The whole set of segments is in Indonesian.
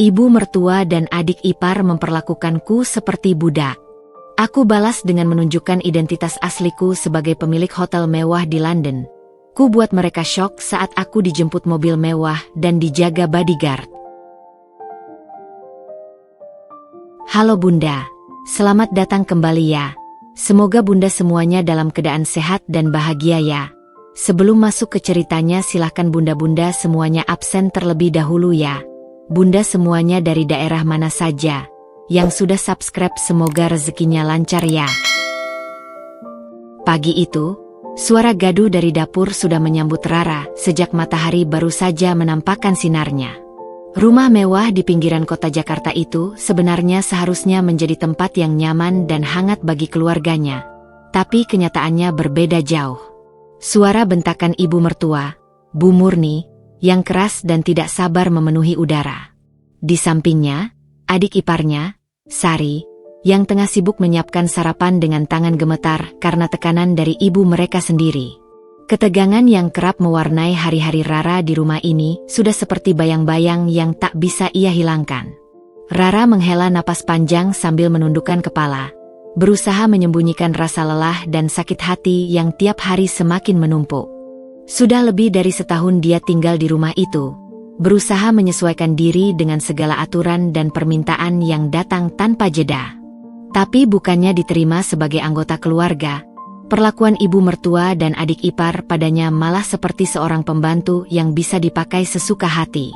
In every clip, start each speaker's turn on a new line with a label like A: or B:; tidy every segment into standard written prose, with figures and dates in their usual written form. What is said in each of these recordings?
A: Ibu mertua dan adik ipar memperlakukanku seperti budak. Aku balas dengan menunjukkan identitas asliku sebagai pemilik hotel mewah di London. Ku buat mereka syok saat aku dijemput mobil mewah dan dijaga bodyguard. Halo Bunda, selamat datang kembali ya. Semoga Bunda semuanya dalam keadaan sehat dan bahagia ya. Sebelum masuk ke ceritanya silahkan Bunda-Bunda semuanya absen terlebih dahulu ya. Bunda semuanya dari daerah mana saja yang sudah subscribe semoga rezekinya lancar ya. Pagi itu, suara gaduh dari dapur sudah menyambut Rara sejak matahari baru saja menampakkan sinarnya. Rumah mewah di pinggiran kota Jakarta itu sebenarnya seharusnya menjadi tempat yang nyaman dan hangat bagi keluarganya. Tapi kenyataannya berbeda jauh. Suara bentakan ibu mertua, Bu Murni, yang keras dan tidak sabar memenuhi udara. Di sampingnya, adik iparnya, Sari, yang tengah sibuk menyiapkan sarapan dengan tangan gemetar karena tekanan dari ibu mereka sendiri. Ketegangan yang kerap mewarnai hari-hari Rara di rumah ini sudah seperti bayang-bayang yang tak bisa ia hilangkan. Rara menghela napas panjang sambil menundukkan kepala, berusaha menyembunyikan rasa lelah dan sakit hati yang tiap hari semakin menumpuk. Sudah lebih dari setahun dia tinggal di rumah itu, berusaha menyesuaikan diri dengan segala aturan dan permintaan yang datang tanpa jeda. Tapi bukannya diterima sebagai anggota keluarga, perlakuan ibu mertua dan adik ipar padanya malah seperti seorang pembantu yang bisa dipakai sesuka hati.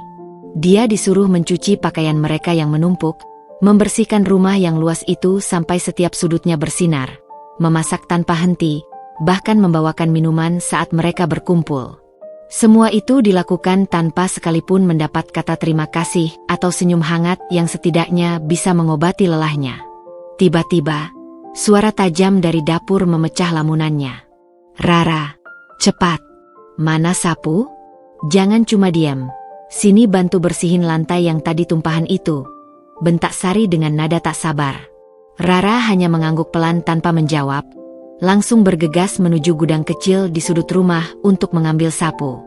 A: Dia disuruh mencuci pakaian mereka yang menumpuk, membersihkan rumah yang luas itu sampai setiap sudutnya bersinar, memasak tanpa henti, bahkan membawakan minuman saat mereka berkumpul. Semua itu dilakukan tanpa sekalipun mendapat kata terima kasih atau senyum hangat yang setidaknya bisa mengobati lelahnya. Tiba-tiba, suara tajam dari dapur memecah lamunannya. Rara, cepat. Mana sapu? Jangan cuma diam. Sini bantu bersihin lantai yang tadi tumpahan itu, bentak Sari dengan nada tak sabar. Rara hanya mengangguk pelan tanpa menjawab, langsung bergegas menuju gudang kecil di sudut rumah untuk mengambil sapu.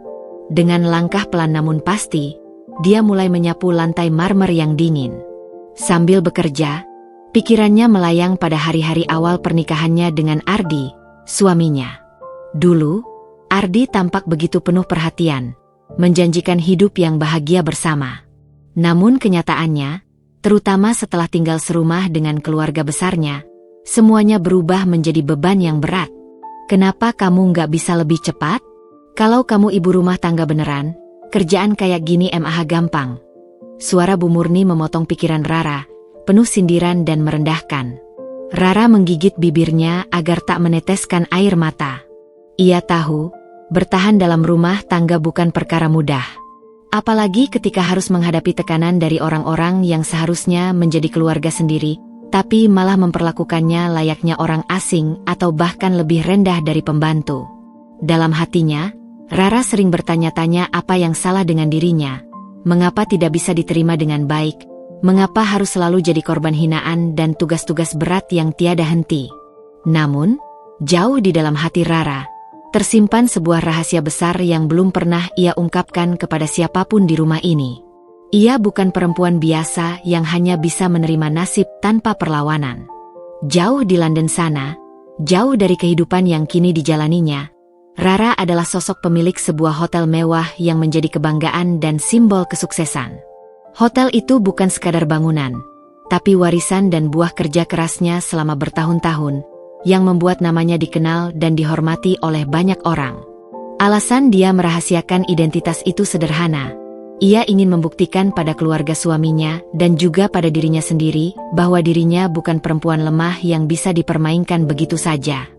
A: Dengan langkah pelan namun pasti, dia mulai menyapu lantai marmer yang dingin. Sambil bekerja, pikirannya melayang pada hari-hari awal pernikahannya dengan Ardi, suaminya. Dulu, Ardi tampak begitu penuh perhatian, menjanjikan hidup yang bahagia bersama. Namun kenyataannya, terutama setelah tinggal serumah dengan keluarga besarnya, semuanya berubah menjadi beban yang berat. Kenapa kamu nggak bisa lebih cepat? Kalau kamu ibu rumah tangga beneran, kerjaan kayak gini mah gampang. Suara Bu Murni memotong pikiran Rara, penuh sindiran dan merendahkan. Rara menggigit bibirnya agar tak meneteskan air mata. Ia tahu, bertahan dalam rumah tangga bukan perkara mudah. Apalagi ketika harus menghadapi tekanan dari orang-orang yang seharusnya menjadi keluarga sendiri, tapi malah memperlakukannya layaknya orang asing atau bahkan lebih rendah dari pembantu. Dalam hatinya, Rara sering bertanya-tanya apa yang salah dengan dirinya, mengapa tidak bisa diterima dengan baik, mengapa harus selalu jadi korban hinaan dan tugas-tugas berat yang tiada henti. Namun, jauh di dalam hati Rara, tersimpan sebuah rahasia besar yang belum pernah ia ungkapkan kepada siapapun di rumah ini. Ia bukan perempuan biasa yang hanya bisa menerima nasib tanpa perlawanan. Jauh di London sana, jauh dari kehidupan yang kini dijalaninya, Rara adalah sosok pemilik sebuah hotel mewah yang menjadi kebanggaan dan simbol kesuksesan. Hotel itu bukan sekadar bangunan, tapi warisan dan buah kerja kerasnya selama bertahun-tahun, yang membuat namanya dikenal dan dihormati oleh banyak orang. Alasan dia merahasiakan identitas itu sederhana. Ia ingin membuktikan pada keluarga suaminya dan juga pada dirinya sendiri bahwa dirinya bukan perempuan lemah yang bisa dipermainkan begitu saja.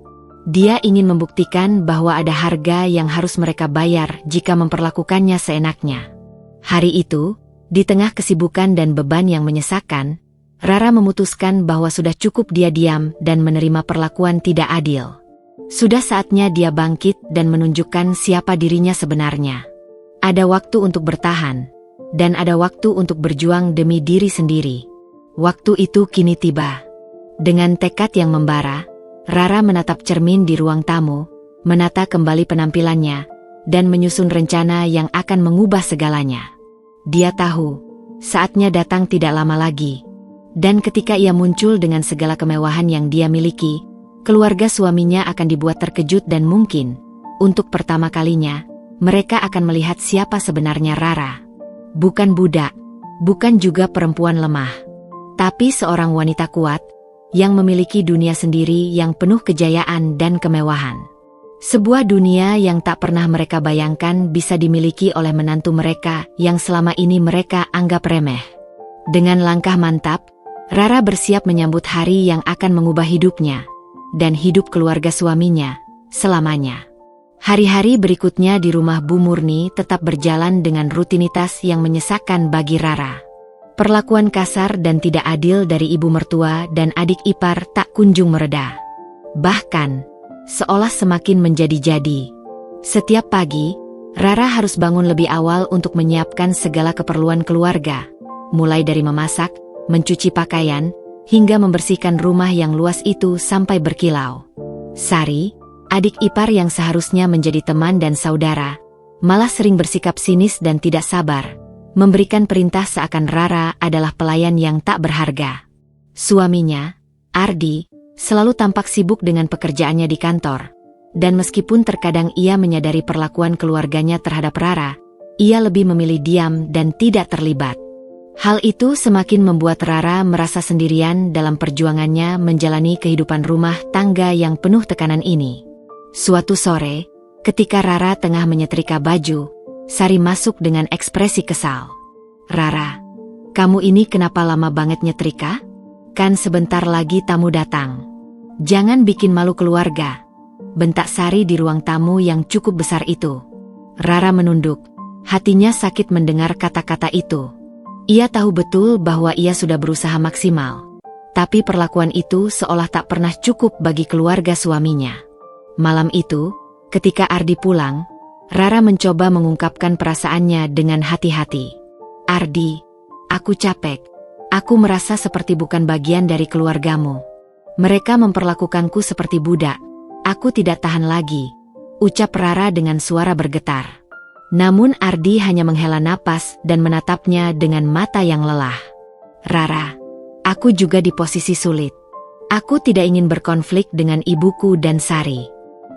A: Dia ingin membuktikan bahwa ada harga yang harus mereka bayar jika memperlakukannya seenaknya. Hari itu, di tengah kesibukan dan beban yang menyesakan, Rara memutuskan bahwa sudah cukup dia diam dan menerima perlakuan tidak adil. Sudah saatnya dia bangkit dan menunjukkan siapa dirinya sebenarnya. Ada waktu untuk bertahan, dan ada waktu untuk berjuang demi diri sendiri. Waktu itu kini tiba. Dengan tekad yang membara, Rara menatap cermin di ruang tamu, menata kembali penampilannya, dan menyusun rencana yang akan mengubah segalanya. Dia tahu, Saatnya datang tidak lama lagi. Dan ketika ia muncul dengan segala kemewahan yang dia miliki, keluarga suaminya akan dibuat terkejut dan mungkin, untuk pertama kalinya, mereka akan melihat siapa sebenarnya Rara. Bukan budak, bukan juga perempuan lemah, tapi seorang wanita kuat, yang memiliki dunia sendiri yang penuh kejayaan dan kemewahan. Sebuah dunia yang tak pernah mereka bayangkan bisa dimiliki oleh menantu mereka yang selama ini mereka anggap remeh. Dengan langkah mantap, Rara bersiap menyambut hari yang akan mengubah hidupnya dan hidup keluarga suaminya selamanya. Hari-hari berikutnya di rumah Bu Murni tetap berjalan dengan rutinitas yang menyesakkan bagi Rara. Perlakuan kasar dan tidak adil dari ibu mertua dan adik ipar tak kunjung mereda. Bahkan, seolah semakin menjadi-jadi. Setiap pagi, Rara harus bangun lebih awal untuk menyiapkan segala keperluan keluarga, mulai dari memasak, mencuci pakaian, hingga membersihkan rumah yang luas itu sampai berkilau. Sari, adik ipar yang seharusnya menjadi teman dan saudara, malah sering bersikap sinis dan tidak sabar, memberikan perintah seakan Rara adalah pelayan yang tak berharga. Suaminya, Ardi, selalu tampak sibuk dengan pekerjaannya di kantor, dan meskipun terkadang ia menyadari perlakuan keluarganya terhadap Rara, ia lebih memilih diam dan tidak terlibat. Hal itu semakin membuat Rara merasa sendirian dalam perjuangannya menjalani kehidupan rumah tangga yang penuh tekanan ini. Suatu sore, ketika Rara tengah menyetrika baju, Sari masuk dengan ekspresi kesal. "Rara, kamu ini kenapa lama banget nyetrika? Kan sebentar lagi tamu datang. Jangan bikin malu keluarga," bentak Sari di ruang tamu yang cukup besar itu. Rara menunduk, hatinya sakit mendengar kata-kata itu. Ia tahu betul bahwa ia sudah berusaha maksimal, tapi perlakuan itu seolah tak pernah cukup bagi keluarga suaminya. Malam itu, ketika Ardi pulang, Rara mencoba mengungkapkan perasaannya dengan hati-hati. "Ardi, aku capek. Aku merasa seperti bukan bagian dari keluargamu. Mereka memperlakukanku seperti budak. Aku tidak tahan lagi," ucap Rara dengan suara bergetar. Namun Ardi hanya menghela napas dan menatapnya dengan mata yang lelah. "Rara, aku juga di posisi sulit. Aku tidak ingin berkonflik dengan ibuku dan Sari.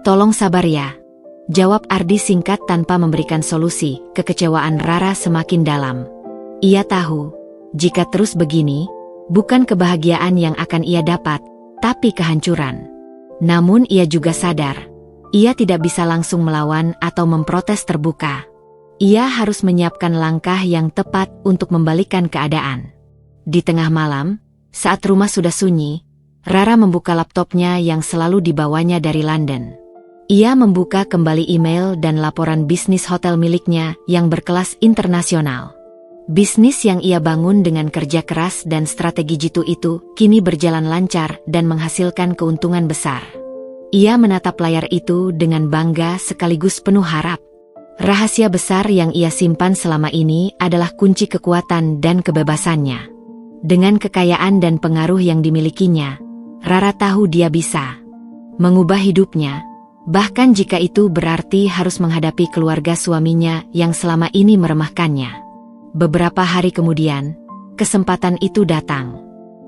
A: Tolong sabar ya," jawab Ardi singkat tanpa memberikan solusi. Kekecewaan Rara semakin dalam. Ia tahu, jika terus begini, bukan kebahagiaan yang akan ia dapat, tapi kehancuran. Namun ia juga sadar, ia tidak bisa langsung melawan atau memprotes terbuka. Ia harus menyiapkan langkah yang tepat untuk membalikkan keadaan. Di tengah malam, saat rumah sudah sunyi, Rara membuka laptopnya yang selalu dibawanya dari London. Ia membuka kembali email dan laporan bisnis hotel miliknya yang berkelas internasional. Bisnis yang ia bangun dengan kerja keras dan strategi jitu itu kini berjalan lancar dan menghasilkan keuntungan besar. Ia menatap layar itu dengan bangga sekaligus penuh harap. Rahasia besar yang ia simpan selama ini adalah kunci kekuatan dan kebebasannya. Dengan kekayaan dan pengaruh yang dimilikinya, Rara tahu dia bisa mengubah hidupnya, bahkan jika itu berarti harus menghadapi keluarga suaminya yang selama ini meremehkannya. Beberapa hari kemudian, kesempatan itu datang.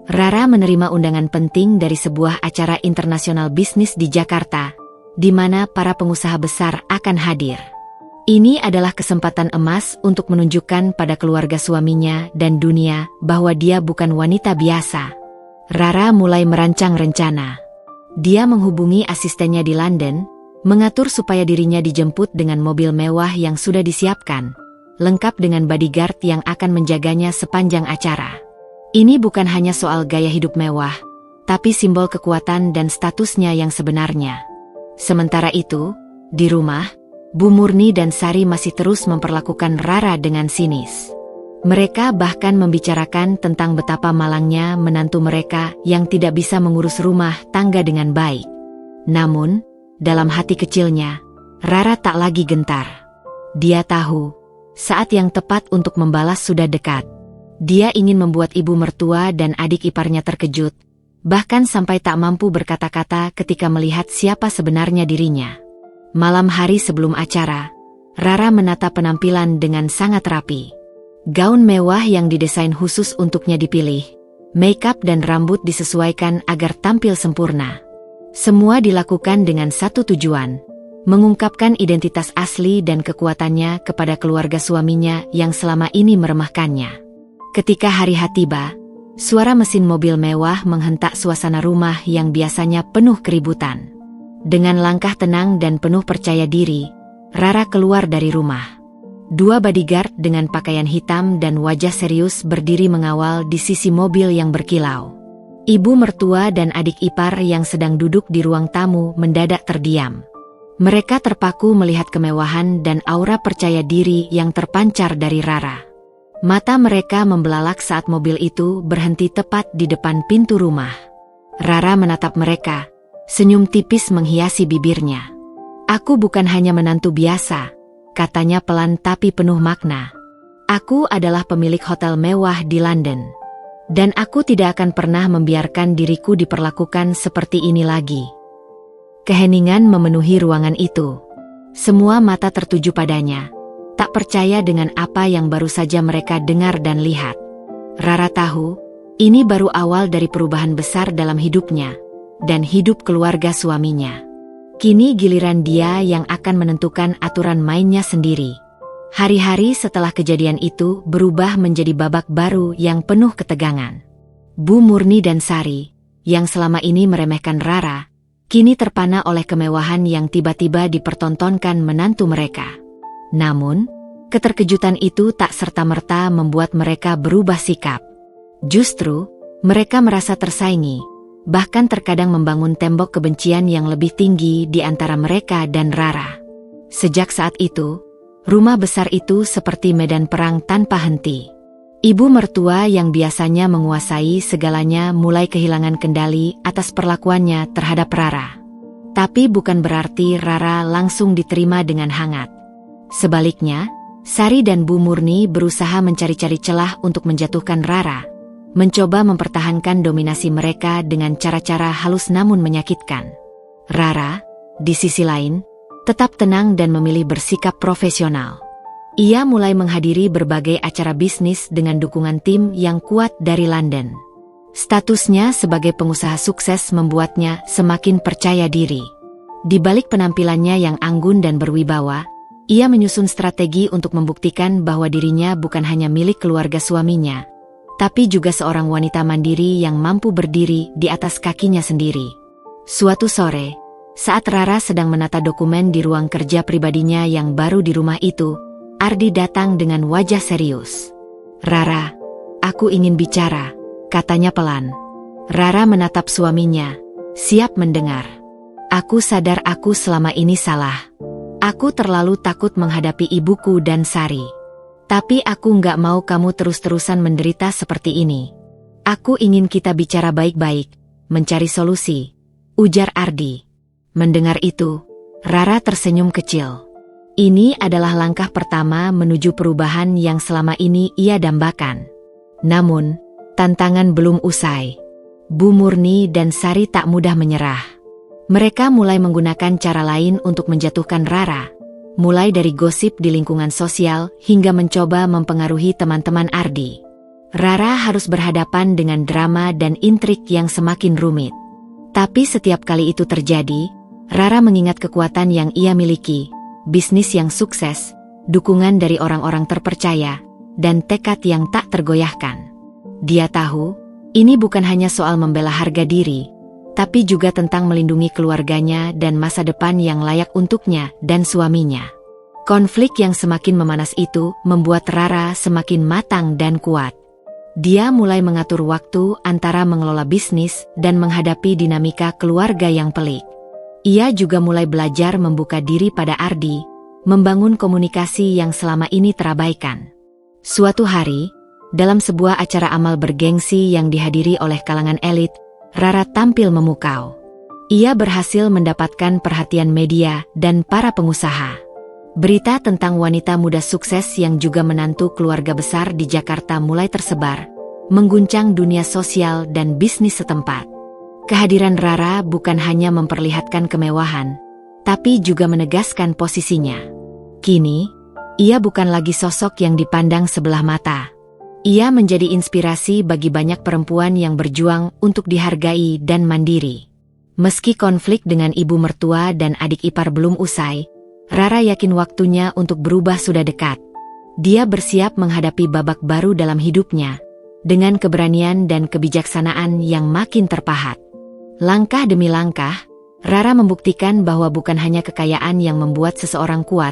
A: Rara menerima undangan penting dari sebuah acara internasional bisnis di Jakarta, di mana para pengusaha besar akan hadir. Ini adalah kesempatan emas untuk menunjukkan pada keluarga suaminya dan dunia bahwa dia bukan wanita biasa. Rara mulai merancang rencana. Dia menghubungi asistennya di London, mengatur supaya dirinya dijemput dengan mobil mewah yang sudah disiapkan, lengkap dengan bodyguard yang akan menjaganya sepanjang acara. Ini bukan hanya soal gaya hidup mewah, tapi simbol kekuatan dan statusnya yang sebenarnya. Sementara itu, di rumah, Bu Murni dan Sari masih terus memperlakukan Rara dengan sinis. Mereka bahkan membicarakan tentang betapa malangnya menantu mereka yang tidak bisa mengurus rumah tangga dengan baik. Namun, dalam hati kecilnya, Rara tak lagi gentar. Dia tahu, saat yang tepat untuk membalas sudah dekat. Dia ingin membuat ibu mertua dan adik iparnya terkejut, bahkan sampai tak mampu berkata-kata ketika melihat siapa sebenarnya dirinya. Malam hari sebelum acara, Rara menata penampilan dengan sangat rapi. Gaun mewah yang didesain khusus untuknya dipilih. Makeup dan rambut disesuaikan agar tampil sempurna. Semua dilakukan dengan satu tujuan, mengungkapkan identitas asli dan kekuatannya kepada keluarga suaminya yang selama ini meremehkannya. Ketika hari H tiba, suara mesin mobil mewah menghentak suasana rumah yang biasanya penuh keributan. Dengan langkah tenang dan penuh percaya diri, Rara keluar dari rumah. Dua bodyguard dengan pakaian hitam dan wajah serius berdiri mengawal di sisi mobil yang berkilau. Ibu mertua dan adik ipar yang sedang duduk di ruang tamu mendadak terdiam. Mereka terpaku melihat kemewahan dan aura percaya diri yang terpancar dari Rara. Mata mereka membelalak saat mobil itu berhenti tepat di depan pintu rumah. Rara menatap mereka, senyum tipis menghiasi bibirnya. "Aku bukan hanya menantu biasa," katanya pelan tapi penuh makna. "Aku adalah pemilik hotel mewah di London. Dan aku tidak akan pernah membiarkan diriku diperlakukan seperti ini lagi." Keheningan memenuhi ruangan itu. Semua mata tertuju padanya, tak percaya dengan apa yang baru saja mereka dengar dan lihat. Rara tahu, ini baru awal dari perubahan besar dalam hidupnya, dan hidup keluarga suaminya. Kini giliran dia yang akan menentukan aturan mainnya sendiri. Hari-hari setelah kejadian itu berubah menjadi babak baru yang penuh ketegangan. Bu Murni dan Sari, yang selama ini meremehkan Rara, kini terpana oleh kemewahan yang tiba-tiba dipertontonkan menantu mereka. Namun, keterkejutan itu tak serta-merta membuat mereka berubah sikap. Justru, mereka merasa tersaingi. Bahkan terkadang membangun tembok kebencian yang lebih tinggi di antara mereka dan Rara. Sejak saat itu, rumah besar itu seperti medan perang tanpa henti. Ibu mertua yang biasanya menguasai segalanya mulai kehilangan kendali atas perlakuannya terhadap Rara. Tapi bukan berarti Rara langsung diterima dengan hangat. Sebaliknya, Sari dan Bu Murni berusaha mencari-cari celah untuk menjatuhkan Rara. Mencoba mempertahankan dominasi mereka dengan cara-cara halus namun menyakitkan. Rara, di sisi lain, tetap tenang dan memilih bersikap profesional. Ia mulai menghadiri berbagai acara bisnis dengan dukungan tim yang kuat dari London. Statusnya sebagai pengusaha sukses membuatnya semakin percaya diri. Di balik penampilannya yang anggun dan berwibawa, ia menyusun strategi untuk membuktikan bahwa dirinya bukan hanya milik keluarga suaminya, tapi juga seorang wanita mandiri yang mampu berdiri di atas kakinya sendiri. Suatu sore, saat Rara sedang menata dokumen di ruang kerja pribadinya yang baru di rumah itu, Ardi datang dengan wajah serius. "Rara, aku ingin bicara," katanya pelan. Rara menatap suaminya, siap mendengar. "Aku sadar aku selama ini salah. Aku terlalu takut menghadapi ibuku dan Sari. Tapi aku nggak mau kamu terus-terusan menderita seperti ini. Aku ingin kita bicara baik-baik, mencari solusi," ujar Ardi. Mendengar itu, Rara tersenyum kecil. Ini adalah langkah pertama menuju perubahan yang selama ini ia dambakan. Namun, tantangan belum usai. Bu Murni dan Sari tak mudah menyerah. Mereka mulai menggunakan cara lain untuk menjatuhkan Rara. Mulai dari gosip di lingkungan sosial hingga mencoba mempengaruhi teman-teman Ardi. Rara harus berhadapan dengan drama dan intrik yang semakin rumit. Tapi setiap kali itu terjadi, Rara mengingat kekuatan yang ia miliki, bisnis yang sukses, dukungan dari orang-orang terpercaya, dan tekad yang tak tergoyahkan. Dia tahu, ini bukan hanya soal membela harga diri, tapi juga tentang melindungi keluarganya dan masa depan yang layak untuknya dan suaminya. Konflik yang semakin memanas itu membuat Rara semakin matang dan kuat. Dia mulai mengatur waktu antara mengelola bisnis dan menghadapi dinamika keluarga yang pelik. Ia juga mulai belajar membuka diri pada Ardi, membangun komunikasi yang selama ini terabaikan. Suatu hari, dalam sebuah acara amal bergengsi yang dihadiri oleh kalangan elit, Rara tampil memukau. Ia berhasil mendapatkan perhatian media dan para pengusaha. Berita tentang wanita muda sukses yang juga menantu keluarga besar di Jakarta mulai tersebar, mengguncang dunia sosial dan bisnis setempat. Kehadiran Rara bukan hanya memperlihatkan kemewahan, tapi juga menegaskan posisinya. Kini, Ia bukan lagi sosok yang dipandang sebelah mata. Ia menjadi inspirasi bagi banyak perempuan yang berjuang untuk dihargai dan mandiri. Meski konflik dengan ibu mertua dan adik ipar belum usai, Rara yakin waktunya untuk berubah sudah dekat. Dia bersiap menghadapi babak baru dalam hidupnya, dengan keberanian dan kebijaksanaan yang makin terpahat. Langkah demi langkah, Rara membuktikan bahwa bukan hanya kekayaan yang membuat seseorang kuat,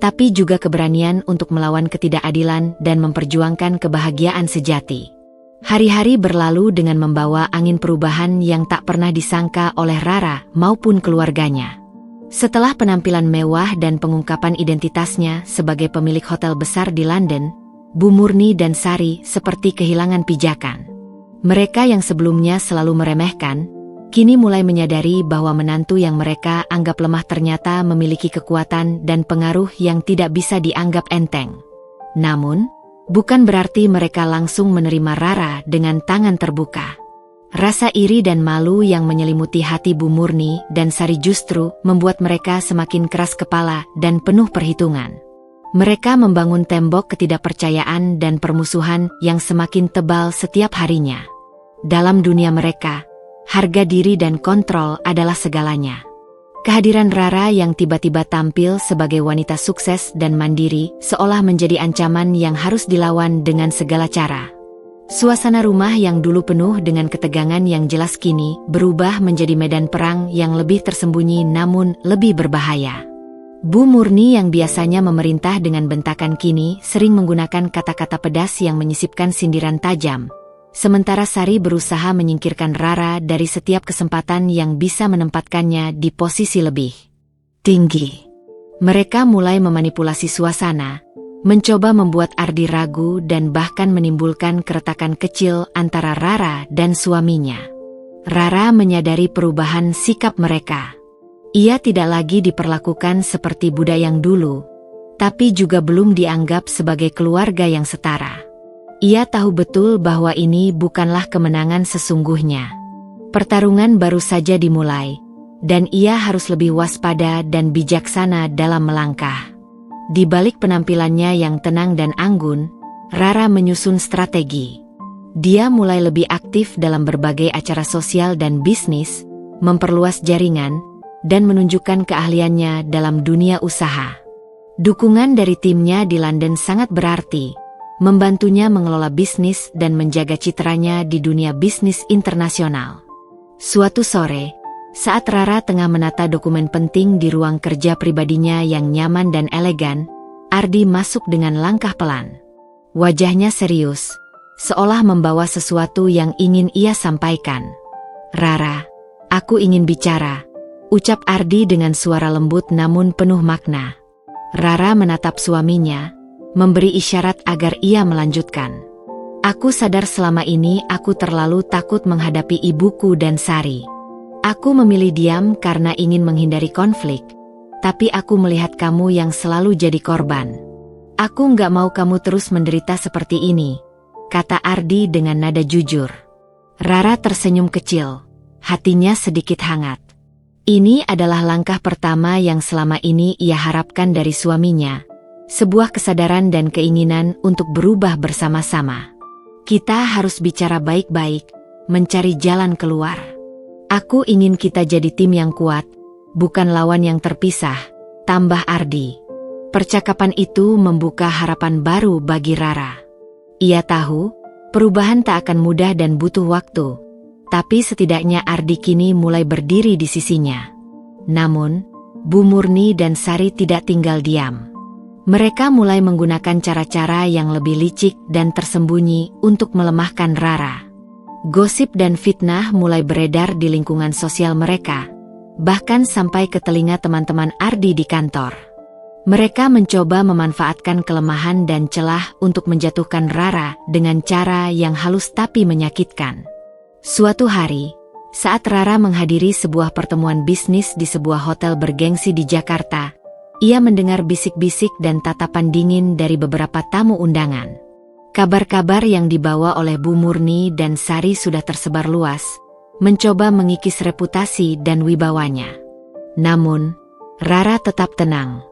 A: tapi juga keberanian untuk melawan ketidakadilan dan memperjuangkan kebahagiaan sejati. Hari-hari berlalu dengan membawa angin perubahan yang tak pernah disangka oleh Rara maupun keluarganya. Setelah penampilan mewah dan pengungkapan identitasnya sebagai pemilik hotel besar di London, Bu Murni dan Sari seperti kehilangan pijakan. Mereka yang sebelumnya selalu meremehkan, kini mulai menyadari bahwa menantu yang mereka anggap lemah ternyata memiliki kekuatan dan pengaruh yang tidak bisa dianggap enteng. Namun, bukan berarti mereka langsung menerima Rara dengan tangan terbuka. Rasa iri dan malu yang menyelimuti hati Bu Murni dan Sari justru membuat mereka semakin keras kepala dan penuh perhitungan. Mereka membangun tembok ketidakpercayaan dan permusuhan yang semakin tebal setiap harinya. Dalam dunia mereka, harga diri dan kontrol adalah segalanya. Kehadiran Rara yang tiba-tiba tampil sebagai wanita sukses dan mandiri seolah menjadi ancaman yang harus dilawan dengan segala cara. Suasana rumah yang dulu penuh dengan ketegangan yang jelas kini berubah menjadi medan perang yang lebih tersembunyi namun lebih berbahaya. Bu Murni yang biasanya memerintah dengan bentakan kini sering menggunakan kata-kata pedas yang menyisipkan sindiran tajam. Sementara Sari berusaha menyingkirkan Rara dari setiap kesempatan yang bisa menempatkannya di posisi lebih tinggi. Mereka mulai memanipulasi suasana, mencoba membuat Ardi ragu dan bahkan menimbulkan keretakan kecil antara Rara dan suaminya. Rara menyadari perubahan sikap mereka. Ia tidak lagi diperlakukan seperti budak yang dulu, tapi juga belum dianggap sebagai keluarga yang setara. Ia tahu betul bahwa ini bukanlah kemenangan sesungguhnya. Pertarungan baru saja dimulai, dan ia harus lebih waspada dan bijaksana dalam melangkah. Di balik penampilannya yang tenang dan anggun, Rara menyusun strategi. Dia mulai lebih aktif dalam berbagai acara sosial dan bisnis, memperluas jaringan, dan menunjukkan keahliannya dalam dunia usaha. Dukungan dari timnya di London sangat berarti, membantunya mengelola bisnis dan menjaga citranya di dunia bisnis internasional. Suatu sore, saat Rara tengah menata dokumen penting di ruang kerja pribadinya yang nyaman dan elegan, Ardi masuk dengan langkah pelan. Wajahnya serius, seolah membawa sesuatu yang ingin ia sampaikan. "Rara, aku ingin bicara," ucap Ardi dengan suara lembut namun penuh makna. Rara menatap suaminya, memberi isyarat agar ia melanjutkan. "Aku sadar selama ini aku terlalu takut menghadapi ibuku dan Sari. Aku memilih diam karena ingin menghindari konflik, tapi aku melihat kamu yang selalu jadi korban. Aku nggak mau kamu terus menderita seperti ini," kata Ardi dengan nada jujur. Rara tersenyum kecil, hatinya sedikit hangat. Ini adalah langkah pertama yang selama ini ia harapkan dari suaminya. Sebuah kesadaran dan keinginan untuk berubah bersama-sama. "Kita harus bicara baik-baik, mencari jalan keluar. Aku ingin kita jadi tim yang kuat, bukan lawan yang terpisah," tambah Ardi. Percakapan itu membuka harapan baru bagi Rara. Ia tahu, perubahan tak akan mudah dan butuh waktu, tapi setidaknya Ardi kini mulai berdiri di sisinya. Namun, Bu Murni dan Sari tidak tinggal diam. Mereka mulai menggunakan cara-cara yang lebih licik dan tersembunyi untuk melemahkan Rara. Gosip dan fitnah mulai beredar di lingkungan sosial mereka, bahkan sampai ke telinga teman-teman Ardi di kantor. Mereka mencoba memanfaatkan kelemahan dan celah untuk menjatuhkan Rara dengan cara yang halus tapi menyakitkan. Suatu hari, saat Rara menghadiri sebuah pertemuan bisnis di sebuah hotel bergengsi di Jakarta, ia mendengar bisik-bisik dan tatapan dingin dari beberapa tamu undangan. Kabar-kabar yang dibawa oleh Bu Murni dan Sari sudah tersebar luas, mencoba mengikis reputasi dan wibawanya. Namun, Rara tetap tenang.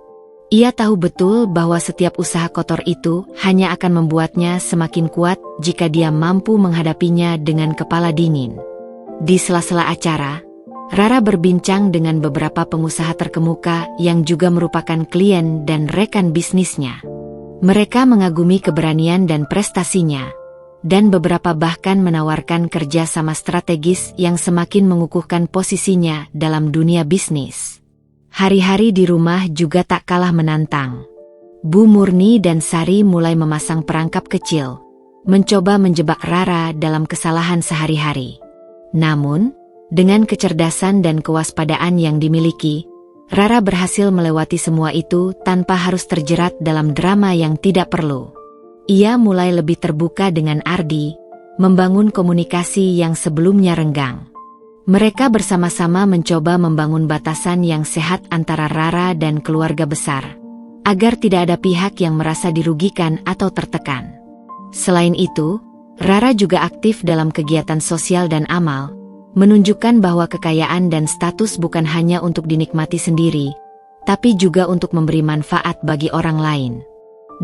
A: Ia tahu betul bahwa setiap usaha kotor itu hanya akan membuatnya semakin kuat jika dia mampu menghadapinya dengan kepala dingin. Di sela-sela acara, Rara berbincang dengan beberapa pengusaha terkemuka yang juga merupakan klien dan rekan bisnisnya. Mereka mengagumi keberanian dan prestasinya, dan beberapa bahkan menawarkan kerja sama strategis yang semakin mengukuhkan posisinya dalam dunia bisnis. Hari-hari di rumah juga tak kalah menantang. Bu Murni dan Sari mulai memasang perangkap kecil, mencoba menjebak Rara dalam kesalahan sehari-hari. Namun, dengan kecerdasan dan kewaspadaan yang dimiliki, Rara berhasil melewati semua itu tanpa harus terjerat dalam drama yang tidak perlu. Ia mulai lebih terbuka dengan Ardi, membangun komunikasi yang sebelumnya renggang. Mereka bersama-sama mencoba membangun batasan yang sehat antara Rara dan keluarga besar, agar tidak ada pihak yang merasa dirugikan atau tertekan. Selain itu, Rara juga aktif dalam kegiatan sosial dan amal, menunjukkan bahwa kekayaan dan status bukan hanya untuk dinikmati sendiri, tapi juga untuk memberi manfaat bagi orang lain.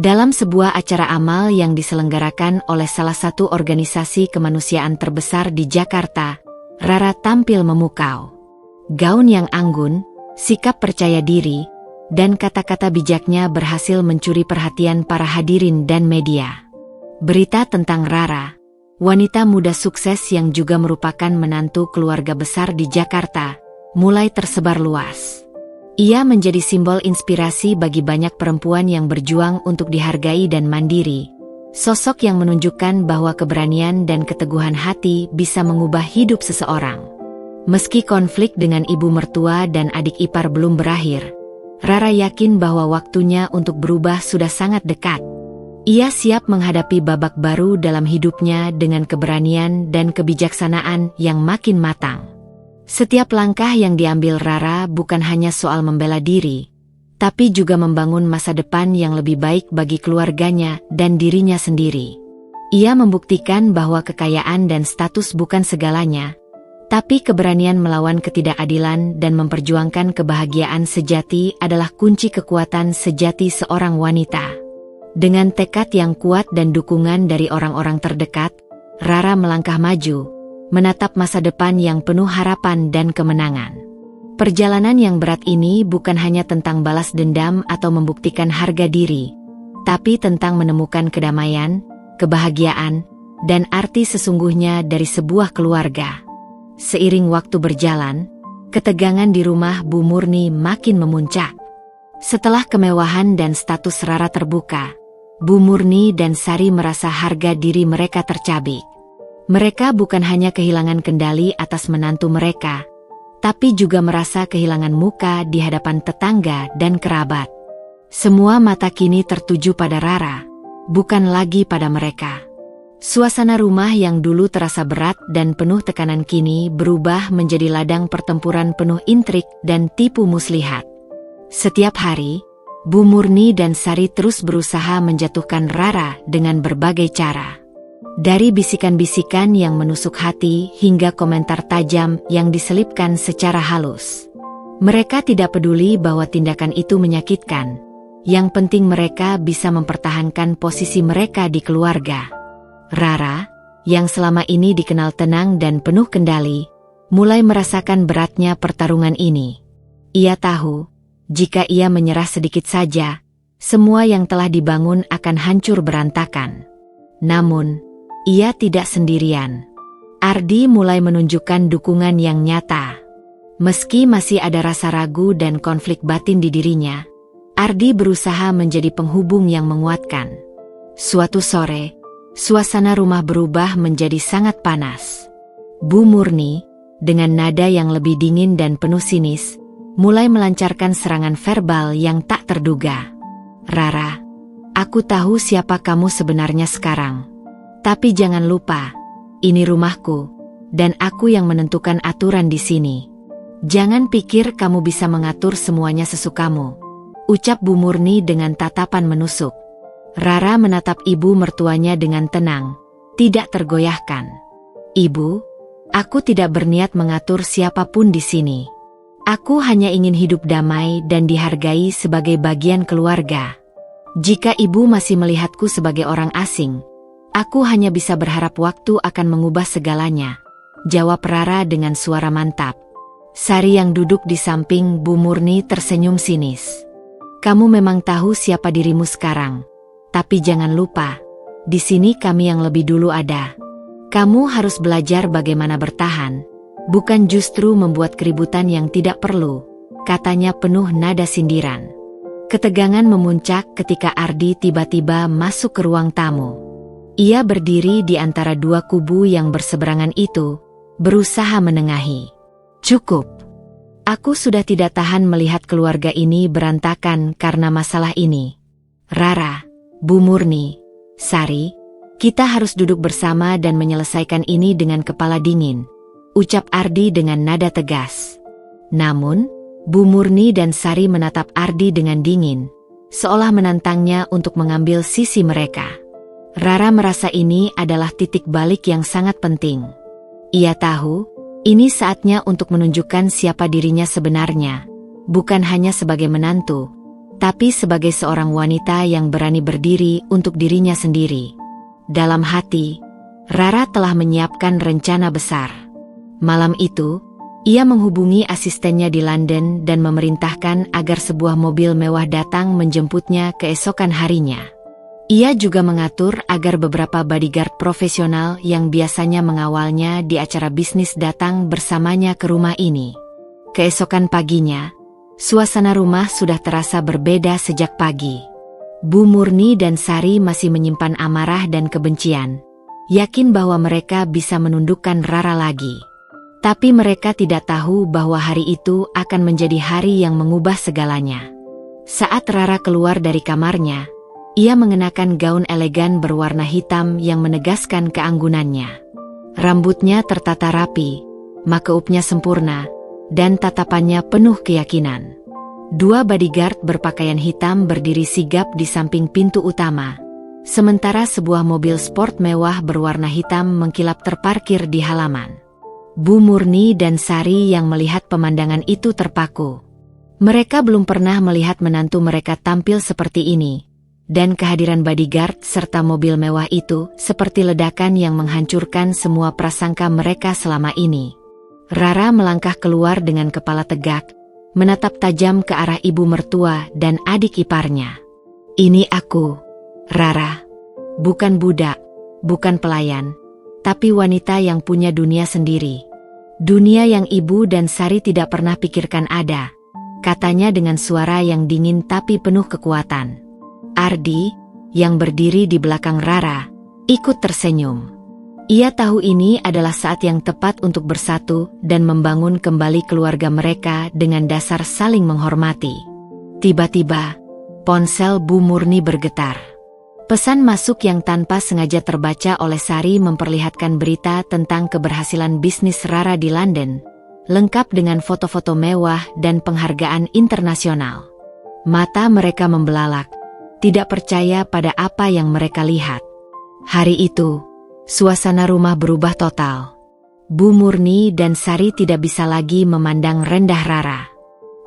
A: Dalam sebuah acara amal yang diselenggarakan oleh salah satu organisasi kemanusiaan terbesar di Jakarta, Rara tampil memukau. Gaun yang anggun, sikap percaya diri, dan kata-kata bijaknya berhasil mencuri perhatian para hadirin dan media. Berita tentang Rara, wanita muda sukses yang juga merupakan menantu keluarga besar di Jakarta, mulai tersebar luas. Ia menjadi simbol inspirasi bagi banyak perempuan yang berjuang untuk dihargai dan mandiri. Sosok yang menunjukkan bahwa keberanian dan keteguhan hati bisa mengubah hidup seseorang. Meski konflik dengan ibu mertua dan adik ipar belum berakhir, Rara yakin bahwa waktunya untuk berubah sudah sangat dekat. Ia siap menghadapi babak baru dalam hidupnya dengan keberanian dan kebijaksanaan yang makin matang. Setiap langkah yang diambil Rara bukan hanya soal membela diri, tapi juga membangun masa depan yang lebih baik bagi keluarganya dan dirinya sendiri. Ia membuktikan bahwa kekayaan dan status bukan segalanya, tapi keberanian melawan ketidakadilan dan memperjuangkan kebahagiaan sejati adalah kunci kekuatan sejati seorang wanita. Dengan tekad yang kuat dan dukungan dari orang-orang terdekat, Rara melangkah maju, menatap masa depan yang penuh harapan dan kemenangan. Perjalanan yang berat ini bukan hanya tentang balas dendam atau membuktikan harga diri, tapi tentang menemukan kedamaian, kebahagiaan, dan arti sesungguhnya dari sebuah keluarga. Seiring waktu berjalan, ketegangan di rumah Bu Murni makin memuncak. Setelah kemewahan dan status Rara terbuka, Bu Murni dan Sari merasa harga diri mereka tercabik. Mereka bukan hanya kehilangan kendali atas menantu mereka, tapi juga merasa kehilangan muka di hadapan tetangga dan kerabat. Semua mata kini tertuju pada Rara, bukan lagi pada mereka. Suasana rumah yang dulu terasa berat dan penuh tekanan kini berubah menjadi ladang pertempuran penuh intrik dan tipu muslihat. Setiap hari, Bu Murni dan Sari terus berusaha menjatuhkan Rara dengan berbagai cara. Dari bisikan-bisikan yang menusuk hati hingga komentar tajam yang diselipkan secara halus. Mereka tidak peduli bahwa tindakan itu menyakitkan. Yang penting mereka bisa mempertahankan posisi mereka di keluarga. Rara, yang selama ini dikenal tenang dan penuh kendali, mulai merasakan beratnya pertarungan ini. Ia tahu, jika ia menyerah sedikit saja, semua yang telah dibangun akan hancur berantakan. Namun, ia tidak sendirian. Ardi mulai menunjukkan dukungan yang nyata. Meski masih ada rasa ragu dan konflik batin di dirinya, Ardi berusaha menjadi penghubung yang menguatkan. Suatu sore, suasana rumah berubah menjadi sangat panas. Bu Murni, dengan nada yang lebih dingin dan penuh sinis, mulai melancarkan serangan verbal yang tak terduga. Rara, aku tahu siapa kamu sebenarnya sekarang. Tapi jangan lupa, ini rumahku, dan aku yang menentukan aturan di sini. Jangan pikir kamu bisa mengatur semuanya sesukamu, ucap Bu Murni dengan tatapan menusuk. Rara menatap ibu mertuanya dengan tenang, tidak tergoyahkan. Ibu, aku tidak berniat mengatur siapapun di sini. Aku hanya ingin hidup damai dan dihargai sebagai bagian keluarga. Jika ibu masih melihatku sebagai orang asing, aku hanya bisa berharap waktu akan mengubah segalanya, jawab Rara dengan suara mantap. Sari yang duduk di samping Bu Murni tersenyum sinis. Kamu memang tahu siapa dirimu sekarang. Tapi jangan lupa, di sini kami yang lebih dulu ada. Kamu harus belajar bagaimana bertahan, bukan justru membuat keributan yang tidak perlu, katanya penuh nada sindiran. Ketegangan memuncak ketika Ardi tiba-tiba masuk ke ruang tamu. Ia berdiri di antara dua kubu yang berseberangan itu, berusaha menengahi. Cukup. Aku sudah tidak tahan melihat keluarga ini berantakan karena masalah ini. Rara, Bu Murni, Sari, kita harus duduk bersama dan menyelesaikan ini dengan kepala dingin, ucap Ardi dengan nada tegas. Namun, Bu Murni dan Sari menatap Ardi dengan dingin, seolah menantangnya untuk mengambil sisi mereka. Rara merasa ini adalah titik balik yang sangat penting. Ia tahu, ini saatnya untuk menunjukkan siapa dirinya sebenarnya, bukan hanya sebagai menantu, tapi sebagai seorang wanita yang berani berdiri untuk dirinya sendiri. Dalam hati, Rara telah menyiapkan rencana besar. Malam itu, ia menghubungi asistennya di London dan memerintahkan agar sebuah mobil mewah datang menjemputnya keesokan harinya. Ia juga mengatur agar beberapa bodyguard profesional yang biasanya mengawalnya di acara bisnis datang bersamanya ke rumah ini. Keesokan paginya, suasana rumah sudah terasa berbeda sejak pagi. Bu Murni dan Sari masih menyimpan amarah dan kebencian, yakin bahwa mereka bisa menundukkan Rara lagi. Tapi mereka tidak tahu bahwa hari itu akan menjadi hari yang mengubah segalanya. Saat Rara keluar dari kamarnya, ia mengenakan gaun elegan berwarna hitam yang menegaskan keanggunannya. Rambutnya tertata rapi, makeupnya sempurna, dan tatapannya penuh keyakinan. Dua bodyguard berpakaian hitam berdiri sigap di samping pintu utama, sementara sebuah mobil sport mewah berwarna hitam mengkilap terparkir di halaman. Bu Murni dan Sari yang melihat pemandangan itu terpaku. Mereka belum pernah melihat menantu mereka tampil seperti ini. Dan kehadiran bodyguard serta mobil mewah itu seperti ledakan yang menghancurkan semua prasangka mereka selama ini. Rara melangkah keluar dengan kepala tegak, menatap tajam ke arah ibu mertua dan adik iparnya. Ini aku, Rara. Bukan budak, bukan pelayan, tapi wanita yang punya dunia sendiri. Dunia yang ibu dan Sari tidak pernah pikirkan ada, katanya dengan suara yang dingin tapi penuh kekuatan. Ardi, yang berdiri di belakang Rara, ikut tersenyum. Ia tahu ini adalah saat yang tepat untuk bersatu dan membangun kembali keluarga mereka dengan dasar saling menghormati. Tiba-tiba, ponsel Bu Murni bergetar. Pesan masuk yang tanpa sengaja terbaca oleh Sari memperlihatkan berita tentang keberhasilan bisnis Rara di London, lengkap dengan foto-foto mewah dan penghargaan internasional. Mata mereka membelalak, tidak percaya pada apa yang mereka lihat. Hari itu, suasana rumah berubah total. Bu Murni dan Sari tidak bisa lagi memandang rendah Rara.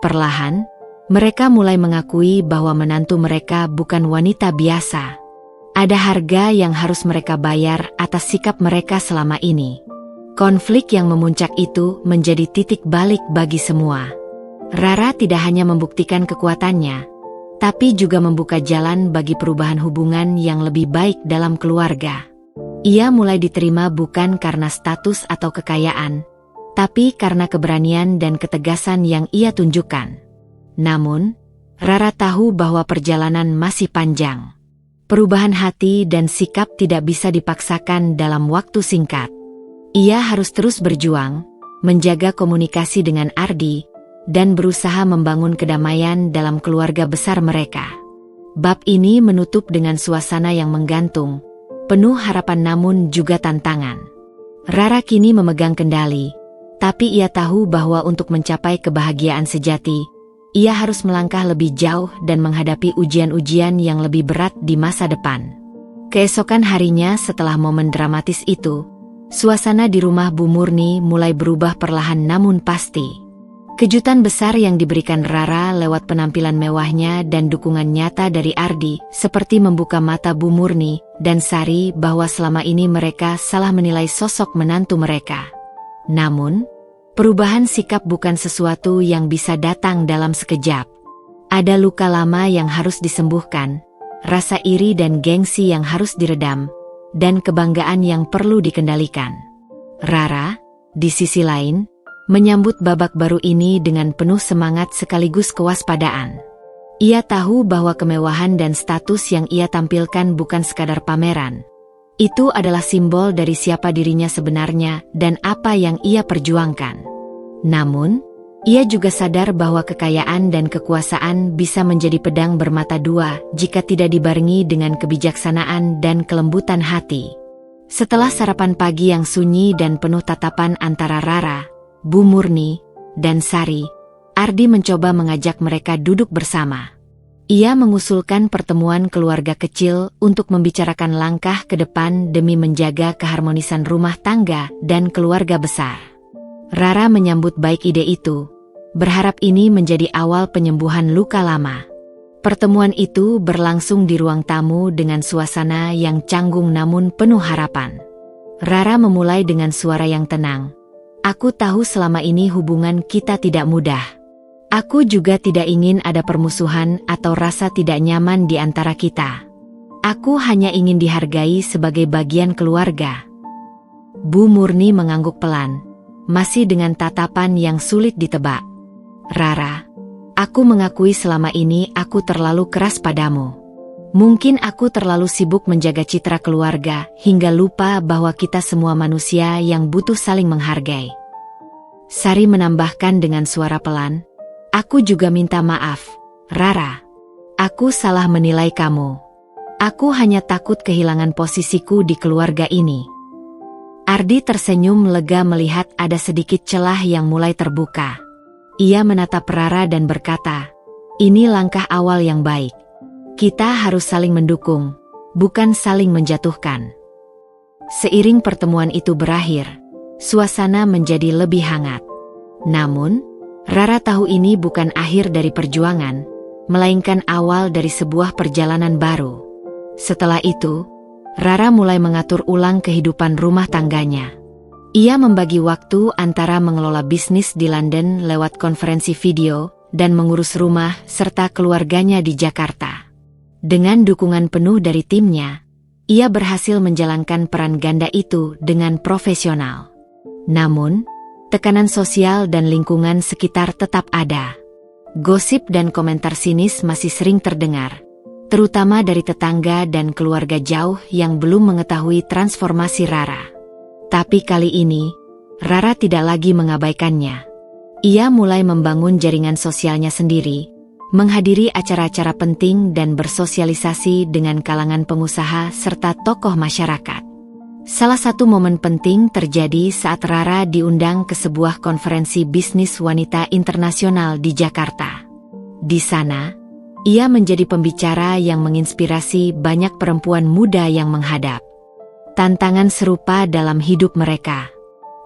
A: Perlahan, mereka mulai mengakui bahwa menantu mereka bukan wanita biasa. Ada harga yang harus mereka bayar atas sikap mereka selama ini. Konflik yang memuncak itu menjadi titik balik bagi semua. Rara tidak hanya membuktikan kekuatannya, tapi juga membuka jalan bagi perubahan hubungan yang lebih baik dalam keluarga. Ia mulai diterima bukan karena status atau kekayaan, tapi karena keberanian dan ketegasan yang ia tunjukkan. Namun, Rara tahu bahwa perjalanan masih panjang. Perubahan hati dan sikap tidak bisa dipaksakan dalam waktu singkat. Ia harus terus berjuang, menjaga komunikasi dengan Ardi, dan berusaha membangun kedamaian dalam keluarga besar mereka. Bab ini menutup dengan suasana yang menggantung, penuh harapan namun juga tantangan. Rara kini memegang kendali, tapi ia tahu bahwa untuk mencapai kebahagiaan sejati, ia harus melangkah lebih jauh dan menghadapi ujian-ujian yang lebih berat di masa depan. Keesokan harinya setelah momen dramatis itu, suasana di rumah Bu Murni mulai berubah perlahan namun pasti. Kejutan besar yang diberikan Rara lewat penampilan mewahnya dan dukungan nyata dari Ardi seperti membuka mata Bu Murni dan Sari bahwa selama ini mereka salah menilai sosok menantu mereka. Namun, perubahan sikap bukan sesuatu yang bisa datang dalam sekejap. Ada luka lama yang harus disembuhkan, rasa iri dan gengsi yang harus diredam, dan kebanggaan yang perlu dikendalikan. Rara, di sisi lain, menyambut babak baru ini dengan penuh semangat sekaligus kewaspadaan. Ia tahu bahwa kemewahan dan status yang ia tampilkan bukan sekadar pameran. Itu adalah simbol dari siapa dirinya sebenarnya dan apa yang ia perjuangkan. Namun, ia juga sadar bahwa kekayaan dan kekuasaan bisa menjadi pedang bermata dua jika tidak dibarengi dengan kebijaksanaan dan kelembutan hati. Setelah sarapan pagi yang sunyi dan penuh tatapan antara Rara, Bu Murni, dan Sari, Ardi mencoba mengajak mereka duduk bersama. Ia mengusulkan pertemuan keluarga kecil untuk membicarakan langkah ke depan demi menjaga keharmonisan rumah tangga dan keluarga besar. Rara menyambut baik ide itu, berharap ini menjadi awal penyembuhan luka lama. Pertemuan itu berlangsung di ruang tamu dengan suasana yang canggung namun penuh harapan. Rara memulai dengan suara yang tenang. Aku tahu selama ini hubungan kita tidak mudah. Aku juga tidak ingin ada permusuhan atau rasa tidak nyaman di antara kita. Aku hanya ingin dihargai sebagai bagian keluarga. Bu Murni mengangguk pelan, masih dengan tatapan yang sulit ditebak. Rara, aku mengakui selama ini aku terlalu keras padamu. Mungkin aku terlalu sibuk menjaga citra keluarga hingga lupa bahwa kita semua manusia yang butuh saling menghargai. Sari menambahkan dengan suara pelan, aku juga minta maaf, Rara. Aku salah menilai kamu. Aku hanya takut kehilangan posisiku di keluarga ini. Ardi tersenyum lega melihat ada sedikit celah yang mulai terbuka. Ia menatap Rara dan berkata, ini langkah awal yang baik. Kita harus saling mendukung, bukan saling menjatuhkan. Seiring pertemuan itu berakhir, suasana menjadi lebih hangat. Namun, Rara tahu ini bukan akhir dari perjuangan, melainkan awal dari sebuah perjalanan baru. Setelah itu, Rara mulai mengatur ulang kehidupan rumah tangganya. Ia membagi waktu antara mengelola bisnis di London lewat konferensi video dan mengurus rumah serta keluarganya di Jakarta. Dengan dukungan penuh dari timnya, ia berhasil menjalankan peran ganda itu dengan profesional. Namun, tekanan sosial dan lingkungan sekitar tetap ada. Gosip dan komentar sinis masih sering terdengar, terutama dari tetangga dan keluarga jauh yang belum mengetahui transformasi Rara. Tapi kali ini, Rara tidak lagi mengabaikannya. Ia mulai membangun jaringan sosialnya sendiri, menghadiri acara-acara penting dan bersosialisasi dengan kalangan pengusaha serta tokoh masyarakat. Salah satu momen penting terjadi saat Rara diundang ke sebuah konferensi bisnis wanita internasional di Jakarta. Di sana, ia menjadi pembicara yang menginspirasi banyak perempuan muda yang menghadap tantangan serupa dalam hidup mereka.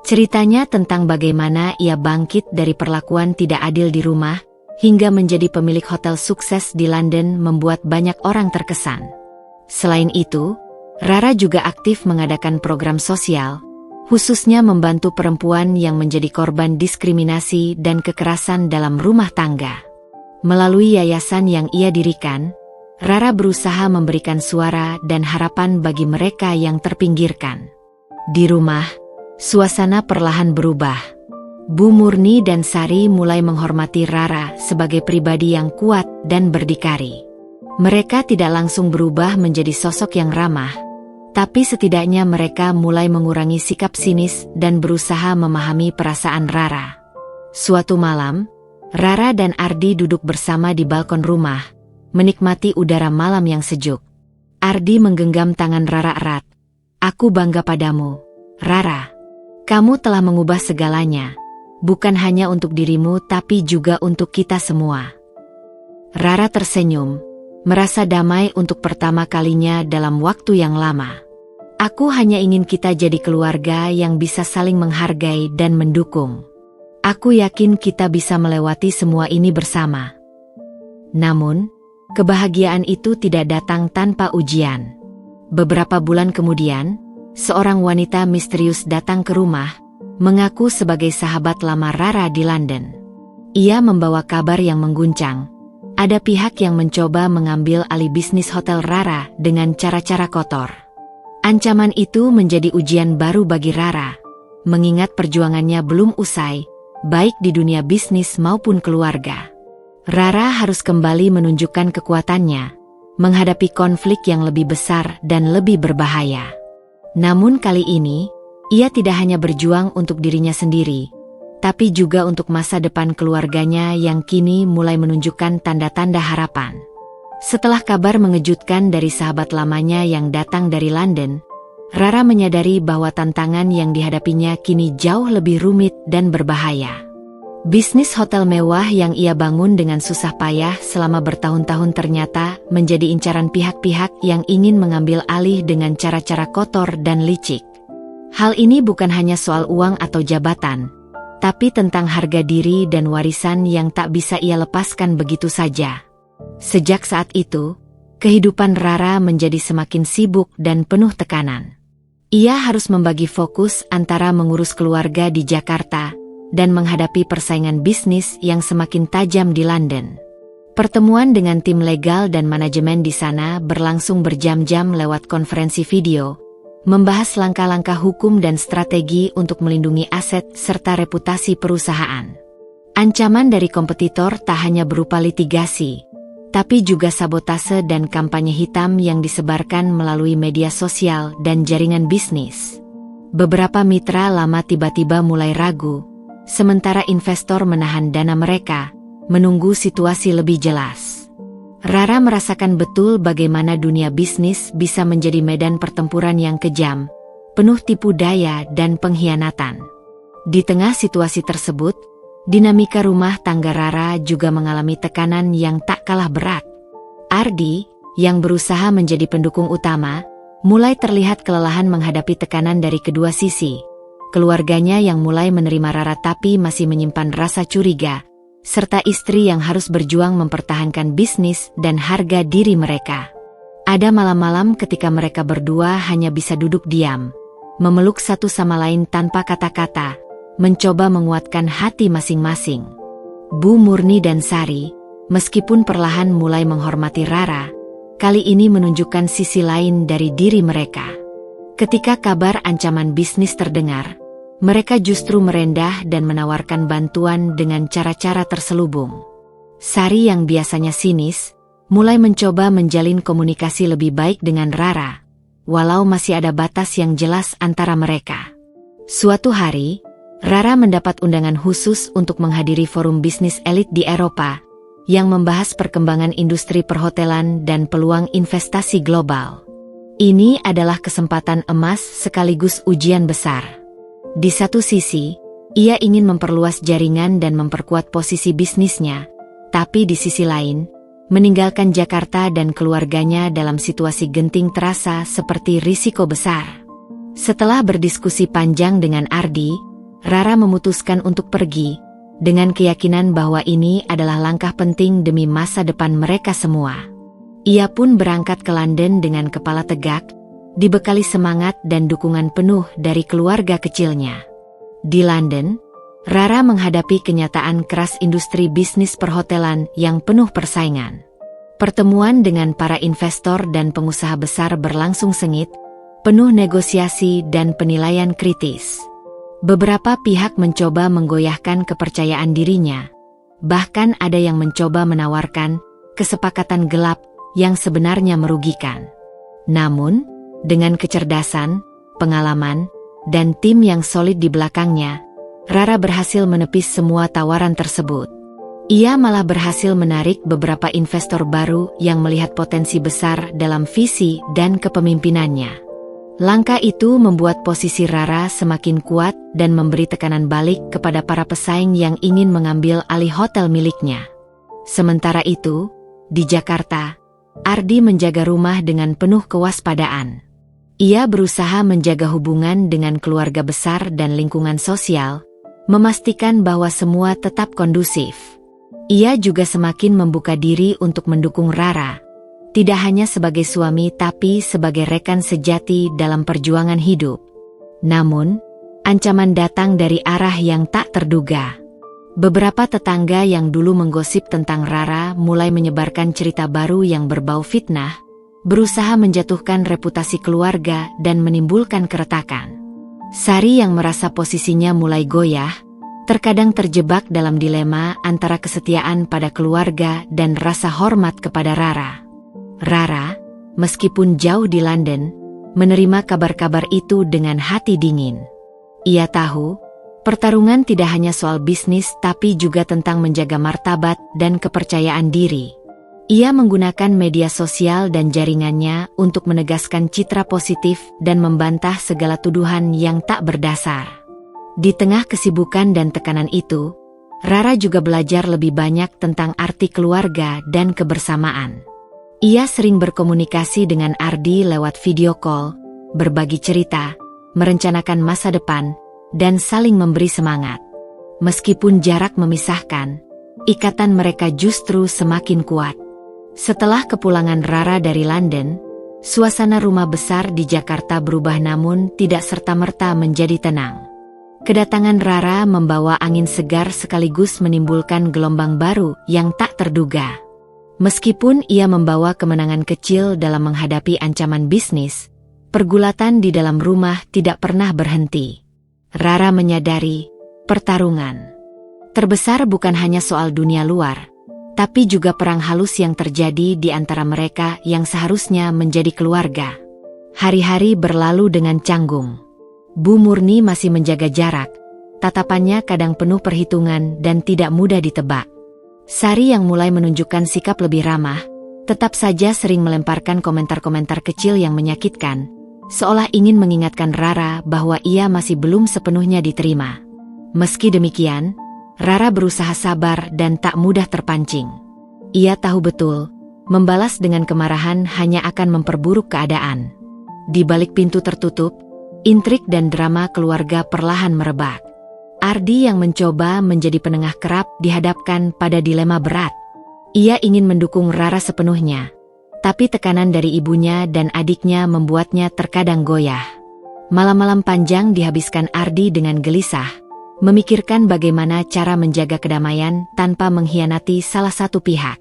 A: Ceritanya tentang bagaimana ia bangkit dari perlakuan tidak adil di rumah, hingga menjadi pemilik hotel sukses di London membuat banyak orang terkesan. Selain itu, Rara juga aktif mengadakan program sosial, khususnya membantu perempuan yang menjadi korban diskriminasi dan kekerasan dalam rumah tangga. Melalui yayasan yang ia dirikan, Rara berusaha memberikan suara dan harapan bagi mereka yang terpinggirkan. Di rumah, suasana perlahan berubah. Bu Murni dan Sari mulai menghormati Rara sebagai pribadi yang kuat dan berdikari. Mereka tidak langsung berubah menjadi sosok yang ramah, tapi setidaknya mereka mulai mengurangi sikap sinis dan berusaha memahami perasaan Rara. Suatu malam, Rara dan Ardi duduk bersama di balkon rumah, menikmati udara malam yang sejuk. Ardi menggenggam tangan Rara erat. Aku bangga padamu, Rara. Kamu telah mengubah segalanya, bukan hanya untuk dirimu tapi juga untuk kita semua. Rara tersenyum, merasa damai untuk pertama kalinya dalam waktu yang lama. Aku hanya ingin kita jadi keluarga yang bisa saling menghargai dan mendukung. Aku yakin kita bisa melewati semua ini bersama. Namun, kebahagiaan itu tidak datang tanpa ujian. Beberapa bulan kemudian, seorang wanita misterius datang ke rumah, mengaku sebagai sahabat lama Rara di London. Ia membawa kabar yang mengguncang. Ada pihak yang mencoba mengambil alih bisnis hotel Rara dengan cara-cara kotor. Ancaman itu menjadi ujian baru bagi Rara, mengingat perjuangannya belum usai, baik di dunia bisnis maupun keluarga. Rara harus kembali menunjukkan kekuatannya, menghadapi konflik yang lebih besar dan lebih berbahaya. Namun kali ini, ia tidak hanya berjuang untuk dirinya sendiri, tapi juga untuk masa depan keluarganya yang kini mulai menunjukkan tanda-tanda harapan. Setelah kabar mengejutkan dari sahabat lamanya yang datang dari London, Rara menyadari bahwa tantangan yang dihadapinya kini jauh lebih rumit dan berbahaya. Bisnis hotel mewah yang ia bangun dengan susah payah selama bertahun-tahun ternyata menjadi incaran pihak-pihak yang ingin mengambil alih dengan cara-cara kotor dan licik. Hal ini bukan hanya soal uang atau jabatan, tapi tentang harga diri dan warisan yang tak bisa ia lepaskan begitu saja. Sejak saat itu, kehidupan Rara menjadi semakin sibuk dan penuh tekanan. Ia harus membagi fokus antara mengurus keluarga di Jakarta dan menghadapi persaingan bisnis yang semakin tajam di London. Pertemuan dengan tim legal dan manajemen di sana berlangsung berjam-jam lewat konferensi video, membahas langkah-langkah hukum dan strategi untuk melindungi aset serta reputasi perusahaan. Ancaman dari kompetitor tak hanya berupa litigasi, tapi juga sabotase dan kampanye hitam yang disebarkan melalui media sosial dan jaringan bisnis. Beberapa mitra lama tiba-tiba mulai ragu, sementara investor menahan dana mereka, menunggu situasi lebih jelas. Rara merasakan betul bagaimana dunia bisnis bisa menjadi medan pertempuran yang kejam, penuh tipu daya dan pengkhianatan. Di tengah situasi tersebut, dinamika rumah tangga Rara juga mengalami tekanan yang tak kalah berat. Ardi, yang berusaha menjadi pendukung utama, mulai terlihat kelelahan menghadapi tekanan dari kedua sisi. Keluarganya yang mulai menerima Rara tapi masih menyimpan rasa curiga, serta istri yang harus berjuang mempertahankan bisnis dan harga diri mereka. Ada malam-malam ketika mereka berdua hanya bisa duduk diam, memeluk satu sama lain tanpa kata-kata, mencoba menguatkan hati masing-masing. Bu Murni dan Sari, meskipun perlahan mulai menghormati Rara, kali ini menunjukkan sisi lain dari diri mereka. Ketika kabar ancaman bisnis terdengar, mereka justru merendah dan menawarkan bantuan dengan cara-cara terselubung. Sari yang biasanya sinis, mulai mencoba menjalin komunikasi lebih baik dengan Rara, walau masih ada batas yang jelas antara mereka. Suatu hari, Rara mendapat undangan khusus untuk menghadiri forum bisnis elit di Eropa, yang membahas perkembangan industri perhotelan dan peluang investasi global. Ini adalah kesempatan emas sekaligus ujian besar. Di satu sisi, ia ingin memperluas jaringan dan memperkuat posisi bisnisnya, tapi di sisi lain, meninggalkan Jakarta dan keluarganya dalam situasi genting terasa seperti risiko besar. Setelah berdiskusi panjang dengan Ardi, Rara memutuskan untuk pergi, dengan keyakinan bahwa ini adalah langkah penting demi masa depan mereka semua. Ia pun berangkat ke London dengan kepala tegak, dibekali semangat dan dukungan penuh dari keluarga kecilnya. Di London, Rara menghadapi kenyataan keras industri bisnis perhotelan yang penuh persaingan. Pertemuan dengan para investor dan pengusaha besar berlangsung sengit, penuh negosiasi dan penilaian kritis. Beberapa pihak mencoba menggoyahkan kepercayaan dirinya, bahkan ada yang mencoba menawarkan kesepakatan gelap yang sebenarnya merugikan. Namun, dengan kecerdasan, pengalaman, dan tim yang solid di belakangnya, Rara berhasil menepis semua tawaran tersebut. Ia malah berhasil menarik beberapa investor baru yang melihat potensi besar dalam visi dan kepemimpinannya. Langkah itu membuat posisi Rara semakin kuat dan memberi tekanan balik kepada para pesaing yang ingin mengambil alih hotel miliknya. Sementara itu, di Jakarta, Ardi menjaga rumah dengan penuh kewaspadaan. Ia berusaha menjaga hubungan dengan keluarga besar dan lingkungan sosial, memastikan bahwa semua tetap kondusif. Ia juga semakin membuka diri untuk mendukung Rara, tidak hanya sebagai suami tapi sebagai rekan sejati dalam perjuangan hidup. Namun, ancaman datang dari arah yang tak terduga. Beberapa tetangga yang dulu menggosip tentang Rara mulai menyebarkan cerita baru yang berbau fitnah, berusaha menjatuhkan reputasi keluarga dan menimbulkan keretakan. Sari yang merasa posisinya mulai goyah, terkadang terjebak dalam dilema antara kesetiaan pada keluarga dan rasa hormat kepada Rara. Rara, meskipun jauh di London, menerima kabar-kabar itu dengan hati dingin. Ia tahu, pertarungan tidak hanya soal bisnis tapi juga tentang menjaga martabat dan kepercayaan diri. Ia menggunakan media sosial dan jaringannya untuk menegaskan citra positif dan membantah segala tuduhan yang tak berdasar. Di tengah kesibukan dan tekanan itu, Rara juga belajar lebih banyak tentang arti keluarga dan kebersamaan. Ia sering berkomunikasi dengan Ardi lewat video call, berbagi cerita, merencanakan masa depan, dan saling memberi semangat. Meskipun jarak memisahkan, ikatan mereka justru semakin kuat. Setelah kepulangan Rara dari London, suasana rumah besar di Jakarta berubah namun tidak serta-merta menjadi tenang. Kedatangan Rara membawa angin segar sekaligus menimbulkan gelombang baru yang tak terduga. Meskipun ia membawa kemenangan kecil dalam menghadapi ancaman bisnis, pergulatan di dalam rumah tidak pernah berhenti. Rara menyadari, pertarungan terbesar bukan hanya soal dunia luar, tapi juga perang halus yang terjadi di antara mereka yang seharusnya menjadi keluarga. Hari-hari berlalu dengan canggung. Bu Murni masih menjaga jarak, tatapannya kadang penuh perhitungan dan tidak mudah ditebak. Sari yang mulai menunjukkan sikap lebih ramah, tetap saja sering melemparkan komentar-komentar kecil yang menyakitkan, seolah ingin mengingatkan Rara bahwa ia masih belum sepenuhnya diterima. Meski demikian, Rara berusaha sabar dan tak mudah terpancing. Ia tahu betul, membalas dengan kemarahan hanya akan memperburuk keadaan. Di balik pintu tertutup, intrik dan drama keluarga perlahan merebak. Ardi yang mencoba menjadi penengah kerap dihadapkan pada dilema berat. Ia ingin mendukung Rara sepenuhnya, tapi tekanan dari ibunya dan adiknya membuatnya terkadang goyah. Malam-malam panjang dihabiskan Ardi dengan gelisah, memikirkan bagaimana cara menjaga kedamaian tanpa mengkhianati salah satu pihak.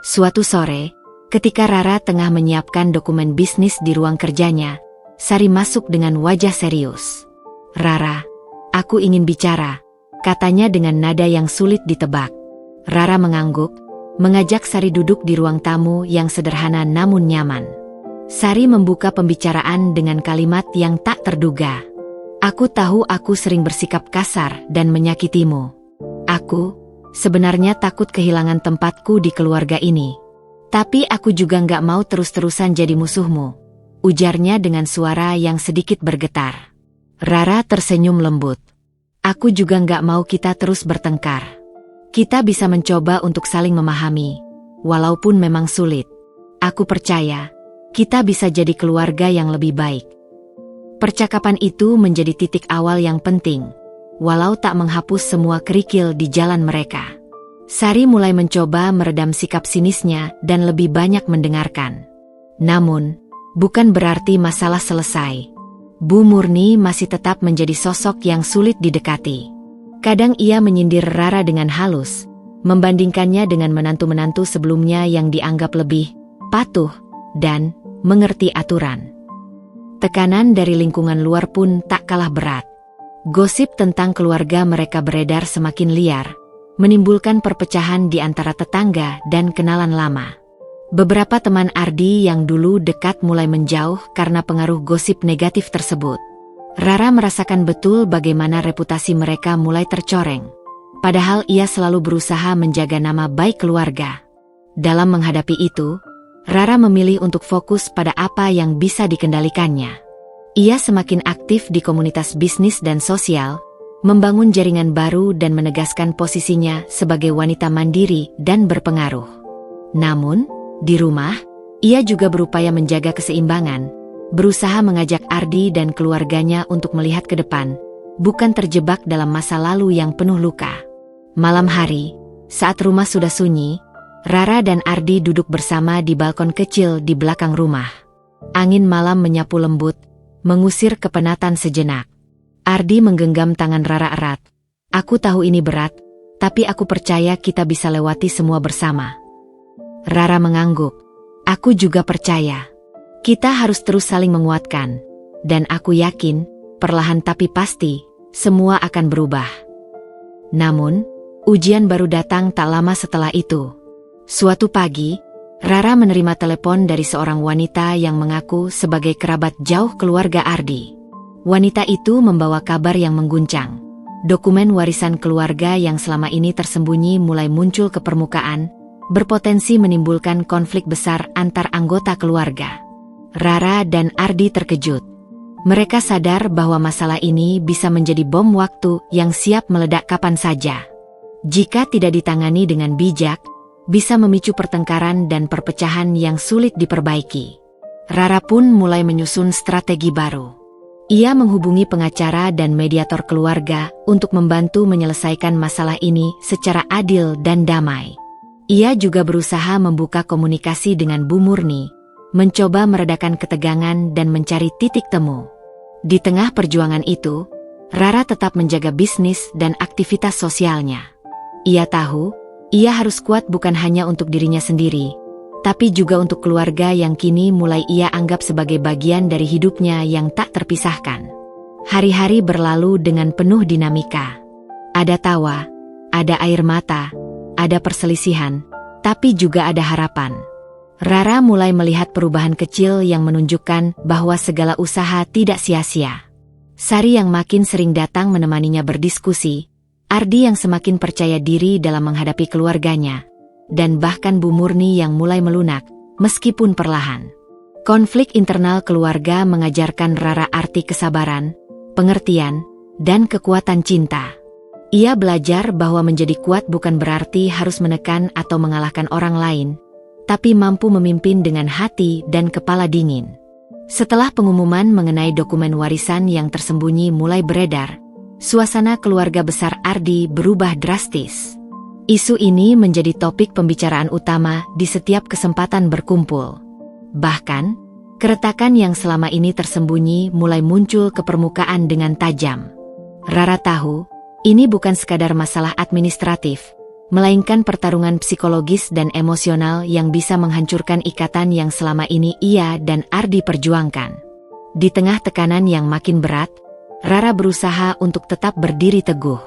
A: Suatu sore, ketika Rara tengah menyiapkan dokumen bisnis di ruang kerjanya, Sari masuk dengan wajah serius. "Rara, aku ingin bicara," katanya dengan nada yang sulit ditebak. Rara mengangguk, mengajak Sari duduk di ruang tamu yang sederhana namun nyaman. Sari membuka pembicaraan dengan kalimat yang tak terduga. "Aku tahu aku sering bersikap kasar dan menyakitimu. Aku sebenarnya takut kehilangan tempatku di keluarga ini. Tapi aku juga nggak mau terus-terusan jadi musuhmu," ujarnya dengan suara yang sedikit bergetar. Rara tersenyum lembut. "Aku juga nggak mau kita terus bertengkar. Kita bisa mencoba untuk saling memahami, walaupun memang sulit. Aku percaya, kita bisa jadi keluarga yang lebih baik." Percakapan itu menjadi titik awal yang penting, walau tak menghapus semua kerikil di jalan mereka. Sari mulai mencoba meredam sikap sinisnya dan lebih banyak mendengarkan. Namun, bukan berarti masalah selesai. Bu Murni masih tetap menjadi sosok yang sulit didekati. Kadang ia menyindir Rara dengan halus, membandingkannya dengan menantu-menantu sebelumnya yang dianggap lebih patuh dan mengerti aturan. Tekanan dari lingkungan luar pun tak kalah berat. Gosip tentang keluarga mereka beredar semakin liar, menimbulkan perpecahan di antara tetangga dan kenalan lama. Beberapa teman Ardi yang dulu dekat mulai menjauh karena pengaruh gosip negatif tersebut. Rara merasakan betul bagaimana reputasi mereka mulai tercoreng. Padahal ia selalu berusaha menjaga nama baik keluarga. Dalam menghadapi itu, Rara memilih untuk fokus pada apa yang bisa dikendalikannya. Ia semakin aktif di komunitas bisnis dan sosial, membangun jaringan baru dan menegaskan posisinya sebagai wanita mandiri dan berpengaruh. Namun, di rumah, ia juga berupaya menjaga keseimbangan, berusaha mengajak Ardi dan keluarganya untuk melihat ke depan, bukan terjebak dalam masa lalu yang penuh luka. Malam hari, saat rumah sudah sunyi, Rara dan Ardi duduk bersama di balkon kecil di belakang rumah. Angin malam menyapu lembut, mengusir kepenatan sejenak. Ardi menggenggam tangan Rara erat. Aku tahu ini berat, tapi aku percaya kita bisa lewati semua bersama. Rara mengangguk. Aku juga percaya. Kita harus terus saling menguatkan. Dan aku yakin, perlahan tapi pasti, semua akan berubah. Namun, ujian baru datang tak lama setelah itu. Suatu pagi, Rara menerima telepon dari seorang wanita yang mengaku sebagai kerabat jauh keluarga Ardi. Wanita itu membawa kabar yang mengguncang. Dokumen warisan keluarga yang selama ini tersembunyi mulai muncul ke permukaan, berpotensi menimbulkan konflik besar antar anggota keluarga. Rara dan Ardi terkejut. Mereka sadar bahwa masalah ini bisa menjadi bom waktu yang siap meledak kapan saja. Jika tidak ditangani dengan bijak, bisa memicu pertengkaran dan perpecahan yang sulit diperbaiki. Rara pun mulai menyusun strategi baru. Ia menghubungi pengacara dan mediator keluarga untuk membantu menyelesaikan masalah ini secara adil dan damai. Ia juga berusaha membuka komunikasi dengan Bu Murni, mencoba meredakan ketegangan dan mencari titik temu. Di tengah perjuangan itu, Rara tetap menjaga bisnis dan aktivitas sosialnya. Ia tahu, ia harus kuat bukan hanya untuk dirinya sendiri, tapi juga untuk keluarga yang kini mulai ia anggap sebagai bagian dari hidupnya yang tak terpisahkan. Hari-hari berlalu dengan penuh dinamika. Ada tawa, ada air mata, ada perselisihan, tapi juga ada harapan. Rara mulai melihat perubahan kecil yang menunjukkan bahwa segala usaha tidak sia-sia. Sari yang makin sering datang menemaninya berdiskusi, Ardi yang semakin percaya diri dalam menghadapi keluarganya, dan bahkan Bu Murni yang mulai melunak, meskipun perlahan. Konflik internal keluarga mengajarkan Rara arti kesabaran, pengertian, dan kekuatan cinta. Ia belajar bahwa menjadi kuat bukan berarti harus menekan atau mengalahkan orang lain, tapi mampu memimpin dengan hati dan kepala dingin. Setelah pengumuman mengenai dokumen warisan yang tersembunyi mulai beredar, suasana keluarga besar Ardi berubah drastis. Isu ini menjadi topik pembicaraan utama di setiap kesempatan berkumpul. Bahkan, keretakan yang selama ini tersembunyi mulai muncul ke permukaan dengan tajam. Rara tahu, ini bukan sekadar masalah administratif, melainkan pertarungan psikologis dan emosional yang bisa menghancurkan ikatan yang selama ini ia dan Ardi perjuangkan. Di tengah tekanan yang makin berat, Rara berusaha untuk tetap berdiri teguh.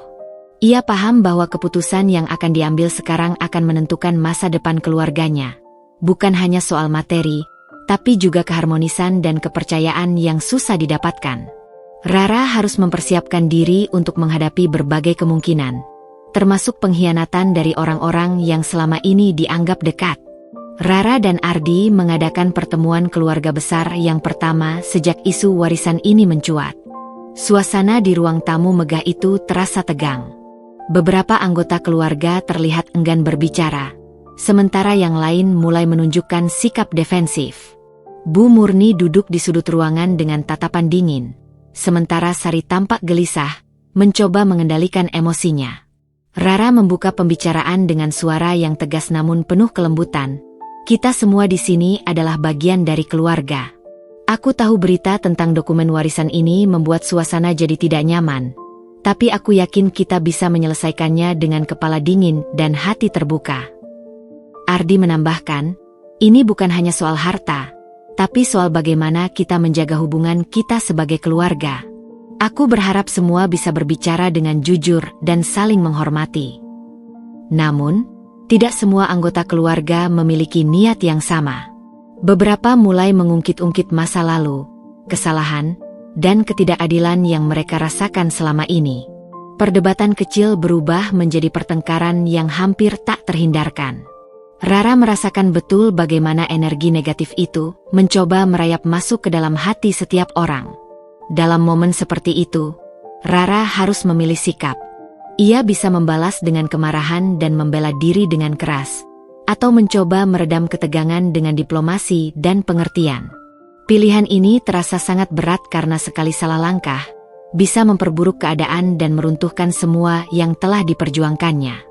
A: Ia paham bahwa keputusan yang akan diambil sekarang akan menentukan masa depan keluarganya. Bukan hanya soal materi, tapi juga keharmonisan dan kepercayaan yang susah didapatkan. Rara harus mempersiapkan diri untuk menghadapi berbagai kemungkinan, termasuk pengkhianatan dari orang-orang yang selama ini dianggap dekat. Rara dan Ardi mengadakan pertemuan keluarga besar yang pertama sejak isu warisan ini mencuat. Suasana di ruang tamu megah itu terasa tegang. Beberapa anggota keluarga terlihat enggan berbicara, sementara yang lain mulai menunjukkan sikap defensif. Bu Murni duduk di sudut ruangan dengan tatapan dingin, sementara Sari tampak gelisah, mencoba mengendalikan emosinya. Rara membuka pembicaraan dengan suara yang tegas namun penuh kelembutan. Kita semua di sini adalah bagian dari keluarga. Aku tahu berita tentang dokumen warisan ini membuat suasana jadi tidak nyaman. Tapi aku yakin kita bisa menyelesaikannya dengan kepala dingin dan hati terbuka. Ardi menambahkan, ini bukan hanya soal harta, tapi soal bagaimana kita menjaga hubungan kita sebagai keluarga. Aku berharap semua bisa berbicara dengan jujur dan saling menghormati. Namun, tidak semua anggota keluarga memiliki niat yang sama. Beberapa mulai mengungkit-ungkit masa lalu, kesalahan, dan ketidakadilan yang mereka rasakan selama ini. Perdebatan kecil berubah menjadi pertengkaran yang hampir tak terhindarkan. Rara merasakan betul bagaimana energi negatif itu mencoba merayap masuk ke dalam hati setiap orang. Dalam momen seperti itu, Rara harus memilih sikap. Ia bisa membalas dengan kemarahan dan membela diri dengan keras, atau mencoba meredam ketegangan dengan diplomasi dan pengertian. Pilihan ini terasa sangat berat karena sekali salah langkah, bisa memperburuk keadaan dan meruntuhkan semua yang telah diperjuangkannya.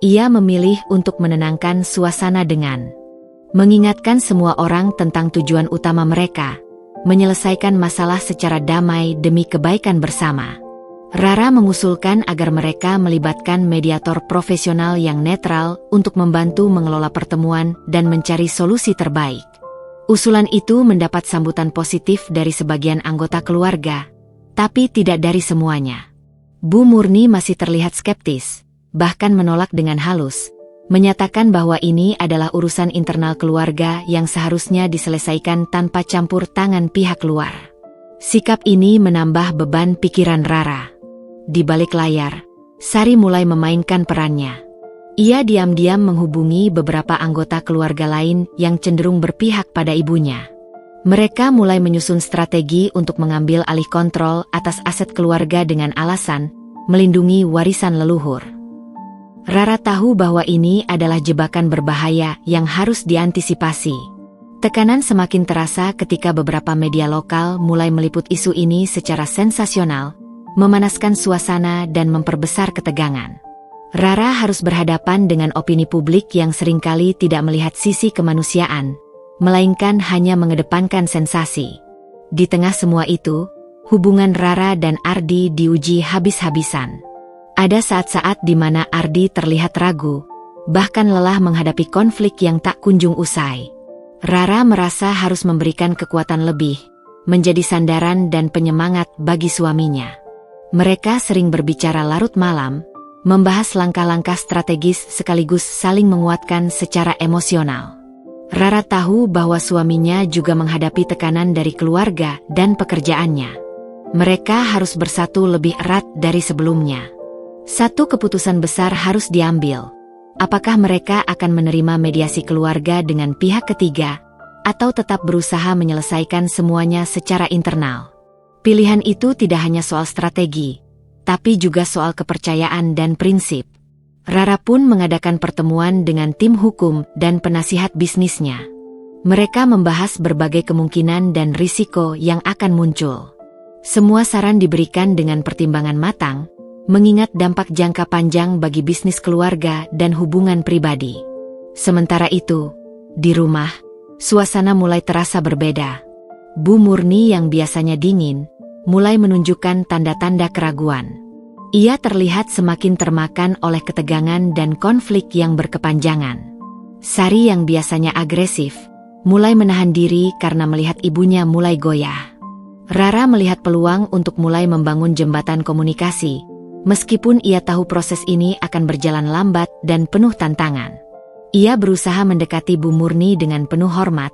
A: Ia memilih untuk menenangkan suasana dengan mengingatkan semua orang tentang tujuan utama mereka, menyelesaikan masalah secara damai demi kebaikan bersama. Rara mengusulkan agar mereka melibatkan mediator profesional yang netral untuk membantu mengelola pertemuan dan mencari solusi terbaik. Usulan itu mendapat sambutan positif dari sebagian anggota keluarga, tapi tidak dari semuanya. Bu Murni masih terlihat skeptis, bahkan menolak dengan halus, menyatakan bahwa ini adalah urusan internal keluarga yang seharusnya diselesaikan tanpa campur tangan pihak luar. Sikap ini menambah beban pikiran Rara. Di balik layar, Sari mulai memainkan perannya. Ia diam-diam menghubungi beberapa anggota keluarga lain yang cenderung berpihak pada ibunya. Mereka mulai menyusun strategi untuk mengambil alih kontrol atas aset keluarga dengan alasan melindungi warisan leluhur. Rara tahu bahwa ini adalah jebakan berbahaya yang harus diantisipasi. Tekanan semakin terasa ketika beberapa media lokal mulai meliput isu ini secara sensasional, memanaskan suasana dan memperbesar ketegangan. Rara harus berhadapan dengan opini publik yang seringkali tidak melihat sisi kemanusiaan, melainkan hanya mengedepankan sensasi. Di tengah semua itu, hubungan Rara dan Ardi diuji habis-habisan. Ada saat-saat di mana Ardi terlihat ragu, bahkan lelah menghadapi konflik yang tak kunjung usai. Rara merasa harus memberikan kekuatan lebih, menjadi sandaran dan penyemangat bagi suaminya. Mereka sering berbicara larut malam, membahas langkah-langkah strategis sekaligus saling menguatkan secara emosional. Rara tahu bahwa suaminya juga menghadapi tekanan dari keluarga dan pekerjaannya. Mereka harus bersatu lebih erat dari sebelumnya. Satu keputusan besar harus diambil. Apakah mereka akan menerima mediasi keluarga dengan pihak ketiga, atau tetap berusaha menyelesaikan semuanya secara internal? Pilihan itu tidak hanya soal strategi, tapi juga soal kepercayaan dan prinsip. Rara pun mengadakan pertemuan dengan tim hukum dan penasihat bisnisnya. Mereka membahas berbagai kemungkinan dan risiko yang akan muncul. Semua saran diberikan dengan pertimbangan matang, mengingat dampak jangka panjang bagi bisnis keluarga dan hubungan pribadi. Sementara itu, di rumah, suasana mulai terasa berbeda. Bu Murni yang biasanya dingin, mulai menunjukkan tanda-tanda keraguan. Ia terlihat semakin termakan oleh ketegangan dan konflik yang berkepanjangan. Sari yang biasanya agresif, mulai menahan diri karena melihat ibunya mulai goyah. Rara melihat peluang untuk mulai membangun jembatan komunikasi, meskipun ia tahu proses ini akan berjalan lambat dan penuh tantangan. Ia berusaha mendekati Bu Murni dengan penuh hormat,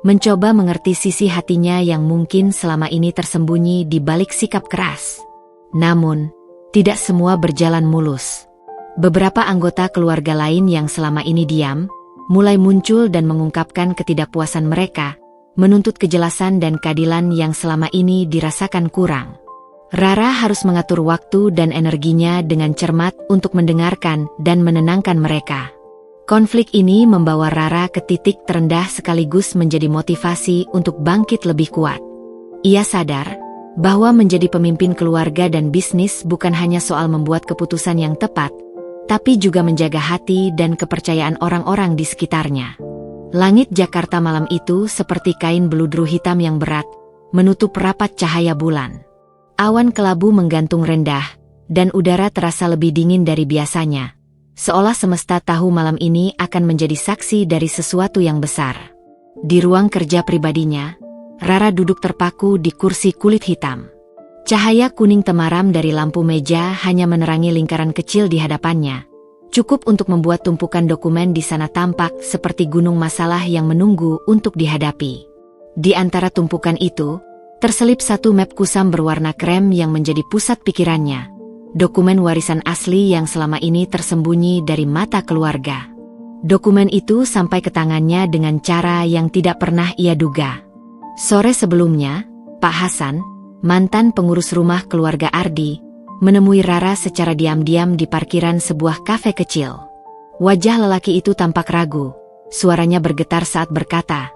A: mencoba mengerti sisi hatinya yang mungkin selama ini tersembunyi di balik sikap keras. Namun, tidak semua berjalan mulus. Beberapa anggota keluarga lain yang selama ini diam, mulai muncul dan mengungkapkan ketidakpuasan mereka, menuntut kejelasan dan keadilan yang selama ini dirasakan kurang. Rara harus mengatur waktu dan energinya dengan cermat untuk mendengarkan dan menenangkan mereka. Konflik ini membawa Rara ke titik terendah sekaligus menjadi motivasi untuk bangkit lebih kuat. Ia sadar bahwa menjadi pemimpin keluarga dan bisnis bukan hanya soal membuat keputusan yang tepat, tapi juga menjaga hati dan kepercayaan orang-orang di sekitarnya. Langit Jakarta malam itu seperti kain beludru hitam yang berat, menutup rapat cahaya bulan. Awan kelabu menggantung rendah, dan udara terasa lebih dingin dari biasanya. Seolah semesta tahu malam ini akan menjadi saksi dari sesuatu yang besar. Di ruang kerja pribadinya, Rara duduk terpaku di kursi kulit hitam. Cahaya kuning temaram dari lampu meja hanya menerangi lingkaran kecil di hadapannya. Cukup untuk membuat tumpukan dokumen di sana tampak seperti gunung masalah yang menunggu untuk dihadapi. Di antara tumpukan itu, terselip satu map kusam berwarna krem yang menjadi pusat pikirannya. Dokumen warisan asli yang selama ini tersembunyi dari mata keluarga. Dokumen itu sampai ke tangannya dengan cara yang tidak pernah ia duga. Sore sebelumnya, Pak Hasan, mantan pengurus rumah keluarga Ardi, menemui Rara secara diam-diam di parkiran sebuah kafe kecil. Wajah lelaki itu tampak ragu, suaranya bergetar saat berkata,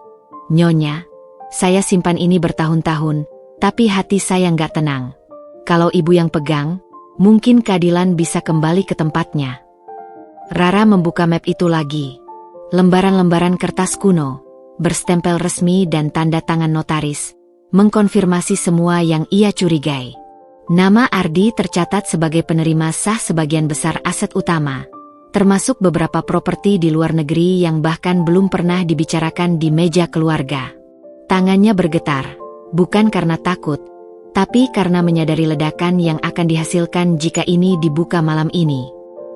A: "Nyonya, saya simpan ini bertahun-tahun, tapi hati saya nggak tenang." Kalau ibu yang pegang, mungkin keadilan bisa kembali ke tempatnya. Rara membuka map itu lagi. Lembaran-lembaran kertas kuno, berstempel resmi dan tanda tangan notaris, mengkonfirmasi semua yang ia curigai. Nama Ardi tercatat sebagai penerima sah sebagian besar aset utama, termasuk beberapa properti di luar negeri yang bahkan belum pernah dibicarakan di meja keluarga. Tangannya bergetar, bukan karena takut, tapi karena menyadari ledakan yang akan dihasilkan jika ini dibuka malam ini.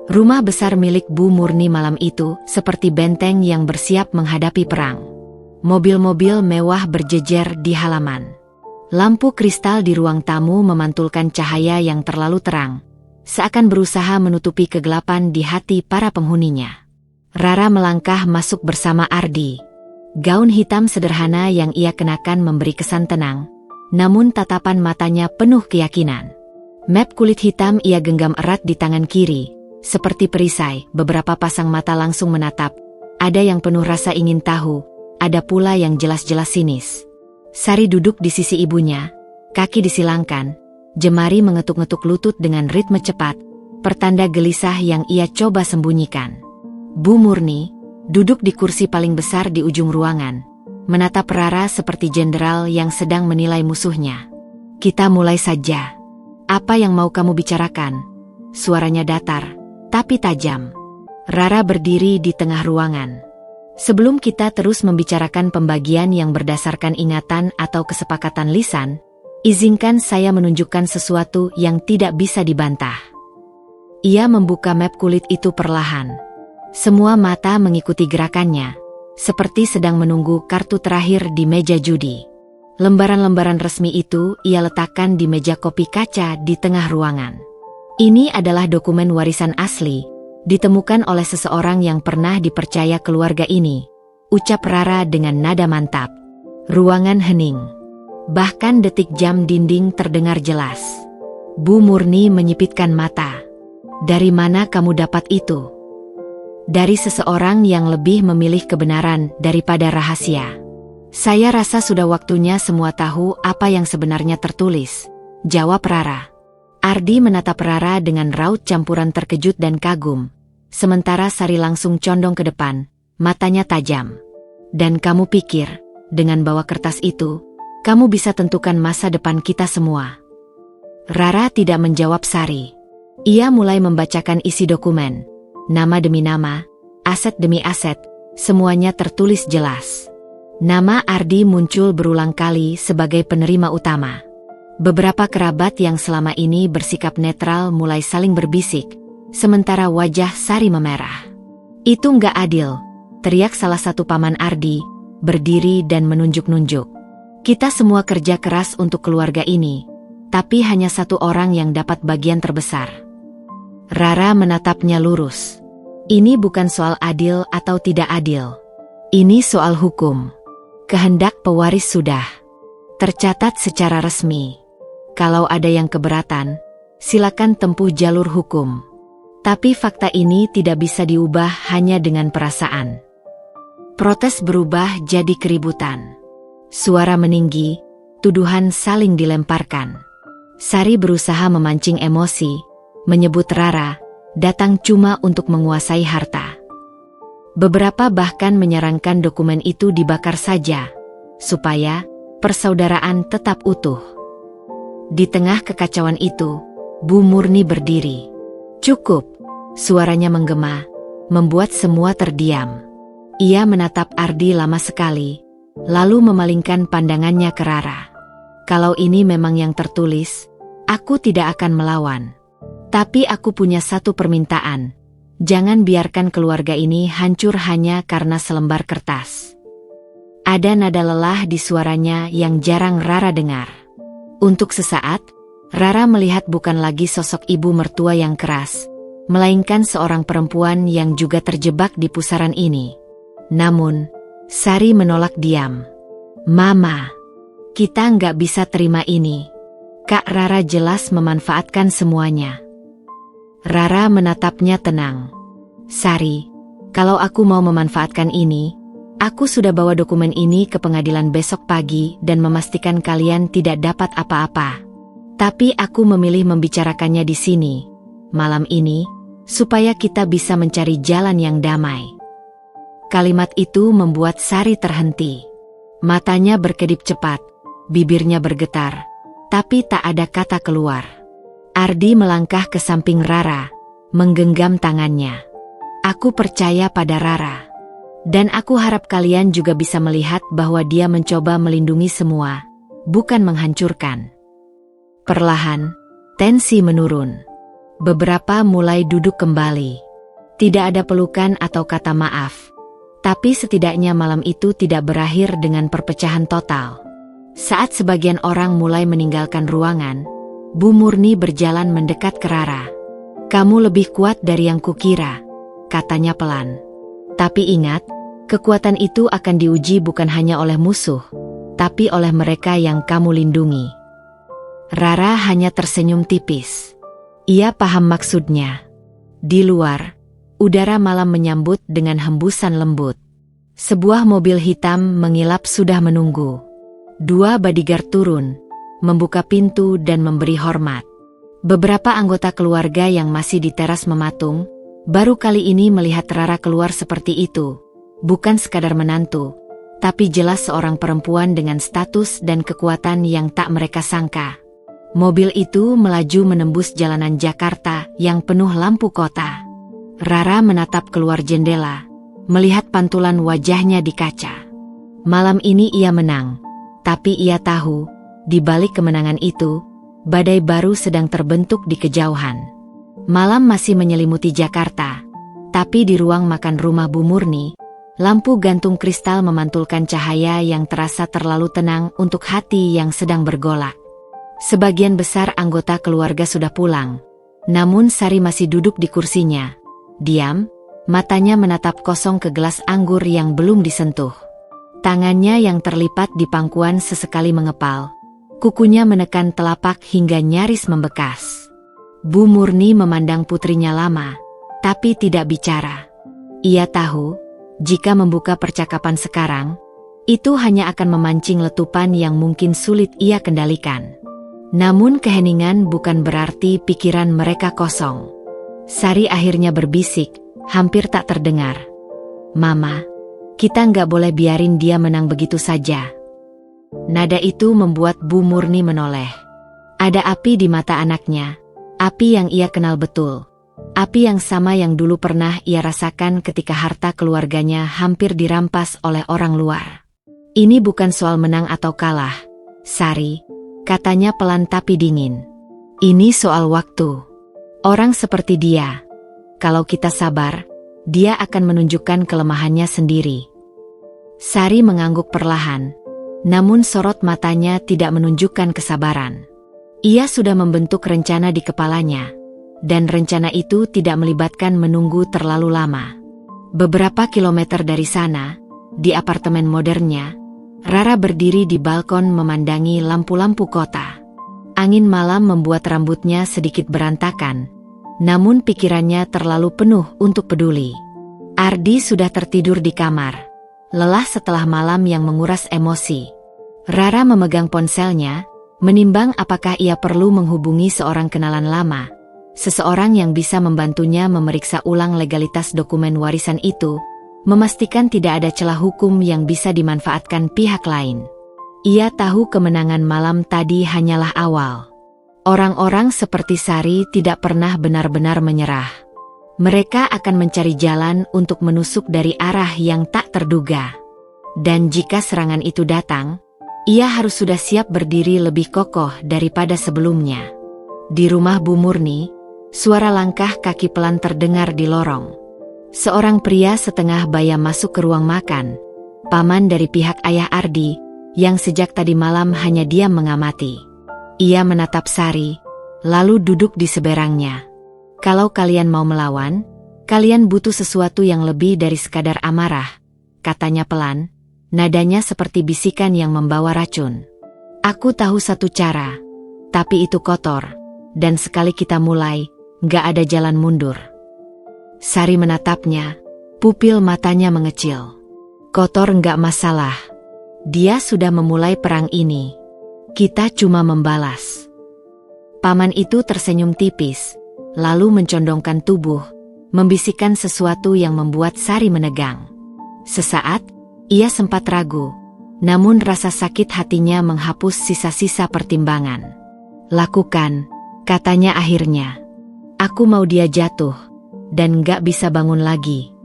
A: Rumah besar milik Bu Murni malam itu seperti benteng yang bersiap menghadapi perang. Mobil-mobil mewah berjejer di halaman. Lampu kristal di ruang tamu memantulkan cahaya yang terlalu terang, seakan berusaha menutupi kegelapan di hati para penghuninya. Rara melangkah masuk bersama Ardi. Gaun hitam sederhana yang ia kenakan memberi kesan tenang, namun tatapan matanya penuh keyakinan. Map kulit hitam ia genggam erat di tangan kiri, seperti perisai. Beberapa pasang mata langsung menatap, ada yang penuh rasa ingin tahu, ada pula yang jelas-jelas sinis. Sari duduk di sisi ibunya, kaki disilangkan, jemari mengetuk-ngetuk lutut dengan ritme cepat, pertanda gelisah yang ia coba sembunyikan. Bu Murni duduk di kursi paling besar di ujung ruangan, menatap Rara seperti jenderal yang sedang menilai musuhnya. Kita mulai saja. Apa yang mau kamu bicarakan? Suaranya datar, tapi tajam. Rara berdiri di tengah ruangan. Sebelum kita terus membicarakan pembagian yang berdasarkan ingatan atau kesepakatan lisan, izinkan saya menunjukkan sesuatu yang tidak bisa dibantah. Ia membuka map kulit itu perlahan. Semua mata mengikuti gerakannya, seperti sedang menunggu kartu terakhir di meja judi. Lembaran-lembaran resmi itu ia letakkan di meja kopi kaca di tengah ruangan. Ini adalah dokumen warisan asli, ditemukan oleh seseorang yang pernah dipercaya keluarga ini, ucap Rara dengan nada mantap. Ruangan hening. Bahkan detik jam dinding terdengar jelas. Bu Murni menyipitkan mata. Dari mana kamu dapat itu? Dari seseorang yang lebih memilih kebenaran daripada rahasia. Saya rasa sudah waktunya semua tahu apa yang sebenarnya tertulis, jawab Rara. Ardi menatap Rara dengan raut campuran terkejut dan kagum. Sementara Sari langsung condong ke depan, matanya tajam. Dan kamu pikir, dengan bawa kertas itu, kamu bisa tentukan masa depan kita semua? Rara tidak menjawab Sari. Ia mulai membacakan isi dokumen. Nama demi nama, aset demi aset, semuanya tertulis jelas. Nama Ardi muncul berulang kali sebagai penerima utama. Beberapa kerabat yang selama ini bersikap netral mulai saling berbisik, sementara wajah Sari memerah. Itu nggak adil, teriak salah satu paman Ardi, berdiri dan menunjuk-nunjuk. Kita semua kerja keras untuk keluarga ini, tapi hanya satu orang yang dapat bagian terbesar. Rara menatapnya lurus. Ini bukan soal adil atau tidak adil. Ini soal hukum. Kehendak pewaris sudah tercatat secara resmi. Kalau ada yang keberatan, silakan tempuh jalur hukum. Tapi fakta ini tidak bisa diubah hanya dengan perasaan. Protes berubah jadi keributan. Suara meninggi, tuduhan saling dilemparkan. Sari berusaha memancing emosi, menyebut Rara datang cuma untuk menguasai harta. Beberapa bahkan menyarankan dokumen itu dibakar saja, supaya persaudaraan tetap utuh. Di tengah kekacauan itu, Bu Murni berdiri. Cukup. Suaranya menggema, membuat semua terdiam. Ia menatap Ardi lama sekali, lalu memalingkan pandangannya ke Rara. Kalau ini memang yang tertulis, aku tidak akan melawan. Tapi aku punya satu permintaan. Jangan biarkan keluarga ini hancur hanya karena selembar kertas. Ada nada lelah di suaranya yang jarang Rara dengar. Untuk sesaat, Rara melihat bukan lagi sosok ibu mertua yang keras, melainkan seorang perempuan yang juga terjebak di pusaran ini. Namun, Sari menolak diam. Mama, kita nggak bisa terima ini. Kak Rara jelas memanfaatkan semuanya. Rara menatapnya tenang. Sari, kalau aku mau memanfaatkan ini, aku sudah bawa dokumen ini ke pengadilan besok pagi dan memastikan kalian tidak dapat apa-apa. Tapi aku memilih membicarakannya di sini, malam ini, supaya kita bisa mencari jalan yang damai. Kalimat itu membuat Sari terhenti. Matanya berkedip cepat, bibirnya bergetar, tapi tak ada kata keluar. Ardi melangkah ke samping Rara, menggenggam tangannya. Aku percaya pada Rara. Dan aku harap kalian juga bisa melihat bahwa dia mencoba melindungi semua, bukan menghancurkan. Perlahan, tensi menurun. Beberapa mulai duduk kembali. Tidak ada pelukan atau kata maaf. Tapi setidaknya malam itu tidak berakhir dengan perpecahan total. Saat sebagian orang mulai meninggalkan ruangan, Bu Murni berjalan mendekat ke Rara. "Kamu lebih kuat dari yang kukira," katanya pelan. "Tapi ingat, kekuatan itu akan diuji bukan hanya oleh musuh, tapi oleh mereka yang kamu lindungi." Rara hanya tersenyum tipis. Ia paham maksudnya. Di luar, udara malam menyambut dengan hembusan lembut. Sebuah mobil hitam mengilap sudah menunggu. 2 bodyguard turun, membuka pintu dan memberi hormat. Beberapa anggota keluarga yang masih di teras mematung, baru kali ini melihat Rara keluar seperti itu. Bukan sekadar menantu, tapi jelas seorang perempuan dengan status dan kekuatan yang tak mereka sangka. Mobil itu melaju menembus jalanan Jakarta yang penuh lampu kota. Rara menatap keluar jendela, melihat pantulan wajahnya di kaca. Malam ini ia menang, tapi ia tahu, di balik kemenangan itu, badai baru sedang terbentuk di kejauhan. Malam masih menyelimuti Jakarta, tapi di ruang makan rumah Bu Murni, lampu gantung kristal memantulkan cahaya yang terasa terlalu tenang untuk hati yang sedang bergolak. Sebagian besar anggota keluarga sudah pulang, namun Sari masih duduk di kursinya. Diam, matanya menatap kosong ke gelas anggur yang belum disentuh. Tangannya yang terlipat di pangkuan sesekali mengepal. Kukunya menekan telapak hingga nyaris membekas. Bu Murni memandang putrinya lama, tapi tidak bicara. Ia tahu, jika membuka percakapan sekarang, itu hanya akan memancing letupan yang mungkin sulit ia kendalikan. Namun keheningan bukan berarti pikiran mereka kosong. Sari akhirnya berbisik, hampir tak terdengar. "Mama, kita nggak boleh biarin dia menang begitu saja." Nada itu membuat Bu Murni menoleh. Ada api di mata anaknya, api yang ia kenal betul. Api yang sama yang dulu pernah ia rasakan ketika harta keluarganya hampir dirampas oleh orang luar. "Ini bukan soal menang atau kalah, Sari," katanya pelan tapi dingin. "Ini soal waktu. Orang seperti dia, kalau kita sabar, dia akan menunjukkan kelemahannya sendiri." Sari mengangguk perlahan, namun sorot matanya tidak menunjukkan kesabaran. Ia sudah membentuk rencana di kepalanya. Dan rencana itu tidak melibatkan menunggu terlalu lama. Beberapa kilometer dari sana, di apartemen modernnya, Rara berdiri di balkon memandangi lampu-lampu kota. Angin malam membuat rambutnya sedikit berantakan, namun pikirannya terlalu penuh untuk peduli. Ardi sudah tertidur di kamar, lelah setelah malam yang menguras emosi. Rara memegang ponselnya, menimbang apakah ia perlu menghubungi seorang kenalan lama. Seseorang yang bisa membantunya memeriksa ulang legalitas dokumen warisan itu, memastikan tidak ada celah hukum yang bisa dimanfaatkan pihak lain. Ia tahu kemenangan malam tadi hanyalah awal. Orang-orang seperti Sari tidak pernah benar-benar menyerah. Mereka akan mencari jalan untuk menusuk dari arah yang tak terduga. Dan jika serangan itu datang, ia harus sudah siap berdiri lebih kokoh daripada sebelumnya. Di rumah Bu Murni, suara langkah kaki pelan terdengar di lorong. Seorang pria setengah baya masuk ke ruang makan, paman dari pihak ayah Ardi, yang sejak tadi malam hanya diam mengamati. Ia menatap Sari, lalu duduk di seberangnya. "Kalau kalian mau melawan, kalian butuh sesuatu yang lebih dari sekadar amarah," katanya pelan, nadanya seperti bisikan yang membawa racun. "Aku tahu satu cara, tapi itu kotor, dan sekali kita mulai, gak ada jalan mundur." Sari menatapnya, pupil matanya mengecil. "Kotor nggak masalah. Dia sudah memulai perang ini. Kita cuma membalas." Paman itu tersenyum tipis, lalu mencondongkan tubuh, membisikkan sesuatu yang membuat Sari menegang. Sesaat, ia sempat ragu, namun rasa sakit hatinya menghapus sisa-sisa pertimbangan. "Lakukan," katanya akhirnya. "Aku mau dia jatuh, dan gak bisa bangun lagi."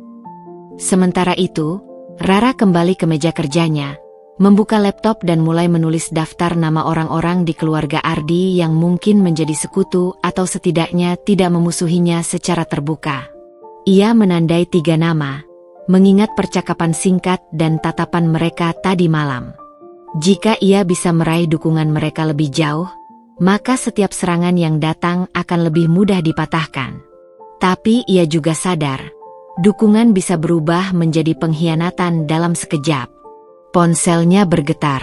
A: Sementara itu, Rara kembali ke meja kerjanya, membuka laptop dan mulai menulis daftar nama orang-orang di keluarga Ardi yang mungkin menjadi sekutu atau setidaknya tidak memusuhinya secara terbuka. Ia menandai 3 nama, mengingat percakapan singkat dan tatapan mereka tadi malam. Jika ia bisa meraih dukungan mereka lebih jauh, maka setiap serangan yang datang akan lebih mudah dipatahkan. Tapi ia juga sadar, dukungan bisa berubah menjadi pengkhianatan dalam sekejap. Ponselnya bergetar.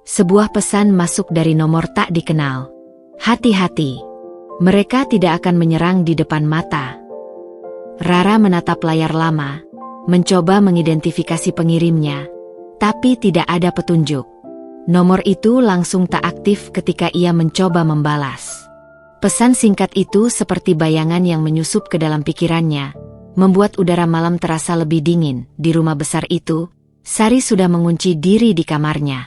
A: Sebuah pesan masuk dari nomor tak dikenal. "Hati-hati, mereka tidak akan menyerang di depan mata." Rara menatap layar lama, mencoba mengidentifikasi pengirimnya, tapi tidak ada petunjuk. Nomor itu langsung tak aktif ketika ia mencoba membalas. Pesan singkat itu seperti bayangan yang menyusup ke dalam pikirannya, membuat udara malam terasa lebih dingin. Di rumah besar itu, Sari sudah mengunci diri di kamarnya.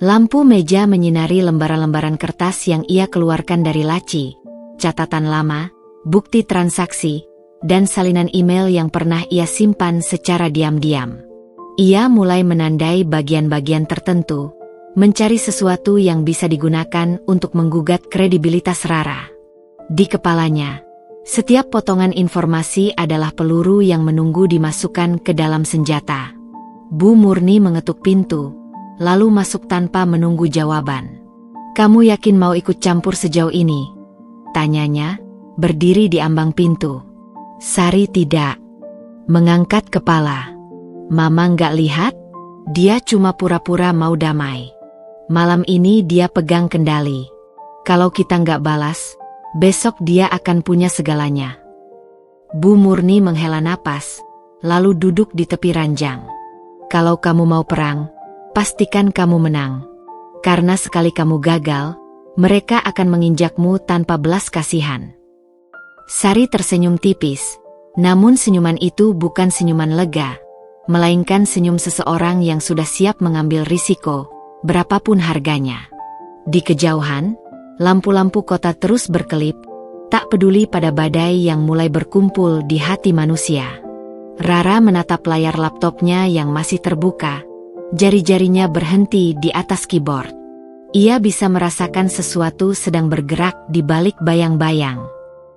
A: Lampu meja menyinari lembaran-lembaran kertas yang ia keluarkan dari laci, catatan lama, bukti transaksi, dan salinan email yang pernah ia simpan secara diam-diam. Ia mulai menandai bagian-bagian tertentu, mencari sesuatu yang bisa digunakan untuk menggugat kredibilitas Rara. Di kepalanya, setiap potongan informasi adalah peluru yang menunggu dimasukkan ke dalam senjata. Bu Murni mengetuk pintu, lalu masuk tanpa menunggu jawaban. "Kamu yakin mau ikut campur sejauh ini?" tanyanya, berdiri di ambang pintu. Sari tidak mengangkat kepala. "Mama nggak lihat? Dia cuma pura-pura mau damai. Malam ini dia pegang kendali. Kalau kita nggak balas, besok dia akan punya segalanya." Bu Murni menghela napas, lalu duduk di tepi ranjang. "Kalau kamu mau perang, pastikan kamu menang. Karena sekali kamu gagal, mereka akan menginjakmu tanpa belas kasihan." Sari tersenyum tipis, namun senyuman itu bukan senyuman lega, melainkan senyum seseorang yang sudah siap mengambil risiko, berapapun harganya. Di kejauhan, lampu-lampu kota terus berkelip, tak peduli pada badai yang mulai berkumpul di hati manusia. Rara menatap layar laptopnya yang masih terbuka, jari-jarinya berhenti di atas keyboard. Ia bisa merasakan sesuatu sedang bergerak di balik bayang-bayang.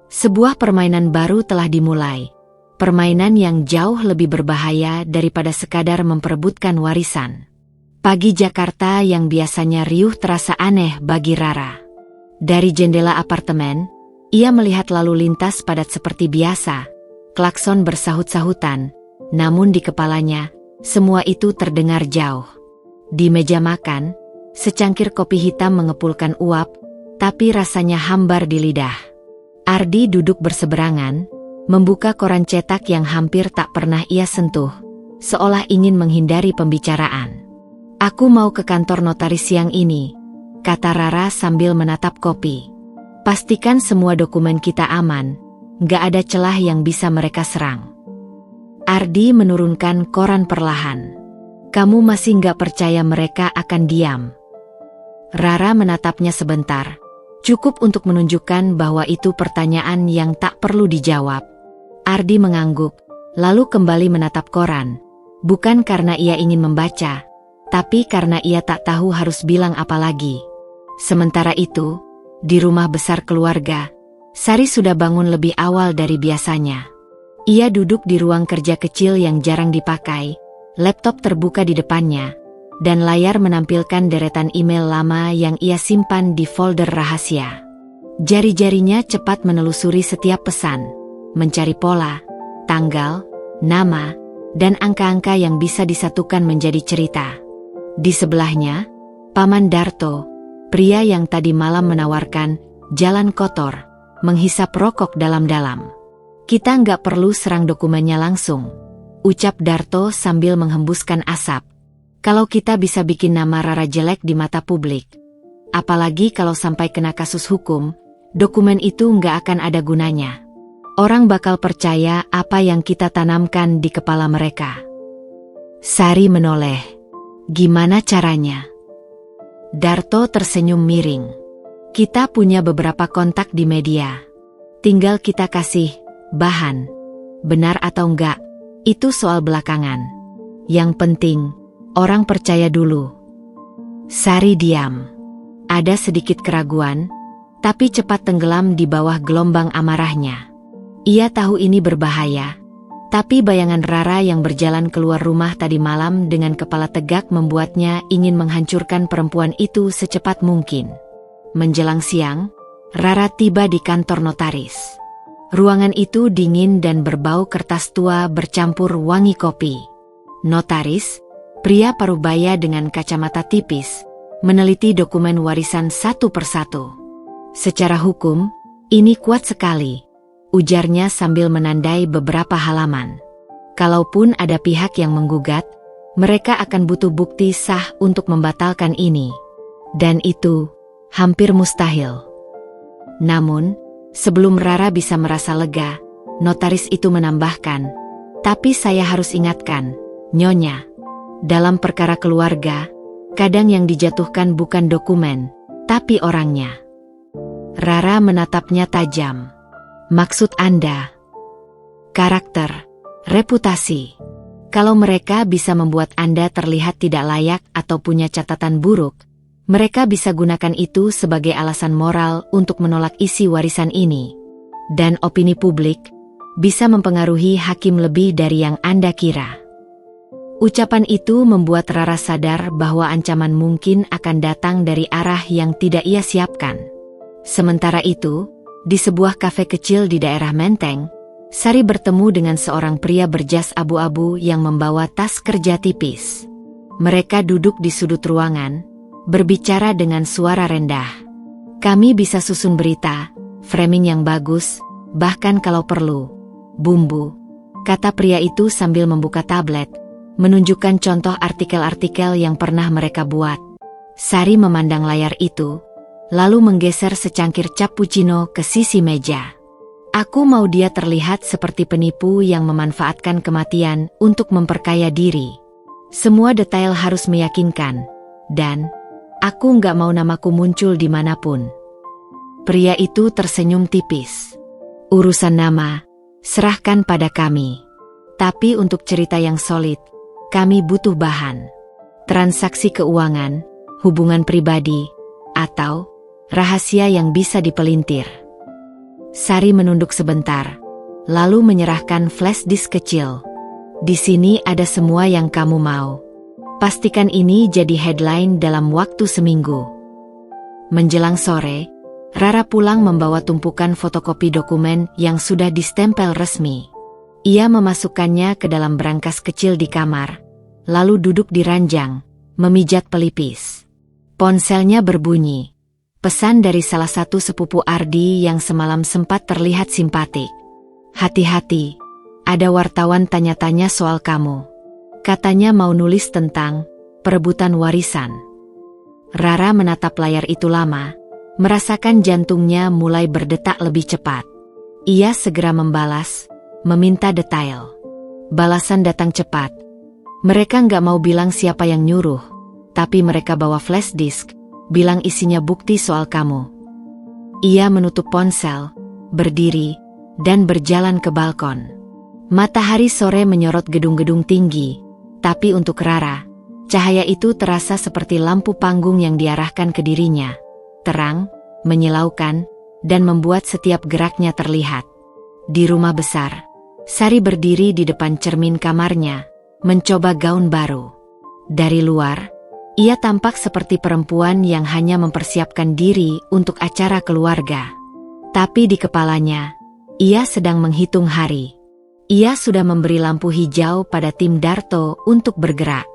A: Sebuah permainan baru telah dimulai, permainan yang jauh lebih berbahaya daripada sekadar memperebutkan warisan. Pagi Jakarta yang biasanya riuh terasa aneh bagi Rara. Dari jendela apartemen, ia melihat lalu lintas padat seperti biasa, klakson bersahut-sahutan, namun di kepalanya, semua itu terdengar jauh. Di meja makan, secangkir kopi hitam mengepulkan uap, tapi rasanya hambar di lidah. Ardi duduk berseberangan, membuka koran cetak yang hampir tak pernah ia sentuh, seolah ingin menghindari pembicaraan. "Aku mau ke kantor notaris siang ini," kata Rara sambil menatap kopi. "Pastikan semua dokumen kita aman, gak ada celah yang bisa mereka serang." Ardi menurunkan koran perlahan. "Kamu masih gak percaya mereka akan diam?" Rara menatapnya sebentar, cukup untuk menunjukkan bahwa itu pertanyaan yang tak perlu dijawab. Ardi mengangguk, lalu kembali menatap koran, bukan karena ia ingin membaca, tapi karena ia tak tahu harus bilang apa lagi. Sementara itu, di rumah besar keluarga, Sari sudah bangun lebih awal dari biasanya. Ia duduk di ruang kerja kecil yang jarang dipakai, laptop terbuka di depannya, dan layar menampilkan deretan email lama yang ia simpan di folder rahasia. Jari-jarinya cepat menelusuri setiap pesan, mencari pola, tanggal, nama, dan angka-angka yang bisa disatukan menjadi cerita. Di sebelahnya, Paman Darto, pria yang tadi malam menawarkan jalan kotor, menghisap rokok dalam-dalam. "Kita nggak perlu serang dokumennya langsung," ucap Darto sambil menghembuskan asap. "Kalau kita bisa bikin nama Rara jelek di mata publik, apalagi kalau sampai kena kasus hukum, dokumen itu nggak akan ada gunanya. Orang bakal percaya apa yang kita tanamkan di kepala mereka. Sari menoleh. Gimana caranya? Darto tersenyum miring. Kita punya beberapa kontak di media. Tinggal kita kasih bahan. Benar atau enggak, itu soal belakangan. Yang penting, orang percaya dulu. Sari diam. Ada sedikit keraguan, tapi cepat tenggelam di bawah gelombang amarahnya. Ia tahu ini berbahaya, tapi bayangan Rara yang berjalan keluar rumah tadi malam dengan kepala tegak membuatnya ingin menghancurkan perempuan itu secepat mungkin. Menjelang siang, Rara tiba di kantor notaris. Ruangan itu dingin dan berbau kertas tua bercampur wangi kopi. Notaris, pria parubaya dengan kacamata tipis, meneliti dokumen warisan satu persatu. Secara hukum, ini kuat sekali, ujarnya sambil menandai beberapa halaman. Kalaupun ada pihak yang menggugat, mereka akan butuh bukti sah untuk membatalkan ini. Dan itu hampir mustahil. Namun, sebelum Rara bisa merasa lega, notaris itu menambahkan, "Tapi saya harus ingatkan, Nyonya, dalam perkara keluarga, kadang yang dijatuhkan bukan dokumen, tapi orangnya." Rara menatapnya tajam. "Maksud Anda?" "Karakter, reputasi. Kalau mereka bisa membuat Anda terlihat tidak layak atau punya catatan buruk, mereka bisa gunakan itu sebagai alasan moral untuk menolak isi warisan ini. Dan opini publik bisa mempengaruhi hakim lebih dari yang Anda kira." Ucapan itu membuat Rara sadar bahwa ancaman mungkin akan datang dari arah yang tidak ia siapkan. Sementara itu, di sebuah kafe kecil di daerah Menteng, Sari bertemu dengan seorang pria berjas abu-abu yang membawa tas kerja tipis. Mereka duduk di sudut ruangan, berbicara dengan suara rendah. "Kami bisa susun berita, framing yang bagus, bahkan kalau perlu bumbu," kata pria itu sambil membuka tablet, menunjukkan contoh artikel-artikel yang pernah mereka buat. Sari memandang layar itu, lalu menggeser secangkir cappuccino ke sisi meja. "Aku mau dia terlihat seperti penipu yang memanfaatkan kematian untuk memperkaya diri. Semua detail harus meyakinkan, dan aku nggak mau namaku muncul dimanapun." Pria itu tersenyum tipis. "Urusan nama, serahkan pada kami. Tapi untuk cerita yang solid, kami butuh bahan. Transaksi keuangan, hubungan pribadi, atau rahasia yang bisa dipelintir." Sari menunduk sebentar, lalu menyerahkan flash disk kecil. "Di sini ada semua yang kamu mau. Pastikan ini jadi headline dalam waktu seminggu." Menjelang sore, Rara pulang membawa tumpukan fotokopi dokumen yang sudah distempel resmi. Ia memasukkannya ke dalam brankas kecil di kamar, lalu duduk di ranjang, memijat pelipis. Ponselnya berbunyi. Pesan dari salah satu sepupu Ardi yang semalam sempat terlihat simpatik. "Hati-hati, ada wartawan tanya-tanya soal kamu. Katanya mau nulis tentang perebutan warisan." Rara menatap layar itu lama, merasakan jantungnya mulai berdetak lebih cepat. Ia segera membalas, meminta detail. Balasan datang cepat. "Mereka nggak mau bilang siapa yang nyuruh, tapi mereka bawa flash disk, bilang isinya bukti soal kamu." Ia menutup ponsel, berdiri, dan berjalan ke balkon. Matahari sore menyorot gedung-gedung tinggi, tapi untuk Rara, cahaya itu terasa seperti lampu panggung yang diarahkan ke dirinya. Terang, menyilaukan, dan membuat setiap geraknya terlihat. Di rumah besar, Sari berdiri di depan cermin kamarnya, mencoba gaun baru. Dari luar, ia tampak seperti perempuan yang hanya mempersiapkan diri untuk acara keluarga. Tapi di kepalanya, ia sedang menghitung hari. Ia sudah memberi lampu hijau pada tim Darto untuk bergerak.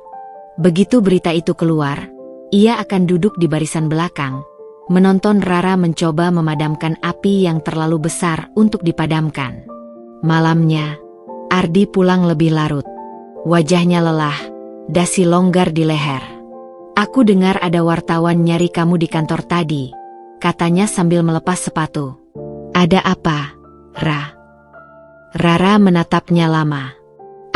A: Begitu berita itu keluar, ia akan duduk di barisan belakang, menonton Rara mencoba memadamkan api yang terlalu besar untuk dipadamkan. Malamnya, Ardi pulang lebih larut. Wajahnya lelah, dasi longgar di leher. "Aku dengar ada wartawan nyari kamu di kantor tadi," katanya sambil melepas sepatu. Ada apa, Ra? Rara menatapnya lama.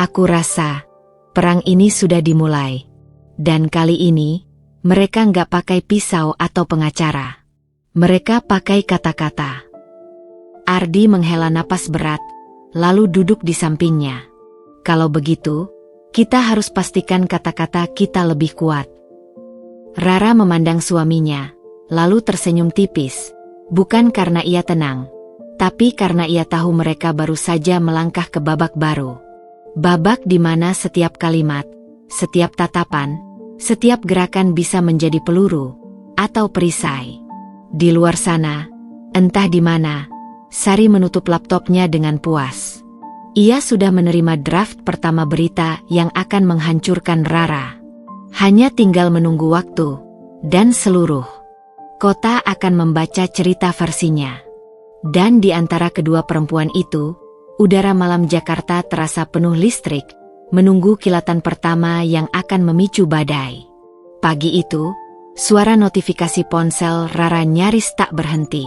A: Aku rasa perang ini sudah dimulai. Dan kali ini, mereka nggak pakai pisau atau pengacara. Mereka pakai kata-kata. Ardi menghela napas berat, lalu duduk di sampingnya. Kalau begitu, kita harus pastikan kata-kata kita lebih kuat. Rara memandang suaminya, lalu tersenyum tipis. Bukan karena ia tenang, tapi karena ia tahu mereka baru saja melangkah ke babak baru. Babak di mana setiap kalimat, setiap tatapan, setiap gerakan bisa menjadi peluru atau perisai. Di luar sana, entah di mana, Sari menutup laptopnya dengan puas. Ia sudah menerima draft pertama berita yang akan menghancurkan Rara. Hanya tinggal menunggu waktu, dan seluruh kota akan membaca cerita versinya. Dan di antara kedua perempuan itu, udara malam Jakarta terasa penuh listrik, menunggu kilatan pertama yang akan memicu badai. Pagi itu, suara notifikasi ponsel Rara nyaris tak berhenti.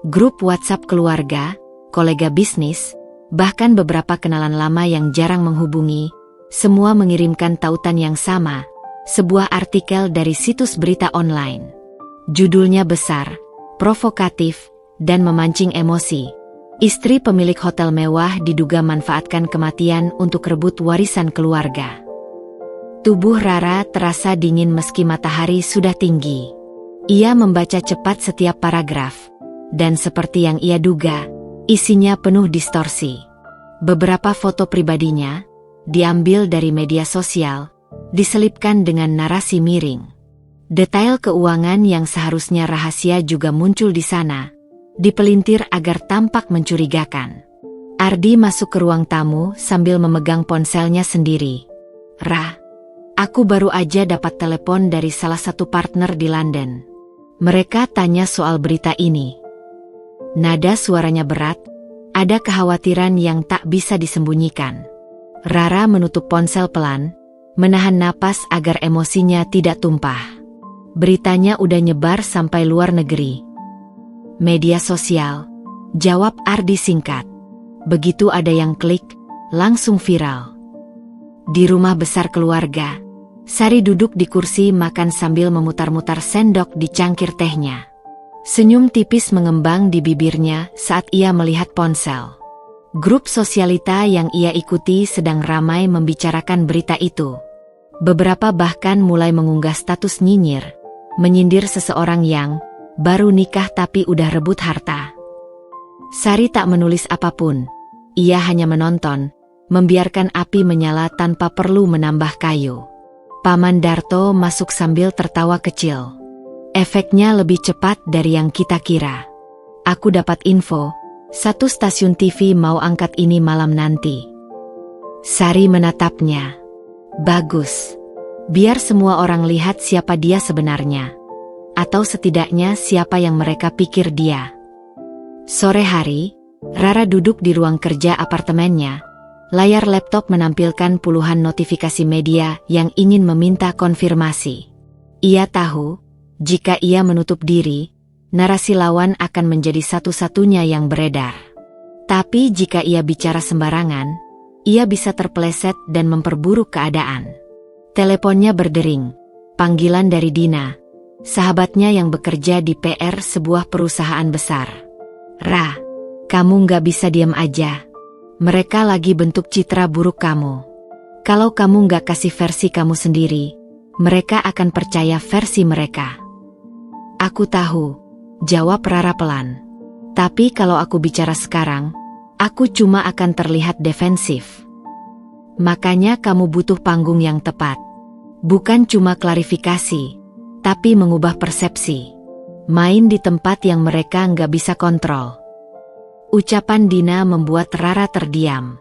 A: Grup WhatsApp keluarga, kolega bisnis, bahkan beberapa kenalan lama yang jarang menghubungi, semua mengirimkan tautan yang sama, sebuah artikel dari situs berita online. Judulnya besar, provokatif, dan memancing emosi. Istri pemilik hotel mewah diduga manfaatkan kematian untuk rebut warisan keluarga. Tubuh Rara terasa dingin meski matahari sudah tinggi. Ia membaca cepat setiap paragraf, dan seperti yang ia duga, isinya penuh distorsi. Beberapa foto pribadinya, diambil dari media sosial, diselipkan dengan narasi miring. Detail keuangan yang seharusnya rahasia juga muncul di sana, dipelintir agar tampak mencurigakan. Ardi masuk ke ruang tamu sambil memegang ponselnya sendiri. Ra, aku baru aja dapat telepon dari salah satu partner di London. Mereka tanya soal berita ini. Nada suaranya berat, ada kekhawatiran yang tak bisa disembunyikan. Rara menutup ponsel pelan, menahan napas agar emosinya tidak tumpah. Beritanya udah nyebar sampai luar negeri. Media sosial, jawab Ardi singkat. Begitu ada yang klik, langsung viral. Di rumah besar keluarga, Sari duduk di kursi makan sambil memutar-mutar sendok di cangkir tehnya. Senyum tipis mengembang di bibirnya saat ia melihat ponsel. Grup sosialita yang ia ikuti sedang ramai membicarakan berita itu. Beberapa bahkan mulai mengunggah status nyinyir, menyindir seseorang yang baru nikah tapi udah rebut harta. Sari tak menulis apapun. Ia hanya menonton, membiarkan api menyala tanpa perlu menambah kayu. Paman Darto masuk sambil tertawa kecil. Efeknya lebih cepat dari yang kita kira. Aku dapat info, satu stasiun TV mau angkat ini malam nanti. Sari menatapnya. Bagus. Biar semua orang lihat siapa dia sebenarnya. Atau setidaknya siapa yang mereka pikir dia. Sore hari, Rara duduk di ruang kerja apartemennya. Layar laptop menampilkan puluhan notifikasi media yang ingin meminta konfirmasi. Ia tahu, jika ia menutup diri, narasi lawan akan menjadi satu-satunya yang beredar. Tapi jika ia bicara sembarangan, ia bisa terpeleset dan memperburuk keadaan. Teleponnya berdering, panggilan dari Dina, sahabatnya yang bekerja di PR sebuah perusahaan besar. Ra, kamu nggak bisa diam aja. Mereka lagi bentuk citra buruk kamu. Kalau kamu nggak kasih versi kamu sendiri, mereka akan percaya versi mereka. Aku tahu, jawab Rara pelan. Tapi kalau aku bicara sekarang, aku cuma akan terlihat defensif. Makanya kamu butuh panggung yang tepat. Bukan cuma klarifikasi, tapi mengubah persepsi. Main di tempat yang mereka nggak bisa kontrol. Ucapan Dina membuat Rara terdiam.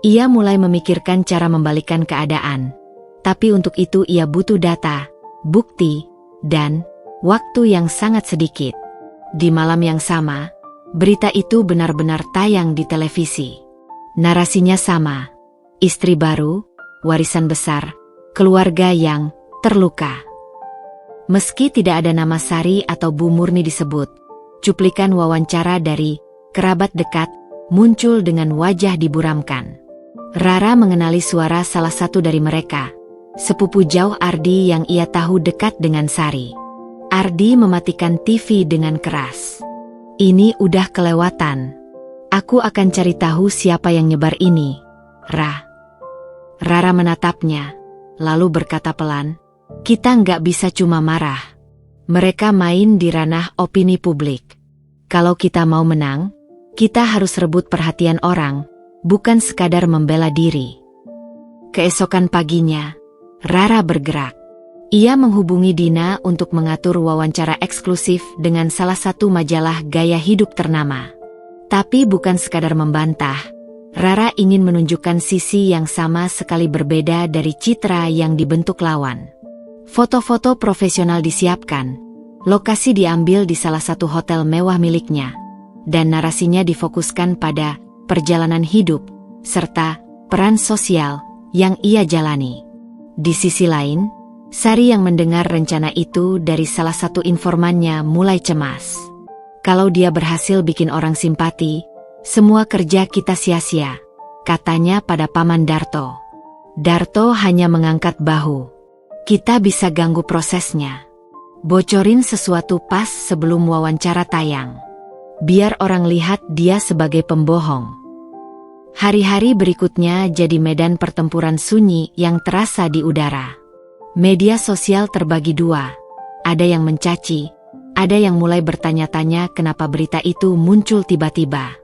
A: Ia mulai memikirkan cara membalikkan keadaan. Tapi untuk itu ia butuh data, bukti, dan waktu yang sangat sedikit. Di malam yang sama, berita itu benar-benar tayang di televisi. Narasinya sama. Istri baru, warisan besar, keluarga yang terluka. Meski tidak ada nama Sari atau Bu Murni disebut, cuplikan wawancara dari kerabat dekat muncul dengan wajah diburamkan. Rara mengenali suara salah satu dari mereka, sepupu jauh Ardi yang ia tahu dekat dengan Sari. Ardi mematikan TV dengan keras. "Ini udah kelewatan. Aku akan cari tahu siapa yang nyebar ini, Rara menatapnya, lalu berkata pelan, "Kita nggak bisa cuma marah. Mereka main di ranah opini publik. Kalau kita mau menang, kita harus rebut perhatian orang, bukan sekadar membela diri." Keesokan paginya, Rara bergerak. Ia menghubungi Dina untuk mengatur wawancara eksklusif dengan salah satu majalah gaya hidup ternama. Tapi bukan sekadar membantah, Rara ingin menunjukkan sisi yang sama sekali berbeda dari citra yang dibentuk lawan. Foto-foto profesional disiapkan, lokasi diambil di salah satu hotel mewah miliknya, dan narasinya difokuskan pada perjalanan hidup, serta peran sosial yang ia jalani. Di sisi lain, Sari yang mendengar rencana itu dari salah satu informannya mulai cemas. "Kalau dia berhasil bikin orang simpati, semua kerja kita sia-sia," katanya pada Paman Darto. Darto hanya mengangkat bahu. "Kita bisa ganggu prosesnya. Bocorin sesuatu pas sebelum wawancara tayang. Biar orang lihat dia sebagai pembohong." Hari-hari berikutnya jadi medan pertempuran sunyi yang terasa di udara. Media sosial terbagi dua. Ada yang mencaci, ada yang mulai bertanya-tanya kenapa berita itu muncul tiba-tiba.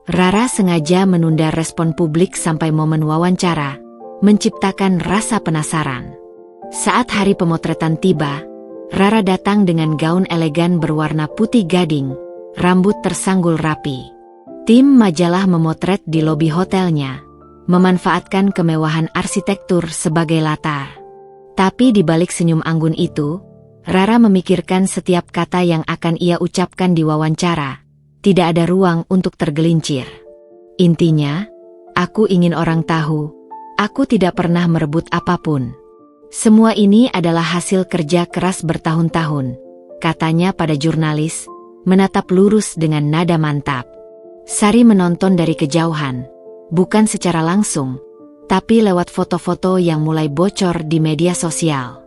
A: Rara sengaja menunda respon publik sampai momen wawancara, menciptakan rasa penasaran. Saat hari pemotretan tiba, Rara datang dengan gaun elegan berwarna putih gading, rambut tersanggul rapi. Tim majalah memotret di lobi hotelnya, memanfaatkan kemewahan arsitektur sebagai latar. Tapi di balik senyum anggun itu, Rara memikirkan setiap kata yang akan ia ucapkan di wawancara. Tidak ada ruang untuk tergelincir. Intinya, "Aku ingin orang tahu, aku tidak pernah merebut apapun. Semua ini adalah hasil kerja keras bertahun-tahun," katanya pada jurnalis, menatap lurus dengan nada mantap. Sari menonton dari kejauhan, bukan secara langsung, tapi lewat foto-foto yang mulai bocor di media sosial.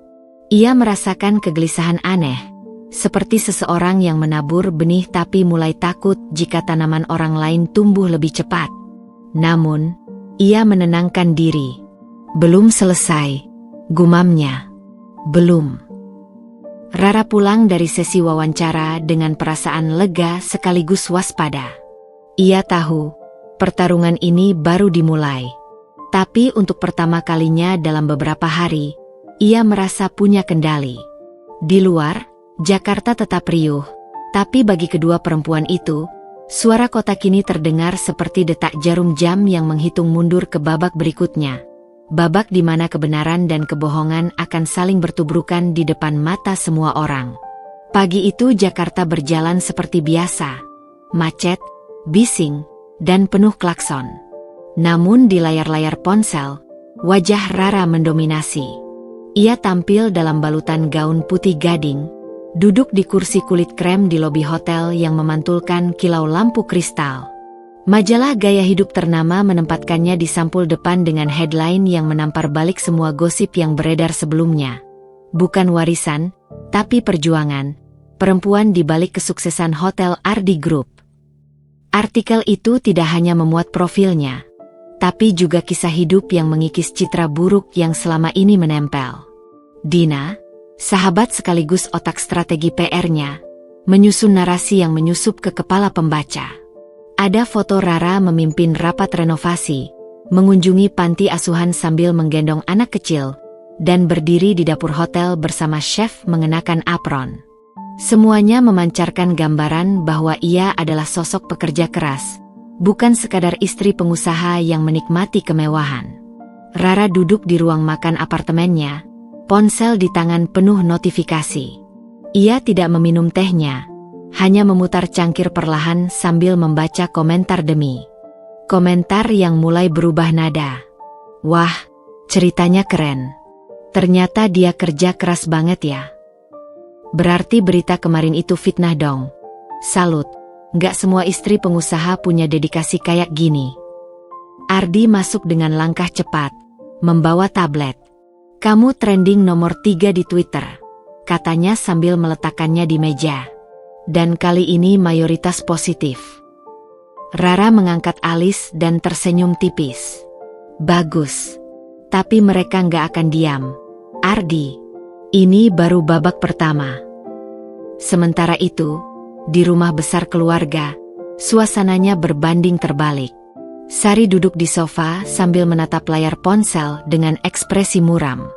A: Ia merasakan kegelisahan aneh, seperti seseorang yang menabur benih tapi mulai takut jika tanaman orang lain tumbuh lebih cepat. Namun, ia menenangkan diri. "Belum selesai," gumamnya. "Belum." Rara pulang dari sesi wawancara dengan perasaan lega sekaligus waspada. Ia tahu, pertarungan ini baru dimulai. Tapi untuk pertama kalinya dalam beberapa hari, ia merasa punya kendali. Di luar, Jakarta tetap riuh, tapi bagi kedua perempuan itu, suara kota kini terdengar seperti detak jarum jam yang menghitung mundur ke babak berikutnya. Babak di mana kebenaran dan kebohongan akan saling bertubrukan di depan mata semua orang. Pagi itu Jakarta berjalan seperti biasa, macet, bising, dan penuh klakson. Namun di layar-layar ponsel, wajah Rara mendominasi. Ia tampil dalam balutan gaun putih gading, duduk di kursi kulit krem di lobi hotel yang memantulkan kilau lampu kristal. Majalah gaya hidup ternama menempatkannya di sampul depan dengan headline yang menampar balik semua gosip yang beredar sebelumnya. Bukan warisan, tapi perjuangan, perempuan di balik kesuksesan Hotel Ardi Group. Artikel itu tidak hanya memuat profilnya, tapi juga kisah hidup yang mengikis citra buruk yang selama ini menempel. Dina, sahabat sekaligus otak strategi PR-nya, menyusun narasi yang menyusup ke kepala pembaca. Ada foto Rara memimpin rapat renovasi, mengunjungi panti asuhan sambil menggendong anak kecil, dan berdiri di dapur hotel bersama chef mengenakan apron. Semuanya memancarkan gambaran bahwa ia adalah sosok pekerja keras, bukan sekadar istri pengusaha yang menikmati kemewahan. Rara duduk di ruang makan apartemennya, ponsel di tangan penuh notifikasi. Ia tidak meminum tehnya, hanya memutar cangkir perlahan sambil membaca komentar demi komentar yang mulai berubah nada. "Wah, ceritanya keren. Ternyata dia kerja keras banget ya. Berarti berita kemarin itu fitnah dong. Salut, nggak semua istri pengusaha punya dedikasi kayak gini. Ardi masuk dengan langkah cepat, membawa tablet. Kamu trending nomor 3 di Twitter, katanya sambil meletakkannya di meja. Dan kali ini mayoritas positif. Rara mengangkat alis dan tersenyum tipis. Bagus. Tapi mereka nggak akan diam. Ardi, ini baru babak pertama. Sementara itu, di rumah besar keluarga, suasananya berbanding terbalik. Sari duduk di sofa sambil menatap layar ponsel dengan ekspresi muram.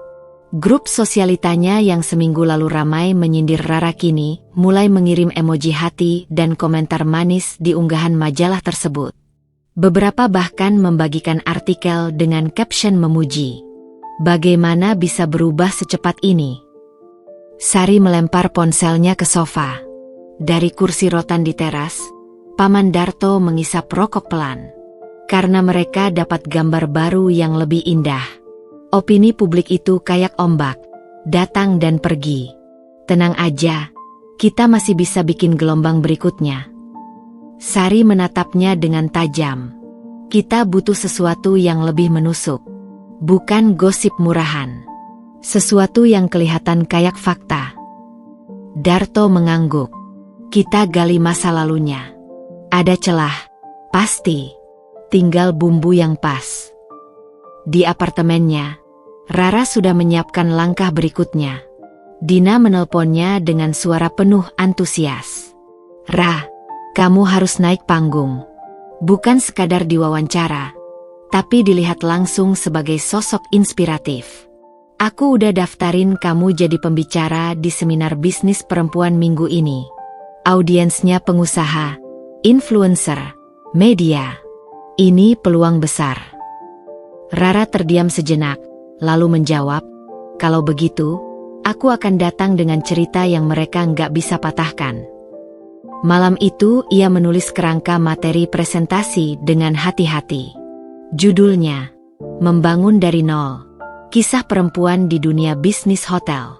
A: Grup sosialitanya yang seminggu lalu ramai menyindir Rara kini mulai mengirim emoji hati dan komentar manis di unggahan majalah tersebut. Beberapa bahkan membagikan artikel dengan caption memuji. Bagaimana bisa berubah secepat ini? Sari melempar ponselnya ke sofa. Dari kursi rotan di teras, Paman Darto mengisap rokok pelan. Karena mereka dapat gambar baru yang lebih indah. Opini publik itu kayak ombak, datang dan pergi. Tenang aja, kita masih bisa bikin gelombang berikutnya. Sari menatapnya dengan tajam. Kita butuh sesuatu yang lebih menusuk. Bukan gosip murahan. Sesuatu yang kelihatan kayak fakta. Darto mengangguk. Kita gali masa lalunya. Ada celah, pasti. Tinggal bumbu yang pas. Di apartemennya, Rara sudah menyiapkan langkah berikutnya. Dina menelponnya dengan suara penuh antusias. Ra, kamu harus naik panggung. Bukan sekadar diwawancara, tapi dilihat langsung sebagai sosok inspiratif. Aku udah daftarin kamu jadi pembicara di seminar bisnis perempuan minggu ini. Audiensnya pengusaha, influencer, media. Ini peluang besar. Rara terdiam sejenak. Lalu menjawab, kalau begitu, aku akan datang dengan cerita yang mereka nggak bisa patahkan. Malam itu ia menulis kerangka materi presentasi dengan hati-hati. Judulnya, Membangun dari Nol, Kisah Perempuan di Dunia Bisnis Hotel.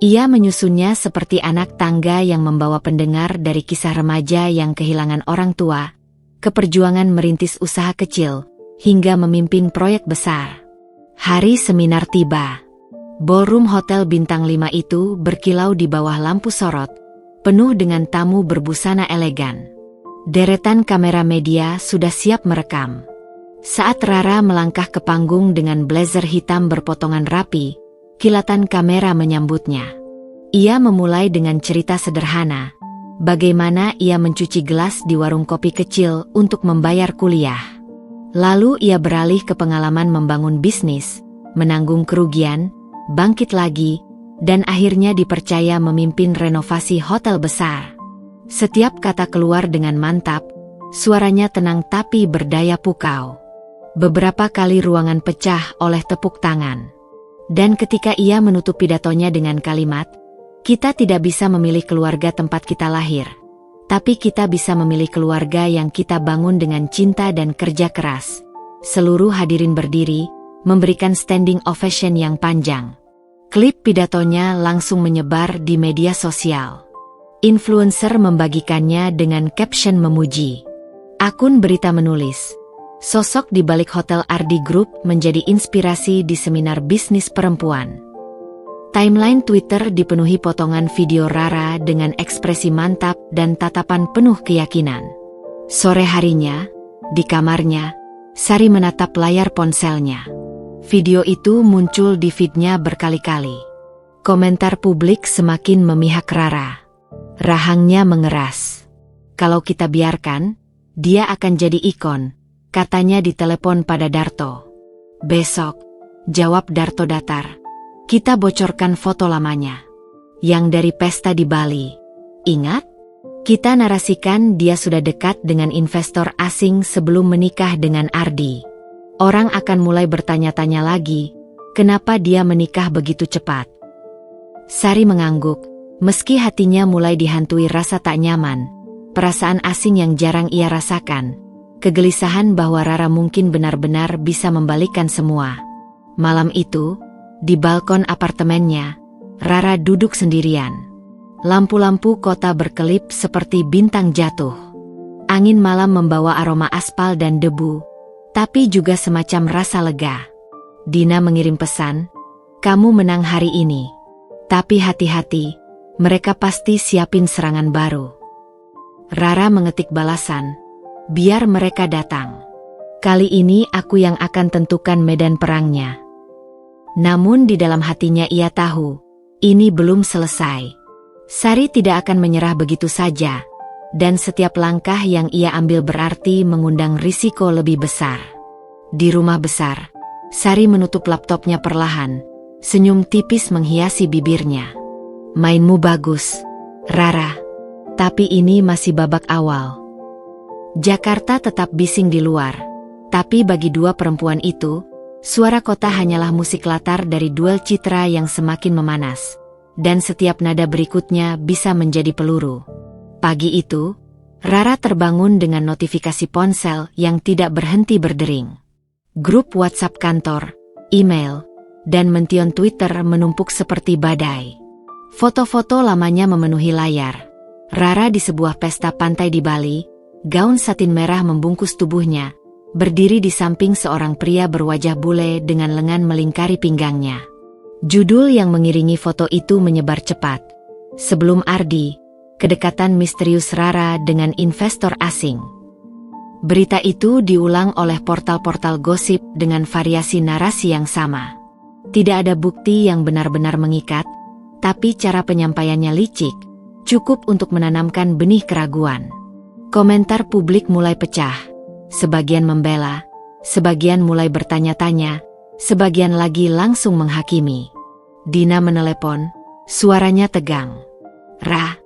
A: Ia menyusunnya seperti anak tangga yang membawa pendengar dari kisah remaja yang kehilangan orang tua, ke perjuangan merintis usaha kecil, hingga memimpin proyek besar. Hari seminar tiba. Ballroom hotel bintang 5 itu berkilau di bawah lampu sorot, penuh dengan tamu berbusana elegan. Deretan kamera media sudah siap merekam. Saat Rara melangkah ke panggung dengan blazer hitam berpotongan rapi, kilatan kamera menyambutnya. Ia memulai dengan cerita sederhana, bagaimana ia mencuci gelas di warung kopi kecil untuk membayar kuliah. Lalu ia beralih ke pengalaman membangun bisnis, menanggung kerugian, bangkit lagi, dan akhirnya dipercaya memimpin renovasi hotel besar. Setiap kata keluar dengan mantap, suaranya tenang tapi berdaya pukau. Beberapa kali ruangan pecah oleh tepuk tangan. Dan ketika ia menutup pidatonya dengan kalimat, kita tidak bisa memilih keluarga tempat kita lahir. Tapi kita bisa memilih keluarga yang kita bangun dengan cinta dan kerja keras. Seluruh hadirin berdiri, memberikan standing ovation yang panjang. Klip pidatonya langsung menyebar di media sosial. Influencer membagikannya dengan caption memuji. Akun berita menulis, sosok di balik Hotel Ardi Group menjadi inspirasi di seminar bisnis perempuan. Timeline Twitter dipenuhi potongan video Rara dengan ekspresi mantap dan tatapan penuh keyakinan. Sore harinya, di kamarnya, Sari menatap layar ponselnya. Video itu muncul di feednya berkali-kali. Komentar publik semakin memihak Rara. Rahangnya mengeras. Kalau kita biarkan, dia akan jadi ikon, katanya di telepon pada Darto. Besok, jawab Darto datar. Kita bocorkan foto lamanya. Yang dari pesta di Bali. Ingat? Kita narasikan dia sudah dekat dengan investor asing sebelum menikah dengan Ardi. Orang akan mulai bertanya-tanya lagi, kenapa dia menikah begitu cepat? Sari mengangguk, meski hatinya mulai dihantui rasa tak nyaman, perasaan asing yang jarang ia rasakan, kegelisahan bahwa Rara mungkin benar-benar bisa membalikkan semua. Malam itu, di balkon apartemennya, Rara duduk sendirian. Lampu-lampu kota berkelip seperti bintang jatuh. Angin malam membawa aroma aspal dan debu, tapi juga semacam rasa lega. Dina mengirim pesan, "Kamu menang hari ini. Tapi hati-hati, mereka pasti siapin serangan baru." Rara mengetik balasan, "Biar mereka datang. Kali ini aku yang akan tentukan medan perangnya." Namun di dalam hatinya ia tahu, ini belum selesai. Sari tidak akan menyerah begitu saja, dan setiap langkah yang ia ambil berarti mengundang risiko lebih besar. Di rumah besar, Sari menutup laptopnya perlahan, senyum tipis menghiasi bibirnya. "Mainmu bagus, Rara. Tapi ini masih babak awal." Jakarta tetap bising di luar, tapi bagi dua perempuan itu, suara kota hanyalah musik latar dari duel citra yang semakin memanas, dan setiap nada berikutnya bisa menjadi peluru. Pagi itu, Rara terbangun dengan notifikasi ponsel yang tidak berhenti berdering. Grup WhatsApp kantor, email, dan mention Twitter menumpuk seperti badai. Foto-foto lamanya memenuhi layar. Rara di sebuah pesta pantai di Bali, gaun satin merah membungkus tubuhnya, berdiri di samping seorang pria berwajah bule dengan lengan melingkari pinggangnya. Judul yang mengiringi foto itu menyebar cepat. "Sebelum Ardi, kedekatan misterius Rara dengan investor asing." Berita itu diulang oleh portal-portal gosip dengan variasi narasi yang sama. Tidak ada bukti yang benar-benar mengikat, tapi cara penyampaiannya licik, cukup untuk menanamkan benih keraguan. Komentar publik mulai pecah. Sebagian membela, sebagian mulai bertanya-tanya, sebagian lagi langsung menghakimi. Dina menelepon, suaranya tegang. "Ra,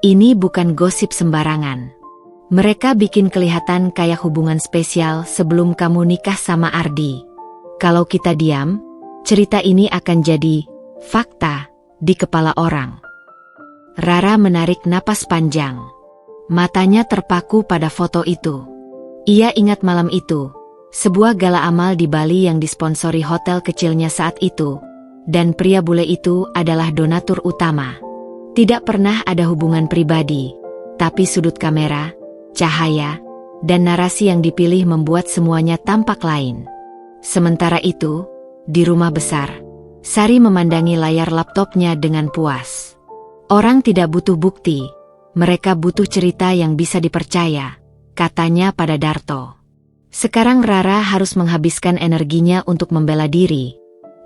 A: ini bukan gosip sembarangan. Mereka bikin kelihatan kayak hubungan spesial sebelum kamu nikah sama Ardi. Kalau kita diam, cerita ini akan jadi fakta di kepala orang." Rara menarik napas panjang. Matanya terpaku pada foto itu. Ia ingat malam itu, sebuah gala amal di Bali yang disponsori hotel kecilnya saat itu, dan pria bule itu adalah donatur utama. Tidak pernah ada hubungan pribadi, tapi sudut kamera, cahaya, dan narasi yang dipilih membuat semuanya tampak lain. Sementara itu, di rumah besar, Sari memandangi layar laptopnya dengan puas. Orang tidak butuh bukti, mereka butuh cerita yang bisa dipercaya, katanya pada Darto. Sekarang Rara harus menghabiskan energinya untuk membela diri,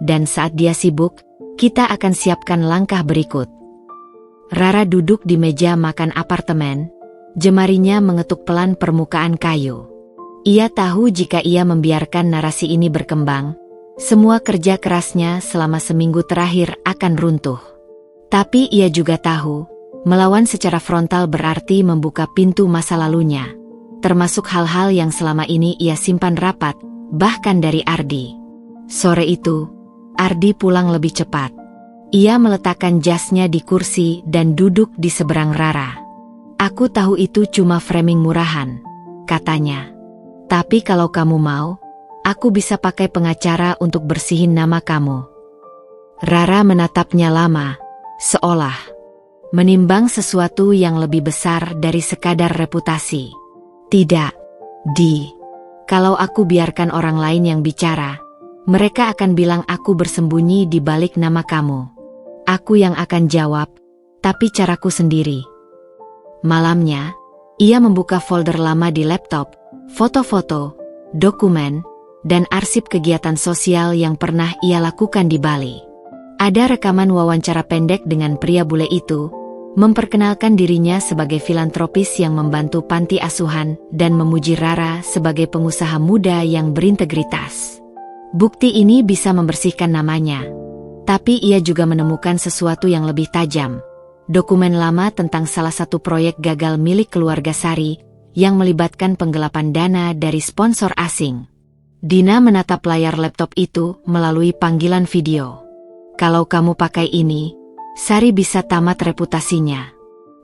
A: dan saat dia sibuk, kita akan siapkan langkah berikut. Rara duduk di meja makan apartemen, jemarinya mengetuk pelan permukaan kayu. Ia tahu jika ia membiarkan narasi ini berkembang, semua kerja kerasnya selama seminggu terakhir akan runtuh. Tapi ia juga tahu, melawan secara frontal berarti membuka pintu masa lalunya, termasuk hal-hal yang selama ini ia simpan rapat, bahkan dari Ardi. Sore itu, Ardi pulang lebih cepat. Ia meletakkan jasnya di kursi dan duduk di seberang Rara. "Aku tahu itu cuma framing murahan," katanya. "Tapi kalau kamu mau, aku bisa pakai pengacara untuk bersihin nama kamu." Rara menatapnya lama, seolah menimbang sesuatu yang lebih besar dari sekadar reputasi. "Tidak, Di. Kalau aku biarkan orang lain yang bicara, mereka akan bilang aku bersembunyi di balik nama kamu. Aku yang akan jawab, tapi caraku sendiri." Malamnya, ia membuka folder lama di laptop, foto-foto, dokumen, dan arsip kegiatan sosial yang pernah ia lakukan di Bali. Ada rekaman wawancara pendek dengan pria bule itu, memperkenalkan dirinya sebagai filantropis yang membantu panti asuhan dan memuji Rara sebagai pengusaha muda yang berintegritas. Bukti ini bisa membersihkan namanya. Tapi ia juga menemukan sesuatu yang lebih tajam. Dokumen lama tentang salah satu proyek gagal milik keluarga Sari yang melibatkan penggelapan dana dari sponsor asing. Dina menatap layar laptop itu melalui panggilan video. "Kalau kamu pakai ini, Sari bisa tamat reputasinya.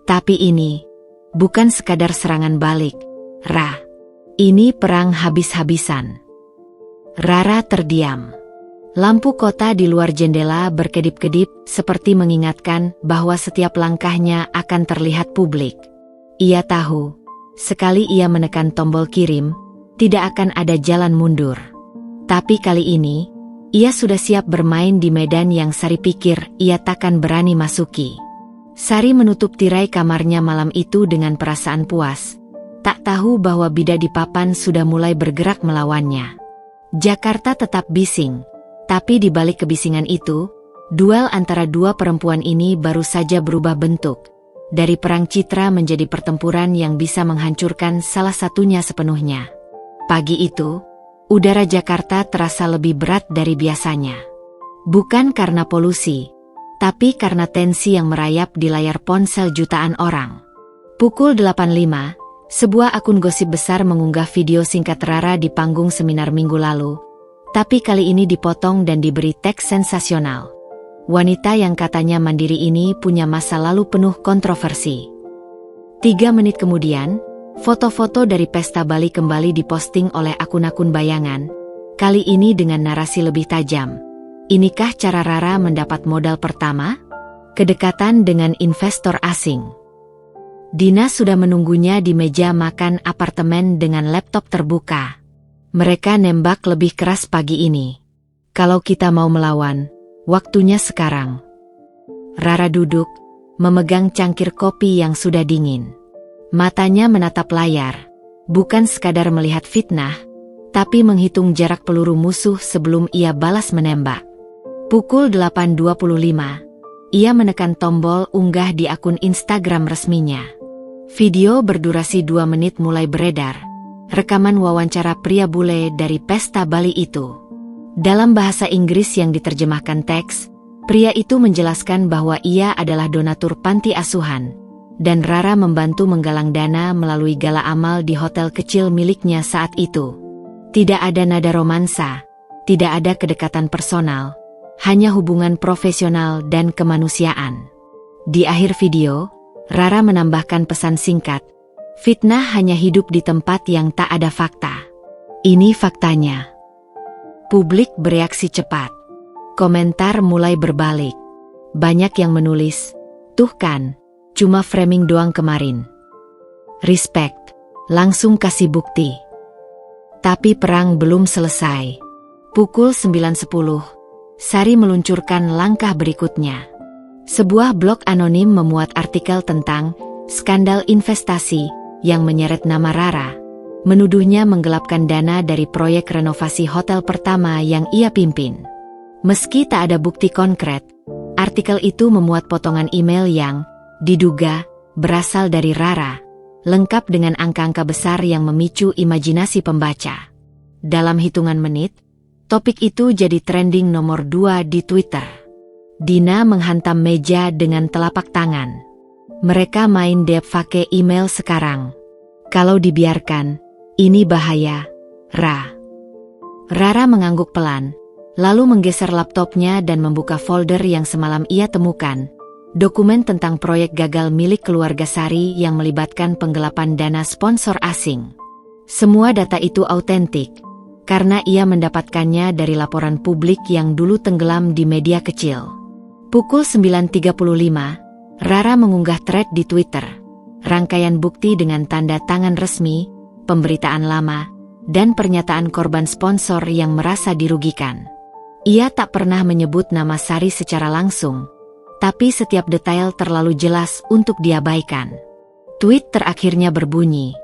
A: Tapi ini bukan sekadar serangan balik, Ra. Ini perang habis-habisan." Rara terdiam. Lampu kota di luar jendela berkedip-kedip seperti mengingatkan bahwa setiap langkahnya akan terlihat publik. Ia tahu, sekali ia menekan tombol kirim, tidak akan ada jalan mundur. Tapi kali ini, ia sudah siap bermain di medan yang Sari pikir ia takkan berani masuki. Sari menutup tirai kamarnya malam itu dengan perasaan puas. Tak tahu bahwa bidak di papan sudah mulai bergerak melawannya. Jakarta tetap bising. Tapi di balik kebisingan itu, duel antara dua perempuan ini baru saja berubah bentuk. Dari perang citra menjadi pertempuran yang bisa menghancurkan salah satunya sepenuhnya. Pagi itu, udara Jakarta terasa lebih berat dari biasanya. Bukan karena polusi, tapi karena tensi yang merayap di layar ponsel jutaan orang. Pukul 8.05, sebuah akun gosip besar mengunggah video singkat Rara di panggung seminar minggu lalu. Tapi kali ini dipotong dan diberi teks sensasional. Wanita yang katanya mandiri ini punya masa lalu penuh kontroversi. 3 menit kemudian, foto-foto dari pesta Bali kembali diposting oleh akun-akun bayangan, kali ini dengan narasi lebih tajam. Inikah cara Rara mendapat modal pertama? Kedekatan dengan investor asing. Dina sudah menunggunya di meja makan apartemen dengan laptop terbuka. Mereka nembak lebih keras pagi ini. Kalau kita mau melawan, waktunya sekarang. Rara duduk, memegang cangkir kopi yang sudah dingin. Matanya menatap layar, bukan sekadar melihat fitnah, tapi menghitung jarak peluru musuh sebelum ia balas menembak. Pukul 8.25, ia menekan tombol unggah di akun Instagram resminya. Video berdurasi 2 menit mulai beredar. Rekaman wawancara pria bule dari pesta Bali itu. Dalam bahasa Inggris yang diterjemahkan teks, pria itu menjelaskan bahwa ia adalah donatur panti asuhan, dan Rara membantu menggalang dana melalui gala amal di hotel kecil miliknya saat itu. Tidak ada nada romansa, tidak ada kedekatan personal, hanya hubungan profesional dan kemanusiaan. Di akhir video, Rara menambahkan pesan singkat, fitnah hanya hidup di tempat yang tak ada fakta. Ini faktanya. Publik bereaksi cepat. Komentar mulai berbalik. Banyak yang menulis, tuh kan, cuma framing doang kemarin. Respect, langsung kasih bukti. Tapi perang belum selesai. Pukul 9.10, Sari meluncurkan langkah berikutnya. Sebuah blog anonim memuat artikel tentang skandal investasi yang menyeret nama Rara, menuduhnya menggelapkan dana dari proyek renovasi hotel pertama yang ia pimpin. Meski tak ada bukti konkret, artikel itu memuat potongan email yang diduga berasal dari Rara, lengkap dengan angka-angka besar yang memicu imajinasi pembaca. Dalam hitungan menit, topik itu jadi trending nomor 2 di Twitter. Dina menghantam meja dengan telapak tangan. Mereka main deepfake email sekarang. Kalau dibiarkan, ini bahaya, Rara mengangguk pelan, lalu menggeser laptopnya dan membuka folder yang semalam ia temukan. Dokumen tentang proyek gagal milik keluarga Sari yang melibatkan penggelapan dana sponsor asing. Semua data itu autentik, karena ia mendapatkannya dari laporan publik yang dulu tenggelam di media kecil. Pukul 9.35, Rara mengunggah thread di Twitter, rangkaian bukti dengan tanda tangan resmi, pemberitaan lama, dan pernyataan korban sponsor yang merasa dirugikan. Ia tak pernah menyebut nama Sari secara langsung, tapi setiap detail terlalu jelas untuk diabaikan. Tweet terakhirnya berbunyi,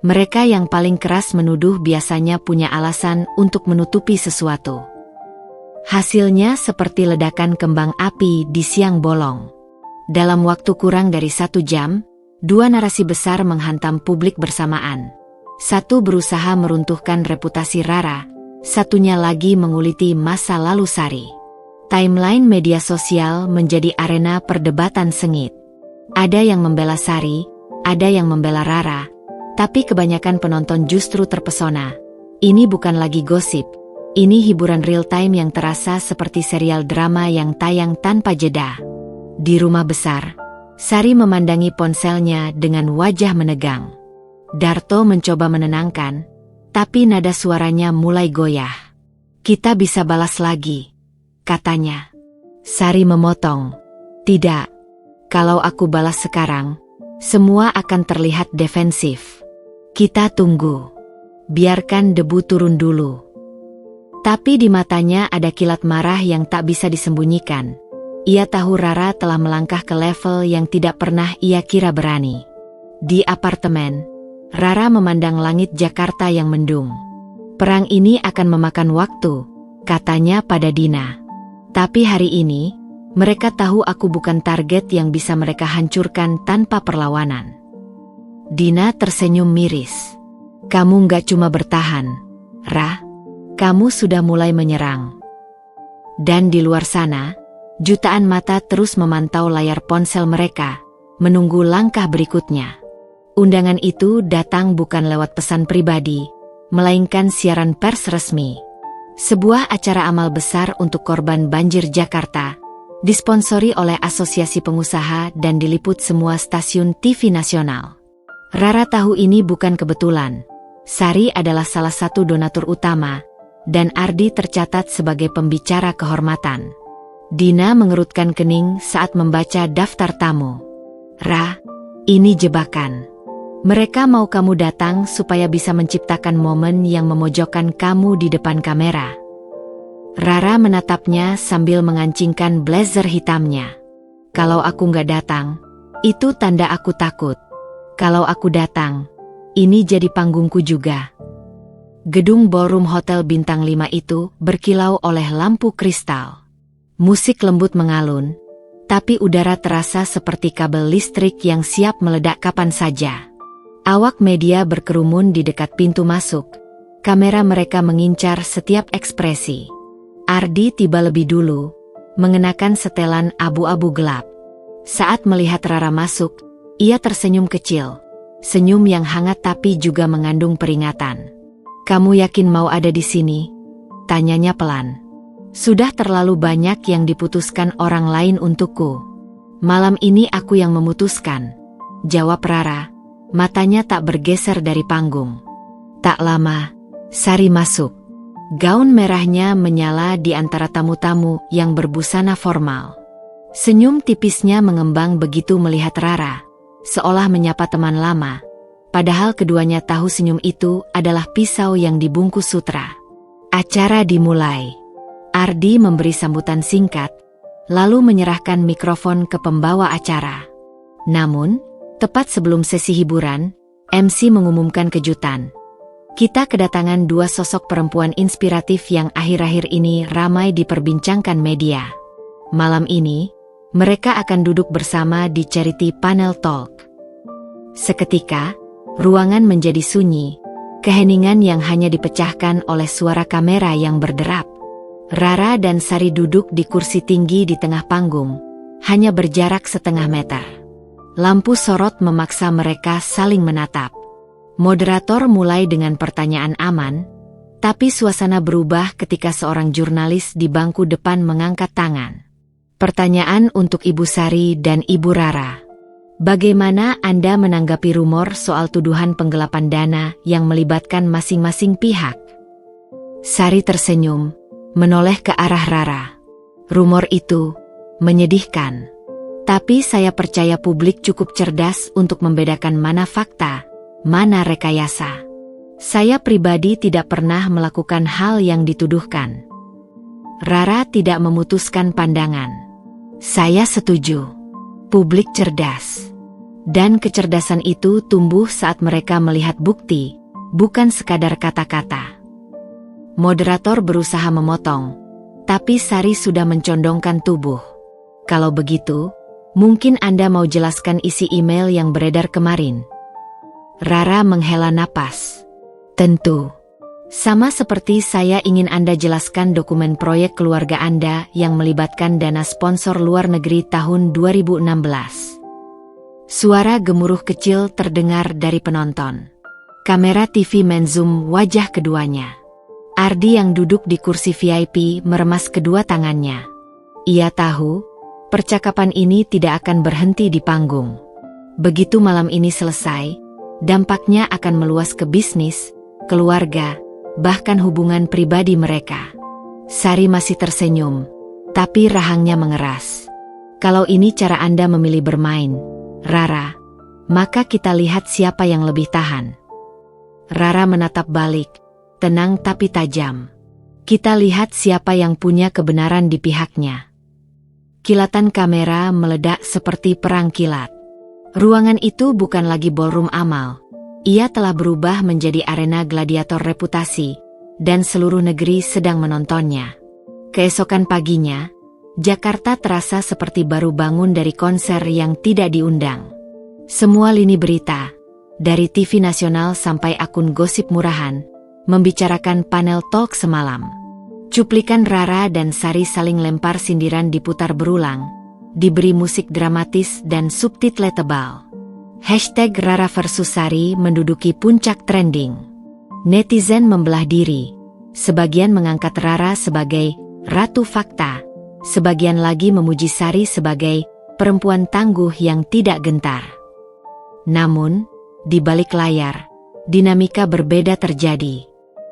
A: mereka yang paling keras menuduh biasanya punya alasan untuk menutupi sesuatu. Hasilnya seperti ledakan kembang api di siang bolong. Dalam waktu kurang dari 1 jam, 2 narasi besar menghantam publik bersamaan. Satu berusaha meruntuhkan reputasi Rara, satunya lagi menguliti masa lalu Sari. Timeline media sosial menjadi arena perdebatan sengit. Ada yang membela Sari, ada yang membela Rara, tapi kebanyakan penonton justru terpesona. Ini bukan lagi gosip, ini hiburan real time yang terasa seperti serial drama yang tayang tanpa jeda. Di rumah besar, Sari memandangi ponselnya dengan wajah menegang. Darto mencoba menenangkan, tapi nada suaranya mulai goyah. Kita bisa balas lagi, katanya. Sari memotong. Tidak. Kalau aku balas sekarang, semua akan terlihat defensif. Kita tunggu. Biarkan debu turun dulu. Tapi di matanya ada kilat marah yang tak bisa disembunyikan. Ia tahu Rara telah melangkah ke level yang tidak pernah ia kira berani. Di apartemen, Rara memandang langit Jakarta yang mendung. Perang ini akan memakan waktu, katanya pada Dina. Tapi hari ini, mereka tahu aku bukan target yang bisa mereka hancurkan tanpa perlawanan. Dina tersenyum miris. Kamu nggak cuma bertahan, Ra. Kamu sudah mulai menyerang. Dan di luar sana, jutaan mata terus memantau layar ponsel mereka, menunggu langkah berikutnya. Undangan itu datang bukan lewat pesan pribadi, melainkan siaran pers resmi. Sebuah acara amal besar untuk korban banjir Jakarta, disponsori oleh Asosiasi Pengusaha dan diliput semua stasiun TV nasional. Rara tahu ini bukan kebetulan. Sari adalah salah satu donatur utama, dan Ardi tercatat sebagai pembicara kehormatan. Dina mengerutkan kening saat membaca daftar tamu. Ra, ini jebakan. Mereka mau kamu datang supaya bisa menciptakan momen yang memojokkan kamu di depan kamera. Rara menatapnya sambil mengancingkan blazer hitamnya. Kalau aku nggak datang, itu tanda aku takut. Kalau aku datang, ini jadi panggungku juga. Gedung ballroom Hotel Bintang 5 itu berkilau oleh lampu kristal. Musik lembut mengalun, tapi udara terasa seperti kabel listrik yang siap meledak kapan saja. Awak media berkerumun di dekat pintu masuk. Kamera mereka mengincar setiap ekspresi. Ardi tiba lebih dulu, mengenakan setelan abu-abu gelap. Saat melihat Rara masuk, ia tersenyum kecil. Senyum yang hangat tapi juga mengandung peringatan. Kamu yakin mau ada di sini? Tanyanya pelan. Sudah terlalu banyak yang diputuskan orang lain untukku. Malam ini aku yang memutuskan, jawab Rara. Matanya tak bergeser dari panggung. Tak lama, Sari masuk. Gaun merahnya menyala di antara tamu-tamu yang berbusana formal. Senyum tipisnya mengembang begitu melihat Rara, seolah menyapa teman lama. Padahal keduanya tahu senyum itu adalah pisau yang dibungkus sutra. Acara dimulai. Ardi memberi sambutan singkat, lalu menyerahkan mikrofon ke pembawa acara. Namun, tepat sebelum sesi hiburan, MC mengumumkan kejutan. Kita kedatangan dua sosok perempuan inspiratif yang akhir-akhir ini ramai diperbincangkan media. Malam ini, mereka akan duduk bersama di Charity Panel Talk. Seketika, ruangan menjadi sunyi, keheningan yang hanya dipecahkan oleh suara kamera yang berderap. Rara dan Sari duduk di kursi tinggi di tengah panggung, hanya berjarak setengah meter. Lampu sorot memaksa mereka saling menatap. Moderator mulai dengan pertanyaan aman, tapi suasana berubah ketika seorang jurnalis di bangku depan mengangkat tangan. Pertanyaan untuk Ibu Sari dan Ibu Rara. Bagaimana Anda menanggapi rumor soal tuduhan penggelapan dana yang melibatkan masing-masing pihak? Sari tersenyum, menoleh ke arah Rara. Rumor itu menyedihkan. Tapi saya percaya publik cukup cerdas untuk membedakan mana fakta, mana rekayasa. Saya pribadi tidak pernah melakukan hal yang dituduhkan. Rara tidak memutuskan pandangan. Saya setuju. Publik cerdas. Dan kecerdasan itu tumbuh saat mereka melihat bukti, bukan sekadar kata-kata. Moderator berusaha memotong, tapi Sari sudah mencondongkan tubuh. Kalau begitu, mungkin Anda mau jelaskan isi email yang beredar kemarin. Rara menghela napas. Tentu. Sama seperti saya ingin Anda jelaskan dokumen proyek keluarga Anda yang melibatkan dana sponsor luar negeri tahun 2016. Suara gemuruh kecil terdengar dari penonton. Kamera TV menzoom wajah keduanya. Ardi yang duduk di kursi VIP meremas kedua tangannya. Ia tahu, percakapan ini tidak akan berhenti di panggung. Begitu malam ini selesai, dampaknya akan meluas ke bisnis, keluarga, bahkan hubungan pribadi mereka. Sari masih tersenyum, Tapi rahangnya mengeras. Kalau ini cara Anda memilih bermain, Rara, maka kita lihat siapa yang lebih tahan. Rara menatap balik, tenang tapi tajam. Kita lihat siapa yang punya kebenaran di pihaknya. Kilatan kamera meledak seperti perang kilat. Ruangan itu bukan lagi ballroom amal. Ia telah berubah menjadi arena gladiator reputasi, dan seluruh negeri sedang menontonnya. Keesokan paginya, Jakarta terasa seperti baru bangun dari konser yang tidak diundang. Semua lini berita, dari TV nasional sampai akun gosip murahan, membicarakan panel talk semalam. Cuplikan Rara dan Sari saling lempar sindiran diputar berulang, diberi musik dramatis dan subtitle tebal. Hashtag Rara versus Sari menduduki puncak trending. Netizen membelah diri. Sebagian mengangkat Rara sebagai ratu fakta, sebagian lagi memuji Sari sebagai perempuan tangguh yang tidak gentar. Namun, di balik layar, dinamika berbeda terjadi.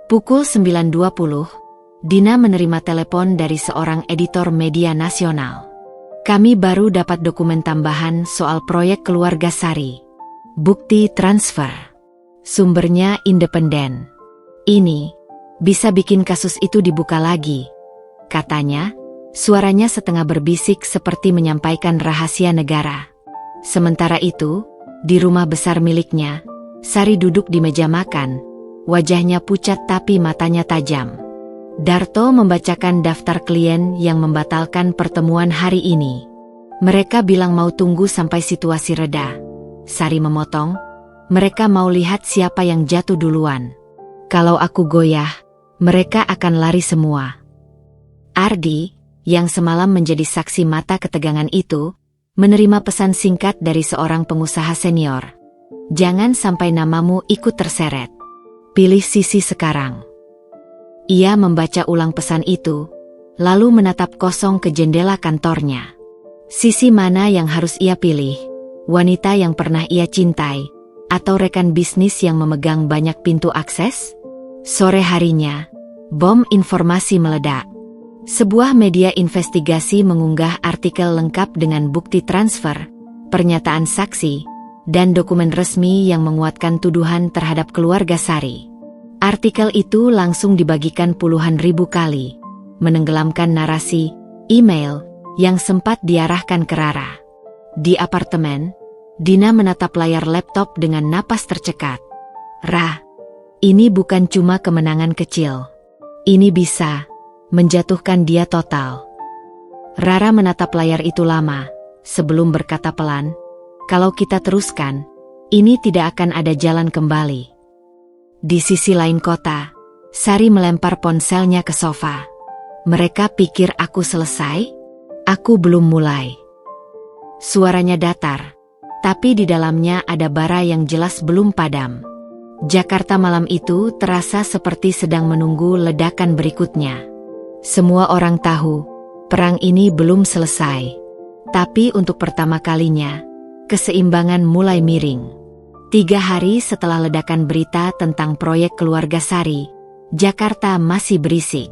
A: Pukul 9.20, Dina menerima telepon dari seorang editor media nasional. Kami baru dapat dokumen tambahan soal proyek keluarga Sari. Bukti transfer. Sumbernya independen. Ini bisa bikin kasus itu dibuka lagi. Katanya, suaranya setengah berbisik seperti menyampaikan rahasia negara. Sementara itu, di rumah besar miliknya, Sari duduk di meja makan, wajahnya pucat tapi matanya tajam. Darto membacakan daftar klien yang membatalkan pertemuan hari ini. Mereka bilang mau tunggu sampai situasi reda. Sari memotong, mereka mau lihat siapa yang jatuh duluan. Kalau aku goyah, mereka akan lari semua. Ardi, yang semalam menjadi saksi mata ketegangan itu, menerima pesan singkat dari seorang pengusaha senior. Jangan sampai namamu ikut terseret. Pilih sisi sekarang. Ia membaca ulang pesan itu, lalu menatap kosong ke jendela kantornya. Sisi mana yang harus ia pilih? Wanita yang pernah ia cintai, atau rekan bisnis yang memegang banyak pintu akses? Sore harinya, bom informasi meledak. Sebuah media investigasi mengunggah artikel lengkap dengan bukti transfer, pernyataan saksi, dan dokumen resmi yang menguatkan tuduhan terhadap keluarga Sari. Artikel itu langsung dibagikan puluhan ribu kali, menenggelamkan narasi, email, yang sempat diarahkan ke Rara. Di apartemen, Dina menatap layar laptop dengan napas tercekat. Ra, ini bukan cuma kemenangan kecil. Ini bisa menjatuhkan dia total. Rara menatap layar itu lama, sebelum berkata pelan, kalau kita teruskan, ini tidak akan ada jalan kembali. Di sisi lain kota, Sari melempar ponselnya ke sofa. Mereka pikir aku selesai? Aku belum mulai. Suaranya datar, tapi di dalamnya ada bara yang jelas belum padam. Jakarta malam itu terasa seperti sedang menunggu ledakan berikutnya. Semua orang tahu, perang ini belum selesai. Tapi untuk pertama kalinya, keseimbangan mulai miring. 3 hari setelah ledakan berita tentang proyek keluarga Sari, Jakarta masih berisik.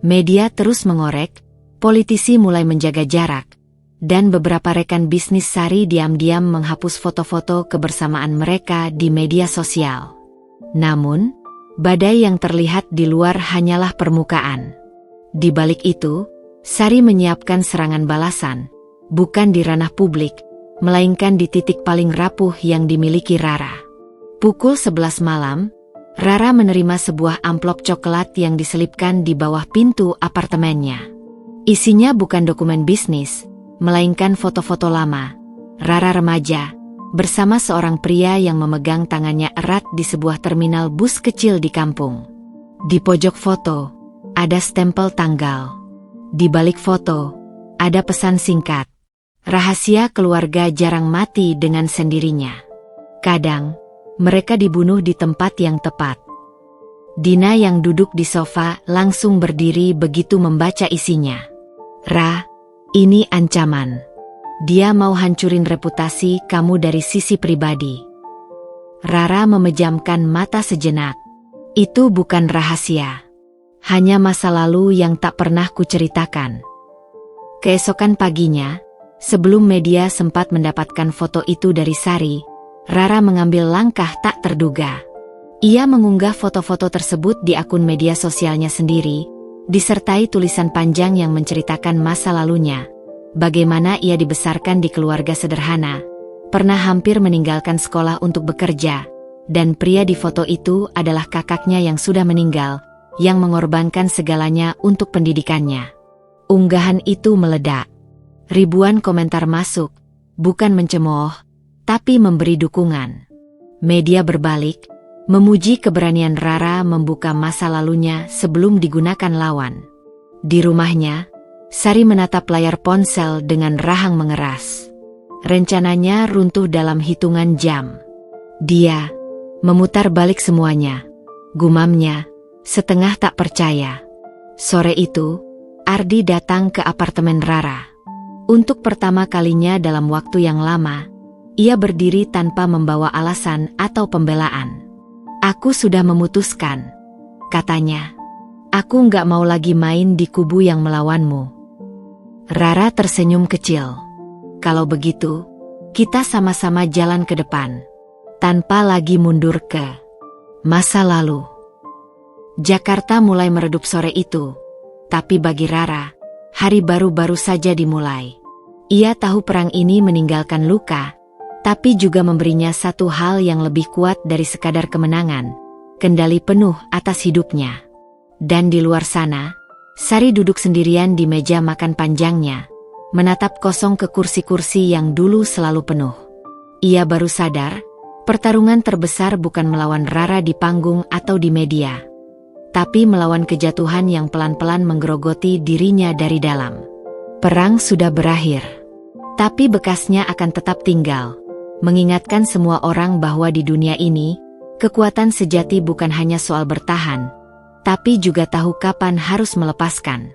A: Media terus mengorek, politisi mulai menjaga jarak, dan beberapa rekan bisnis Sari diam-diam menghapus foto-foto kebersamaan mereka di media sosial. Namun, badai yang terlihat di luar hanyalah permukaan. Di balik itu, Sari menyiapkan serangan balasan, bukan di ranah publik, melainkan di titik paling rapuh yang dimiliki Rara. Pukul 11 malam, Rara menerima sebuah amplop coklat yang diselipkan di bawah pintu apartemennya. Isinya bukan dokumen bisnis, melainkan foto-foto lama. Rara remaja, bersama seorang pria yang memegang tangannya erat di sebuah terminal bus kecil di kampung. Di pojok foto, ada stempel tanggal. Di balik foto, ada pesan singkat. Rahasia keluarga jarang mati dengan sendirinya. Kadang, mereka dibunuh di tempat yang tepat. Dina yang duduk di sofa langsung berdiri begitu membaca isinya. Ra, ini ancaman. Dia mau hancurin reputasi kamu dari sisi pribadi. Rara memejamkan mata sejenak. Itu bukan rahasia. Hanya masa lalu yang tak pernah kuceritakan. Keesokan paginya, sebelum media sempat mendapatkan foto itu dari Sari, Rara mengambil langkah tak terduga. Ia mengunggah foto-foto tersebut di akun media sosialnya sendiri, disertai tulisan panjang yang menceritakan masa lalunya, bagaimana ia dibesarkan di keluarga sederhana, pernah hampir meninggalkan sekolah untuk bekerja, dan pria di foto itu adalah kakaknya yang sudah meninggal, yang mengorbankan segalanya untuk pendidikannya. Unggahan itu meledak. Ribuan komentar masuk, bukan mencemooh, tapi memberi dukungan. Media berbalik, memuji keberanian Rara membuka masa lalunya sebelum digunakan lawan. Di rumahnya, Sari menatap layar ponsel dengan rahang mengeras. Rencananya runtuh dalam hitungan jam. Dia memutar balik semuanya. Gumamnya, setengah tak percaya. Sore itu, Ardi datang ke apartemen Rara. Untuk pertama kalinya dalam waktu yang lama, ia berdiri tanpa membawa alasan atau pembelaan. "Aku sudah memutuskan," katanya. "Aku nggak mau lagi main di kubu yang melawanmu." Rara tersenyum kecil. "Kalau begitu, kita sama-sama jalan ke depan, tanpa lagi mundur ke masa lalu." Jakarta mulai meredup sore itu. Tapi bagi Rara, hari baru saja dimulai. Ia tahu perang ini meninggalkan luka, tapi juga memberinya satu hal yang lebih kuat dari sekadar kemenangan, kendali penuh atas hidupnya. Dan di luar sana, Sari duduk sendirian di meja makan panjangnya, menatap kosong ke kursi-kursi yang dulu selalu penuh. Ia baru sadar, pertarungan terbesar bukan melawan Rara di panggung atau di media, tapi melawan kejatuhan yang pelan-pelan menggerogoti dirinya dari dalam. Perang sudah berakhir, tapi bekasnya akan tetap tinggal, mengingatkan semua orang bahwa di dunia ini, kekuatan sejati bukan hanya soal bertahan, tapi juga tahu kapan harus melepaskan.